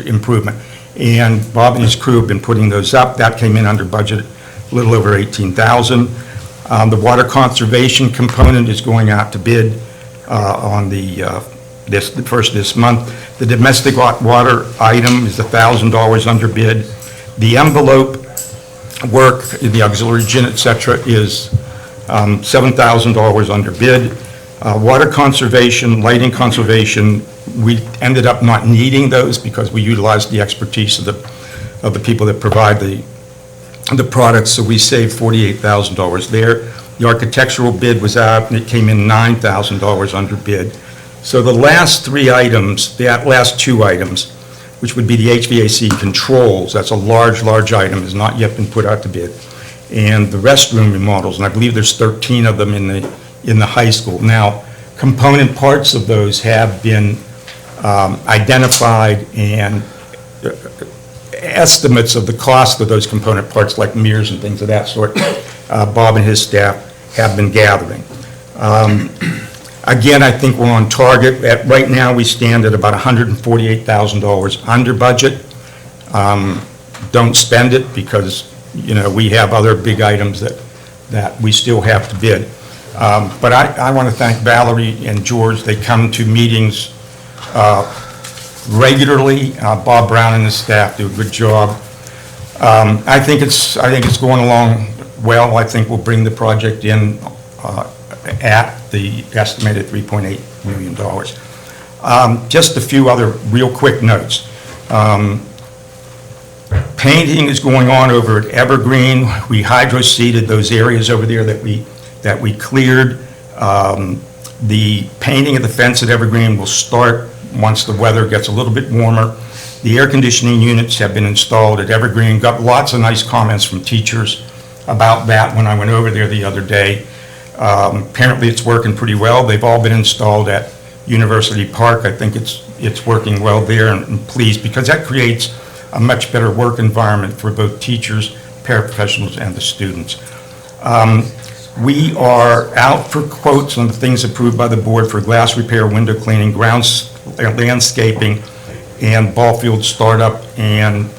improvement. And Bob and his crew have been putting those up. That came in under budget, a little over $18,000. The water conservation component is going out to bid on this month. The domestic water item is $1,000 under bid. The envelope work, the auxiliary gym, et cetera, is $7,000 under bid. Water conservation, lighting conservation, we ended up not needing those because we utilized the expertise of the people that provide the products, so we saved $48,000 there. The architectural bid was out, and it came in $9,000 under bid. So the last two items, which would be the HVAC controls, that's a large item, has not yet been put out to bid, and the restroom remodels, and I believe there's 13 of them in the high school. Now, component parts of those have been identified and estimates of the cost of those component parts like mirrors and things of that sort, Bob and his staff have been gathering. Again, I think we're on target. Right now, we stand at about $148,000 under budget. Don't spend it because, you know, we have other big items that we still have to bid. But I want to thank Valerie and George. They come to meetings regularly. Bob Brown and his staff do a good job. I think it's going along well. I think we'll bring the project in at the estimated $3.8 million. Just a few other real quick notes. Painting is going on over at Evergreen. We hydro-seeded those areas over there that we cleared. The painting of the fence at Evergreen will start once the weather gets a little bit warmer. The air conditioning units have been installed at Evergreen. Got lots of nice comments from teachers about that when I went over there the other day. Apparently it's working pretty well. They've all been installed at University Park. I think it's working well there, and pleased because that creates a much better work environment for both teachers, paraprofessionals, and the students. We are out for quotes on the things approved by the board for glass repair, window cleaning, grounds landscaping, and ball field startup and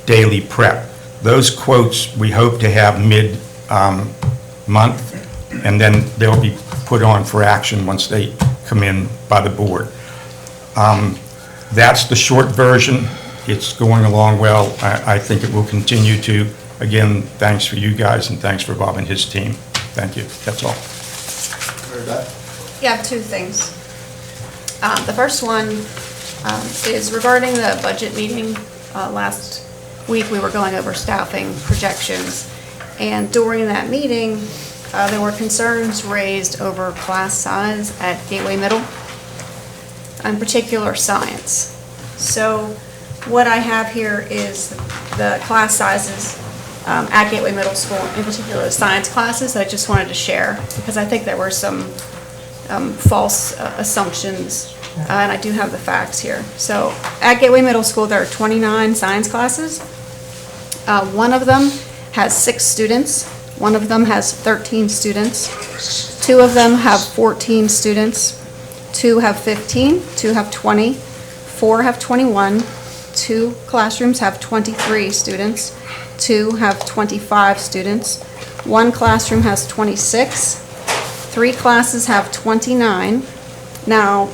daily prep. Those quotes we hope to have mid-month, and then they'll be put on for action once they come in by the board. That's the short version. It's going along well. I think it will continue to. Again, thanks for you guys, and thanks for Bob and his team. Thank you. That's all. Yeah, two things. The first one is regarding the budget meeting. Last week, we were going over staffing projections, and during that meeting, there were concerns raised over class size at Gateway Middle, in particular science. So what I have here is the class sizes at Gateway Middle School, in particular the science classes, that I just wanted to share because I think there were some false assumptions, and I do have the facts here. So at Gateway Middle School, there are 29 science classes. One of them has 6 students. One of them has 13 students. 2 of them have 14 students. 2 have 15. 2 have 20. 4 have 21. 2 classrooms have 23 students. 2 have 25 students. 1 classroom has 26. 3 classes have 29. Now,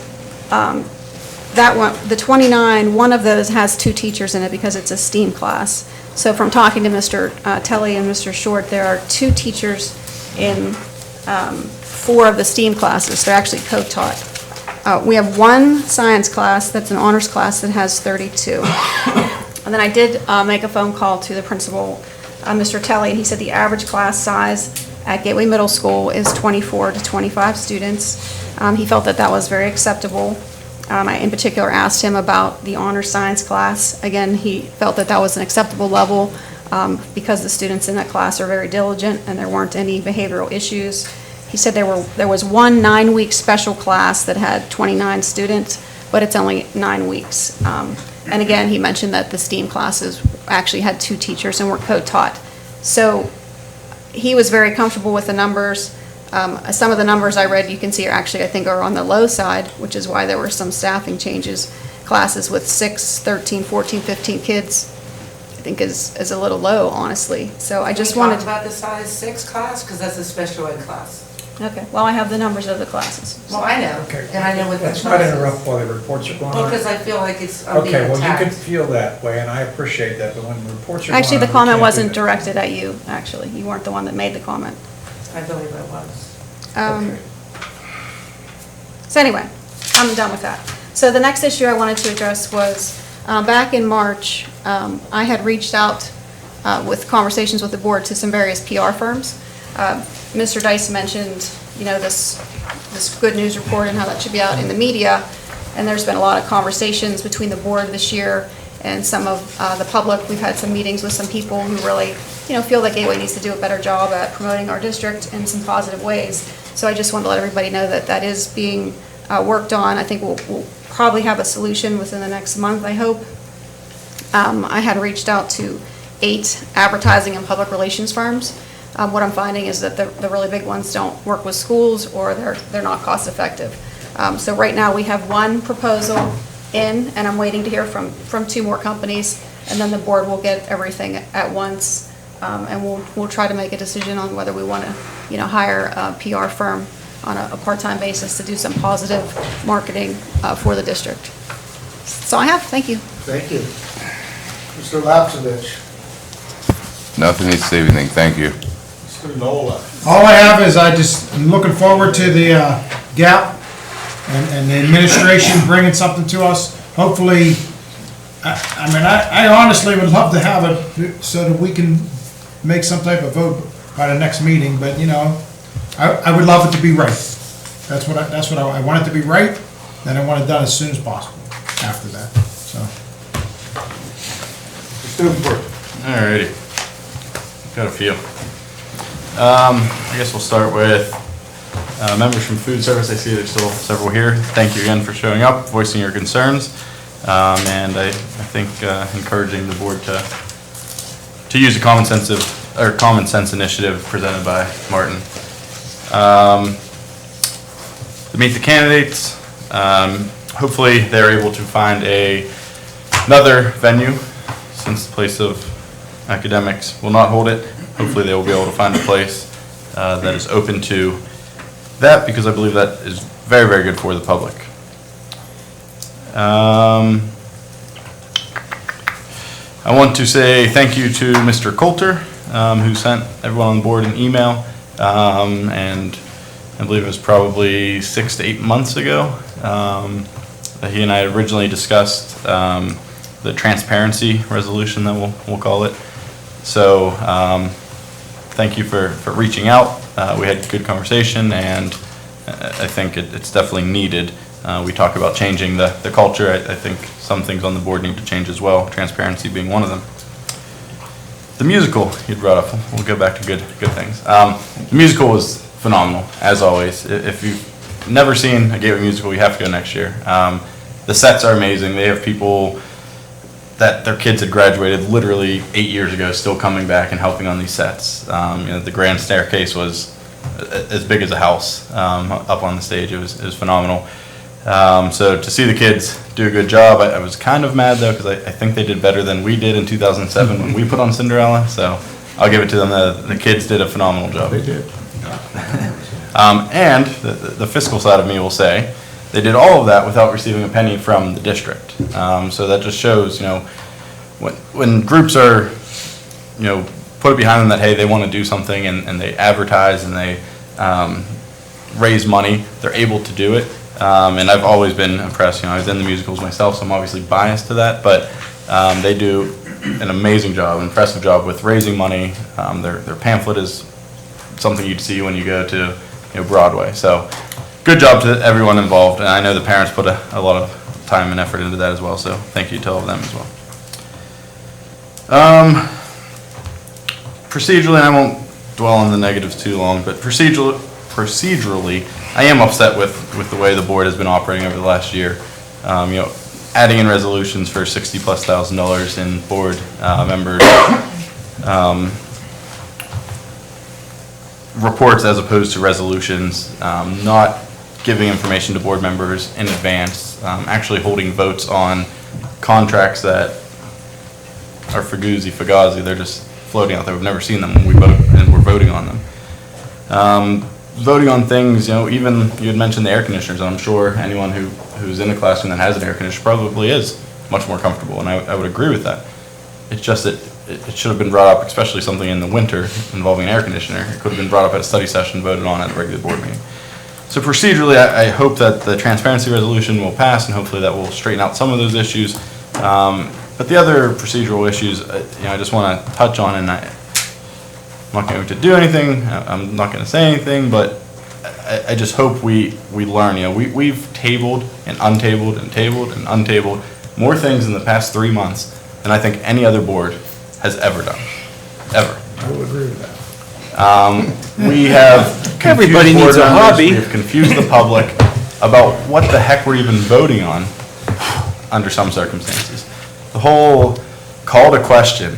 that one, the 29, one of those has 2 teachers in it because it's a STEAM class. So from talking to Mr. Telly and Mr. Short, there are 2 teachers in 4 of the STEAM classes. They're actually co-taught. We have 1 science class that's an honors class that has 32. And then I did make a phone call to the principal, Mr. Telly, and he said the average class size at Gateway Middle School is 24 to 25 students. He felt that that was very acceptable. I, in particular, asked him about the honors science class. Again, he felt that that was an acceptable level because the students in that class are very diligent and there weren't any behavioral issues. He said there was 1 9-week special class that had 29 students, but it's only 9 weeks. And again, he mentioned that the STEAM classes actually had 2 teachers and were co-taught. So he was very comfortable with the numbers. Some of the numbers I read, you can see, are actually, I think, are on the low side, which is why there were some staffing changes. Classes with 6, 13, 14, 15 kids, I think is a little low, honestly. So I just wanted. Can we talk about the size 6 class, because that's a special ed class. Okay, well, I have the numbers of the classes. Well, I know, Okay. and I know what the Let's class not is. interrupt while the reports are going on. Well, because I feel like I'm being Okay, well, you can attacked. feel that way, and I appreciate that, but when the reports are going on. Actually, the we comment can't do wasn't that. directed at you, actually. You weren't the one that made the comment. I believe it was. So anyway, I'm done with that. So the next issue I wanted to address was, back in March, I had reached out with conversations with the board to some various PR firms. Mr. Dice mentioned, this good news report and how that should be out in the media. And there's been a lot of conversations between the board this year and some of the public. We've had some meetings with some people who really, feel that Gateway needs to do a better job at promoting our district in some positive ways. So I just wanted to let everybody know that that is being worked on. I think we'll probably have a solution within the next month, I hope. I had reached out to 8 advertising and public relations firms. What I'm finding is that the really big ones don't work with schools, or they're not cost effective. So right now, we have 1 proposal in, and I'm waiting to hear from 2 more companies, and then the board will get everything at once, and we'll try to make a decision on whether we want to, hire a PR firm on a part-time basis to do some positive marketing for the district. So I have, thank you. Thank you. Mr. Lapsevich. Nothing this evening, thank you. Mr. Nola. All I have is I'm looking forward to the GAP and the administration bringing something to us. Hopefully, I honestly would love to have it so that we can make some type of vote by the next meeting, but I would love it to be right. That's what I want it to be right, and I want it done as soon as possible after that, so. Alrighty. Got a few. I guess we'll start with members from food service. I see there's still several here. Thank you again for showing up, voicing your concerns, and I think encouraging the board to use a common sense initiative presented by Martin. To meet the candidates, hopefully they're able to find another venue, since the place of academics will not hold it. Hopefully they will be able to find a place that is open to that, because I believe that is very, very good for the public. I want to say thank you to Mr. Coulter, who sent everyone on board an email, and I believe it was probably 6 to 8 months ago. He and I originally discussed the transparency resolution, that we'll call it. So thank you for reaching out. We had a good conversation, and I think it's definitely needed. We talk about changing the culture. I think some things on the board need to change as well, transparency being one of them. The musical you brought up, we'll go back to good things. The musical was phenomenal, as always. If you've never seen a Gateway musical, you have to go next year. The sets are amazing. They have people that their kids had graduated literally 8 years ago still coming back and helping on these sets. The grand staircase was as big as a house up on the stage. It was phenomenal. So to see the kids do a good job, I was kind of mad though, because I think they did better than we did in 2007 when we put on Cinderella. So I'll give it to them. The kids did a phenomenal job. They did. And the fiscal side of me will say, they did all of that without receiving a penny from the district. So that just shows, when groups are, put it behind them that, hey, they want to do something, and they advertise and they raise money, they're able to do it. And I've always been impressed. I was in the musicals myself, so I'm obviously biased to that, but they do an amazing job, impressive job with raising money. Their pamphlet is something you'd see when you go to Broadway. So good job to everyone involved, and I know the parents put a lot of time and effort into that as well, so thank you to all of them as well. Procedurally, I won't dwell on the negatives too long, but procedurally, I am upset with the way the board has been operating over the last year. Adding in resolutions for $60,000+ in board members, reports as opposed to resolutions, not giving information to board members in advance, actually holding votes on contracts that are fugazi, they're just floating out there. We've never seen them when we vote, and we're voting on them. Voting on things, even you had mentioned the air conditioners, and I'm sure anyone who's in a classroom that has an air conditioner probably is much more comfortable, and I would agree with that. It's just that it should have been brought up, especially something in the winter involving an air conditioner. It could have been brought up at a study session, voted on at a regular board meeting. So procedurally, I hope that the transparency resolution will pass, and hopefully that will straighten out some of those issues. But the other procedural issues, I just want to touch on, and I'm not going to do anything. I'm not going to say anything, but I just hope we learn. We've tabled and untabled and tabled and untabled more things in the past 3 months than I think any other board has ever done, ever. I would agree with that. We have Everybody needs a hobby. We have confused the public about what the heck we're even voting on under some circumstances. The whole call to question,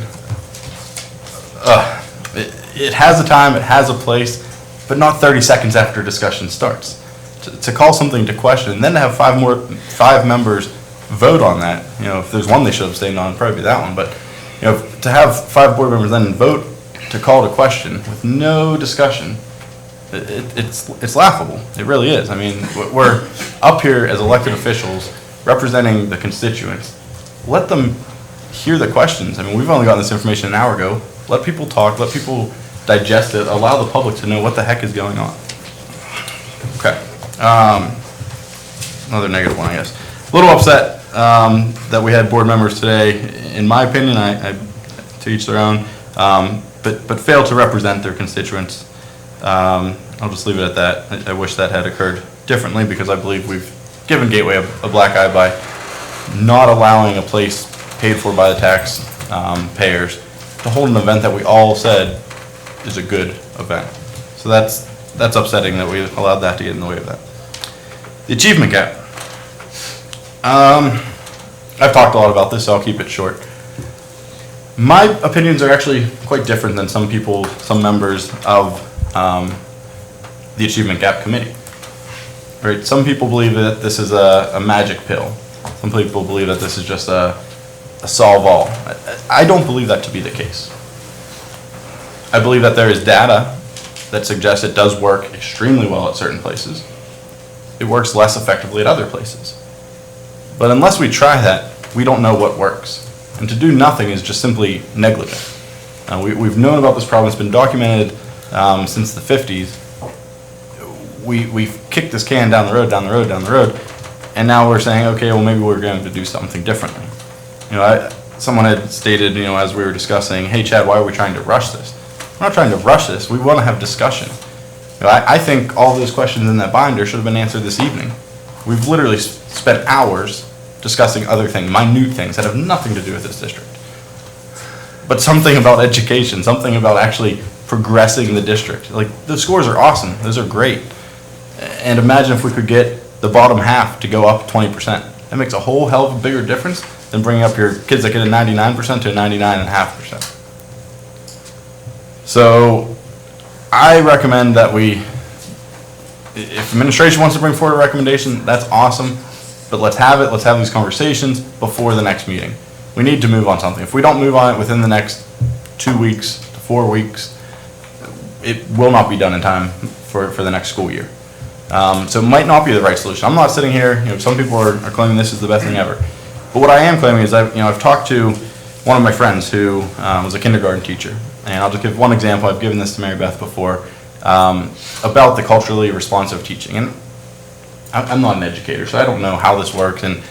it has a time, it has a place, but not 30 seconds after discussion starts. To call something to question, and then to have five members vote on that, if there's one they should abstain on, it'd probably be that one, but, to have 5 board members then vote to call to question with no discussion, it's laughable. It really is. I mean, we're up here as elected officials representing the constituents. Let them hear the questions. I mean, we've only gotten this information an hour ago. Let people talk, let people digest it, allow the public to know what the heck is going on. Okay. Another negative one, I guess. A little upset that we had board members today. In my opinion, I to each their own, but failed to represent their constituents. I'll just leave it at that. I wish that had occurred differently, because I believe we've given Gateway a black eye by not allowing a place paid for by the tax payers to hold an event that we all said is a good event. So that's upsetting that we allowed that to get in the way of that. The achievement gap. I've talked a lot about this, so I'll keep it short. My opinions are actually quite different than some people, some members of the Achievement Gap Committee. Right? Some people believe that this is a magic pill. Some people believe that this is just a solve all. I don't believe that to be the case. I believe that there is data that suggests it does work extremely well at certain places. It works less effectively at other places. But unless we try that, we don't know what works. And to do nothing is just simply negligent. We've known about this problem. It's been documented since the 50s. We've kicked this can down the road, and now we're saying, okay, well, maybe we're going to do something differently. Someone had stated, as we were discussing, hey, Chad, why are we trying to rush this? We're not trying to rush this. We want to have discussion. I think all those questions in that binder should have been answered this evening. We've literally spent hours discussing other things, minute things that have nothing to do with this district. But something about education, something about actually progressing the district. Like, the scores are awesome. Those are great. And imagine if we could get the bottom half to go up 20%. That makes a whole hell of a bigger difference than bringing up your kids that get a 99% to a 99.5%. So I recommend that if administration wants to bring forward a recommendation, that's awesome, but let's have these conversations before the next meeting. We need to move on something. If we don't move on it within the next 2 weeks to 4 weeks, it will not be done in time for the next school year. So it might not be the right solution. I'm not sitting here, some people are claiming this is the best thing ever. But what I am claiming is I've talked to one of my friends who was a kindergarten teacher. And I'll just give one example. I've given this to Mary Beth before, about the culturally responsive teaching. And I'm not an educator, so I don't know how this works, and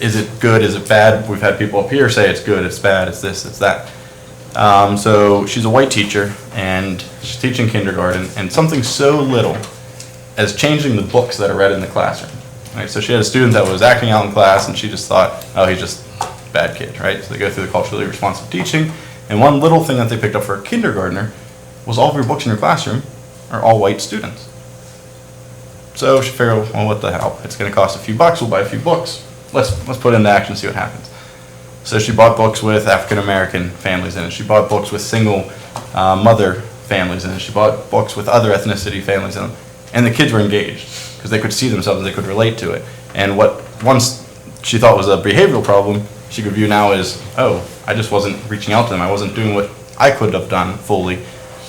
is it good, is it bad? We've had people up here say it's good, it's bad, it's this, it's that. So she's a white teacher, and she's teaching kindergarten, and something so little as changing the books that are read in the classroom. Right? So she had a student that was acting out in class, and she just thought, oh, he's just a bad kid, right? So they go through the culturally responsive teaching, and one little thing that they picked up for a kindergartner was all of your books in your classroom are all white students. So she figured, well, what the hell? It's going to cost a few bucks. We'll buy a few books. Let's put it into action and see what happens. So she bought books with African American families in it. She bought books with single mother families in it. She bought books with other ethnicity families in them. And the kids were engaged because they could see themselves and they could relate to it. And what once she thought was a behavioral problem, she could view now as, oh, I just wasn't reaching out to them. I wasn't doing what I could have done fully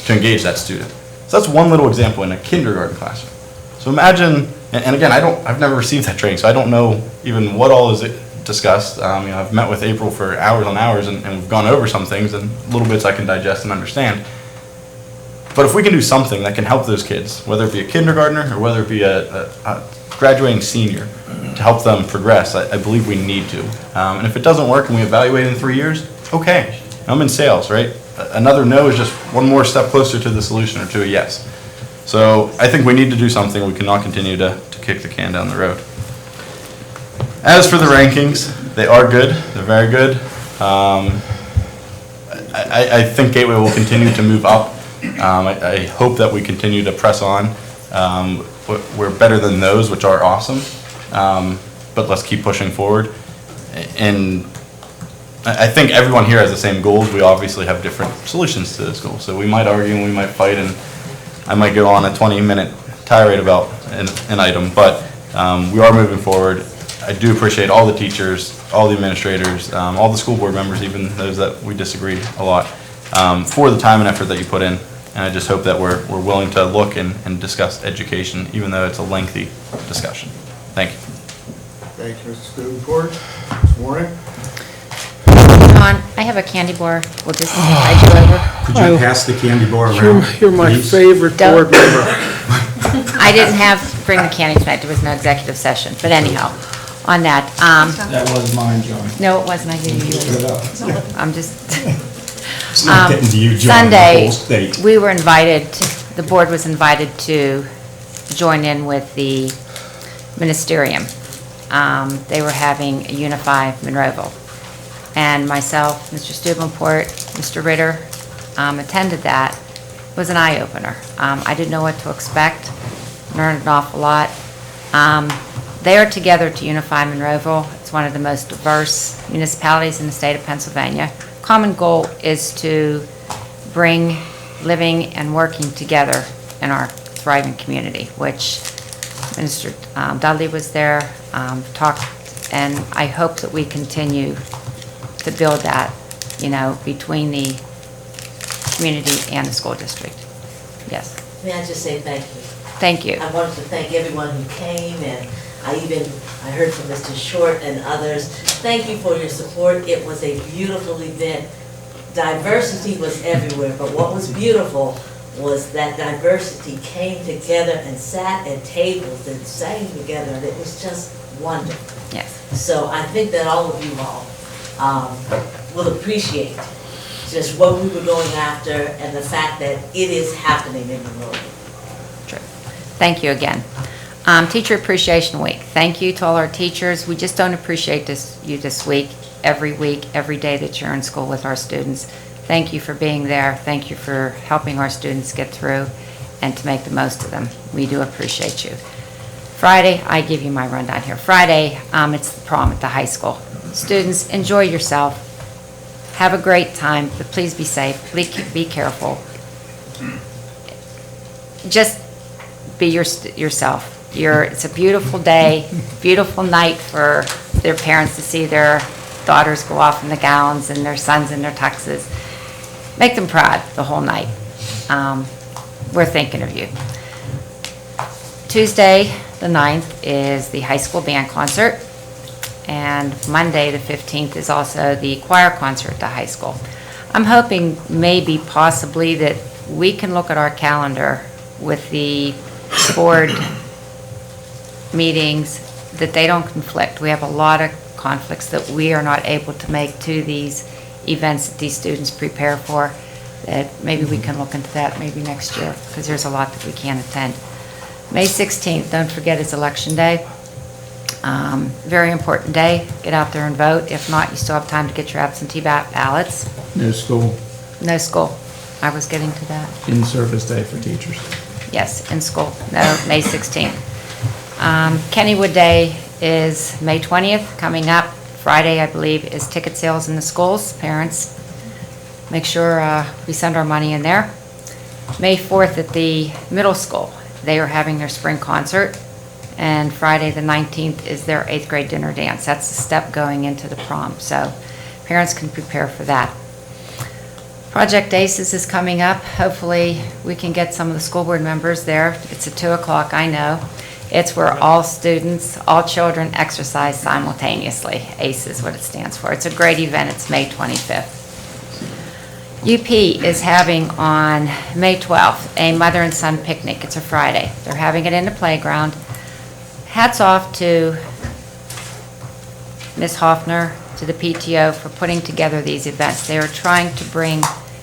to engage that student. So that's one little example in a kindergarten classroom. So imagine, and again, I've never received that training, so I don't know even what all is discussed. I've met with April for hours on hours, and we've gone over some things, and little bits I can digest and understand. But if we can do something that can help those kids, whether it be a kindergartner or whether it be a graduating senior, to help them progress, I believe we need to. And if it doesn't work and we evaluate in 3 years, okay. I'm in sales, right? Another no is just one more step closer to the solution or to a yes. So I think we need to do something. We cannot continue to kick the can down the road. As for the rankings, they are good. They're very good. I think Gateway will continue to move up. I hope that we continue to press on. We're better than those, which are awesome. But let's keep pushing forward. And I think everyone here has the same goals. We obviously have different solutions to this goal. So we might argue and we might fight, and I might go on a 20-minute tirade about an item, but we are moving forward. I do appreciate all the teachers, all the administrators, all the school board members, even those that we disagree a lot, for the time and effort that you put in. And I just hope that we're willing to look and discuss education, even though it's a lengthy discussion. Thank you. Thank you, Mr. Davenport. Ms. Warren? John, I have a candy bar. We'll just ride you over. Could you pass the candy bar around? You're my please? favorite board member. I didn't bring the candy tonight. There was no executive session. But anyhow, on that, That was mine, John. no, it wasn't. I gave you Put it yours. up. I'm just. It's not getting to you, John, the Sunday, whole state. we were invited, the board was invited to join in with the ministerium. They were having a Unify Monroeville. And myself, Mr. Stubenport, Mr. Ritter attended that. It was an eye-opener. I didn't know what to expect, learned an awful lot. They are together to unify Monroeville. It's one of the most diverse municipalities in the state of Pennsylvania. Common goal is to bring living and working together in our thriving community, which Minister Dudley was there, talked, and I hope that we continue to build that, between the community and the school district. Yes. May I just say thank you? Thank you. I wanted to thank everyone who came, and I heard from Mr. Short and others. Thank you for your support. It was a beautiful event. Diversity was everywhere, but what was beautiful was that diversity came together and sat at tables and sang together, and it was just wonderful. Yes. So I think that all of you all will appreciate just what we were going after and the fact that it is happening in Monroe. True. Thank you again. Teacher Appreciation Week. Thank you to all our teachers. We just don't appreciate you this week, every day that you're in school with our students. Thank you for being there. Thank you for helping our students get through and to make the most of them. We do appreciate you. Friday, I give you my rundown here. Friday, it's the prom at the high school. Students, enjoy yourself. Have a great time, but please be safe. Be careful. Just be yourself. It's a beautiful day, beautiful night for their parents to see their daughters go off in the gowns and their sons in their tuxes. Make them proud the whole night. We're thinking of you. Tuesday, the 9th, is the high school band concert. And Monday, the 15th, is also the choir concert at the high school. I'm hoping maybe possibly that we can look at our calendar with the board meetings, that they don't conflict. We have a lot of conflicts that we are not able to make to these events that these students prepare for, that maybe we can look into that maybe next year, because there's a lot that we can't attend. May 16th, don't forget, is Election Day. Very important day. Get out there and vote. If not, you still have time to get your absentee ballots. No school. No school. I was getting to that. In-service day for teachers. Yes, in school. No, May 16th. Kennywood Day is May 20th, coming up. Friday, I believe, is ticket sales in the schools. Parents, make sure we send our money in there. May 4th at the middle school, they are having their spring concert. And Friday, the 19th, is their 8th grade dinner dance. That's the step going into the prom. So parents can prepare for that. Project ACES is coming up. Hopefully, we can get some of the school board members there. It's at 2 o'clock, I know. It's where all students, all children exercise simultaneously. ACE is what it stands for. It's a great event. It's May 25th. UP is having on May 12th a mother and son picnic. It's a Friday. They're having it in the playground. Hats off to Ms. Hoffner, to the PTO for putting together these events. They are trying to bring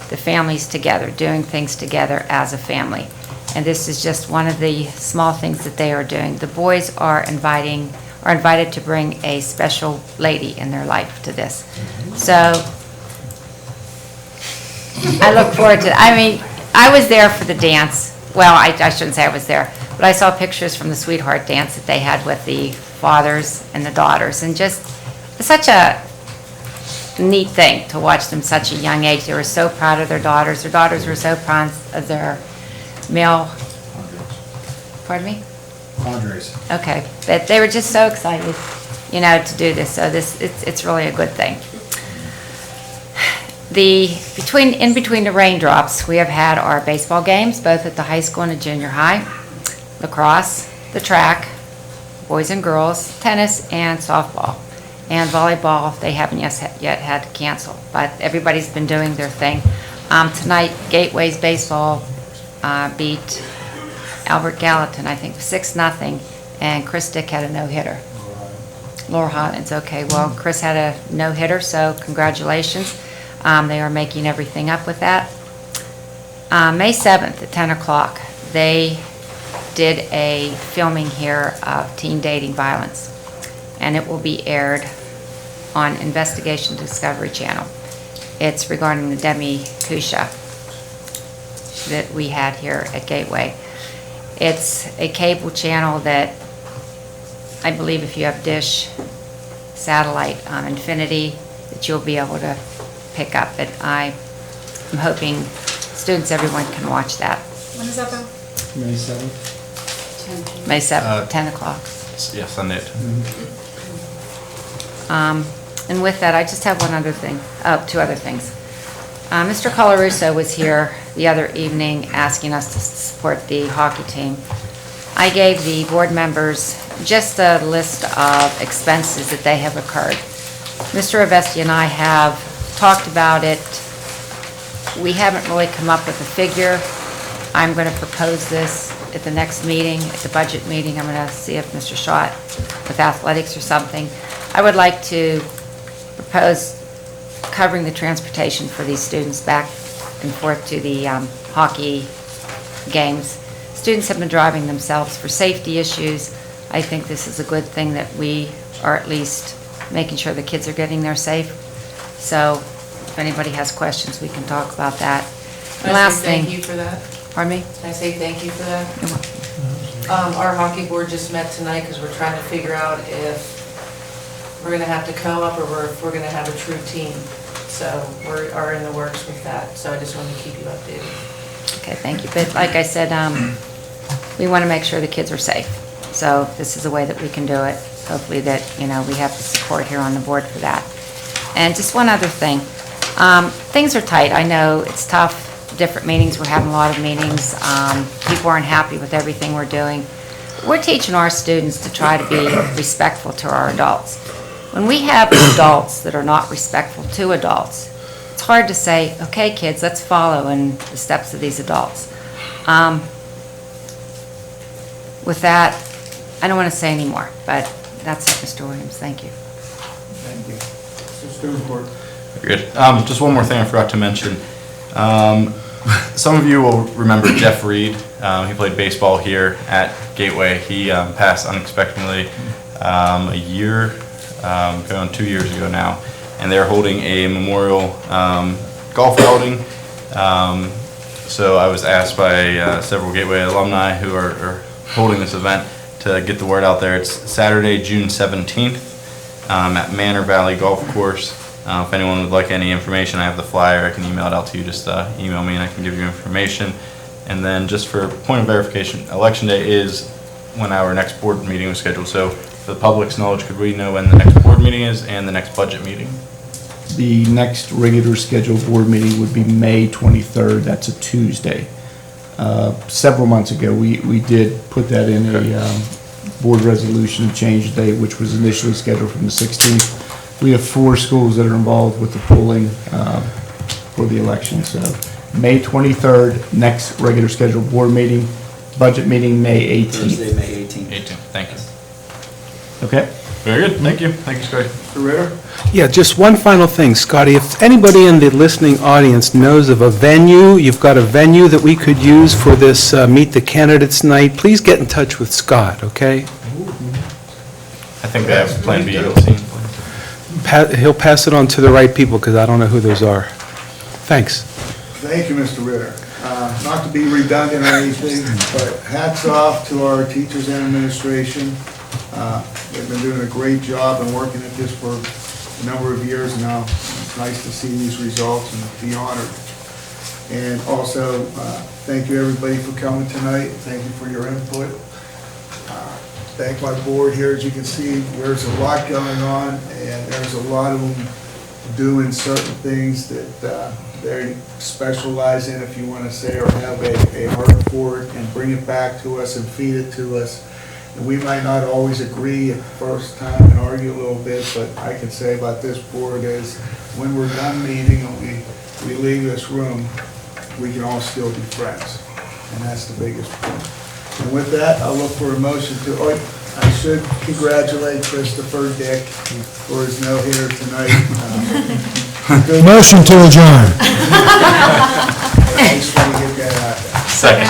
the families together, doing things together as a family. And this is just one of the small things that they are doing. The boys are invited to bring a special lady in their life to this. So I look forward to it. I mean, I was there for the dance. Well, I shouldn't say I was there, but I saw pictures from the sweetheart dance that they had with the fathers and the daughters, and just such a neat thing to watch them such a young age. They were so proud of their daughters. Their daughters were so proud of their male, pardon me? Andres. Okay, but they were just so excited, you know, to do this, so it's really a good thing. In between the raindrops, we have had our baseball games, both at the high school and the junior high, lacrosse, the track, boys and girls, tennis, and softball. And volleyball, they haven't yet had to cancel, but everybody's been doing their thing. Tonight, Gateway's baseball beat Albert Gallatin, I think, 6-0, and Chris Dick had a no-hitter. Laura Hollins, okay, well, Chris had a no-hitter, so congratulations. They are making everything up with that. May 7th at 10 o'clock, they did a filming here of teen dating violence, and it will be aired on Investigation Discovery Channel. It's regarding the Demi Kusha that we had here at Gateway. It's a cable channel that I believe if you have Dish, satellite, Infinity, that you'll be able to pick up. But I'm hoping students, everyone can watch that. When is that, Bill? May 7th. May 7th, 10 o'clock. Yeah, Sunday at 10. And with that, I just have one other thing, two other things. Mr. Colarusso was here the other evening asking us to support the hockey team. I gave the board members just a list of expenses that they have occurred. Mr. Avesti and I have talked about it. We haven't really come up with a figure. I'm going to propose this at the next meeting, at the budget meeting. I'm going to see if Mr. Schott with athletics or something. I would like to propose covering the transportation for these students back and forth to the hockey games. Students have been driving themselves for safety issues. I think this is a good thing that we are at least making sure the kids are getting there safe. So if anybody has questions, we can talk about that. And last thing. Thank you for that. Pardon me? Can I say thank you for that? Our hockey board just met tonight because we're trying to figure out if we're going to have to co-op or if we're going to have a true team. So we are in the works with that. So I just wanted to keep you updated. Okay, thank you. But like I said, we want to make sure the kids are safe. So this is a way that we can do it. Hopefully that, you know, we have the support here on the board for that. And just one other thing. Things are tight. I know it's tough. Different meetings. We're having a lot of meetings. People aren't happy with everything we're doing. We're teaching our students to try to be respectful to our adults. When we have adults that are not respectful to adults, it's hard to say, okay, kids, let's follow in the steps of these adults. With that, I don't want to say any more, but that's it, Mr. Williams. Thank you. Thank you. Mr. Student Board. Good. Just one more thing I forgot to mention. Some of you will remember Jeff Reed. He played baseball here at Gateway. He passed unexpectedly a year, going on 2 years ago now, and they're holding a memorial golf outing. So I was asked by several Gateway alumni who are holding this event to get the word out there. It's Saturday, June 17th at Manor Valley Golf Course. If anyone would like any information, I have the flyer. I can email it out to you. Just email me and I can give you information. And then just for point of verification, Election Day is when our next board meeting was scheduled. So for the public's knowledge, could we know when the next board meeting is and the next budget meeting? The next regular scheduled board meeting would be May 23rd. That's a Tuesday. Several months ago, we did put that in a board resolution to change the date, which was initially scheduled from the 16th. We have 4 schools that are involved with the polling for the election. So May 23rd, next regular scheduled board meeting. Budget meeting, May 18th. Thursday, May 18th. 18th. Thank you. Okay. Very good. Thank you. Thank you, Scotty. Mr. Ritter? Yeah, just one final thing, Scotty. If anybody in the listening audience knows of a venue, you've got a venue that we could use for this Meet the Candidates night, please get in touch with Scott, okay? I think they have Plan B. He'll pass it on to the right people, because I don't know who those are. Thanks. Thank you, Mr. Ritter. Not to be redundant or anything, but hats off to our teachers and administration. They've been doing a great job and working at this for a number of years now. It's nice to see these results and be honored. And also, thank you everybody for coming tonight. Thank you for your input. Thank my board here. As you can see, there's a lot going on, and there's a lot of them doing certain things that they specialize in, if you want to say, or have a heart for it, and bring it back to us and feed it to us. And we might not always agree at the first time and argue a little bit, but I can say about this board is when we're done meeting and we leave this room, we can all still be friends. And that's the biggest point. And with that, I'll look for a motion to, I should congratulate Christopher Dick for his no-hitter tonight. Motion to adjourn. I just want to get that out there. Second.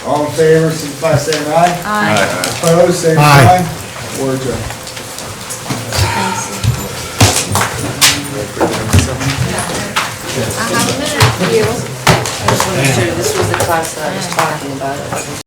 All in favor, signify by saying aye. Aye. Opposed, same Aye. sign. We're adjourned. I just want to make sure this was the class that I was talking about.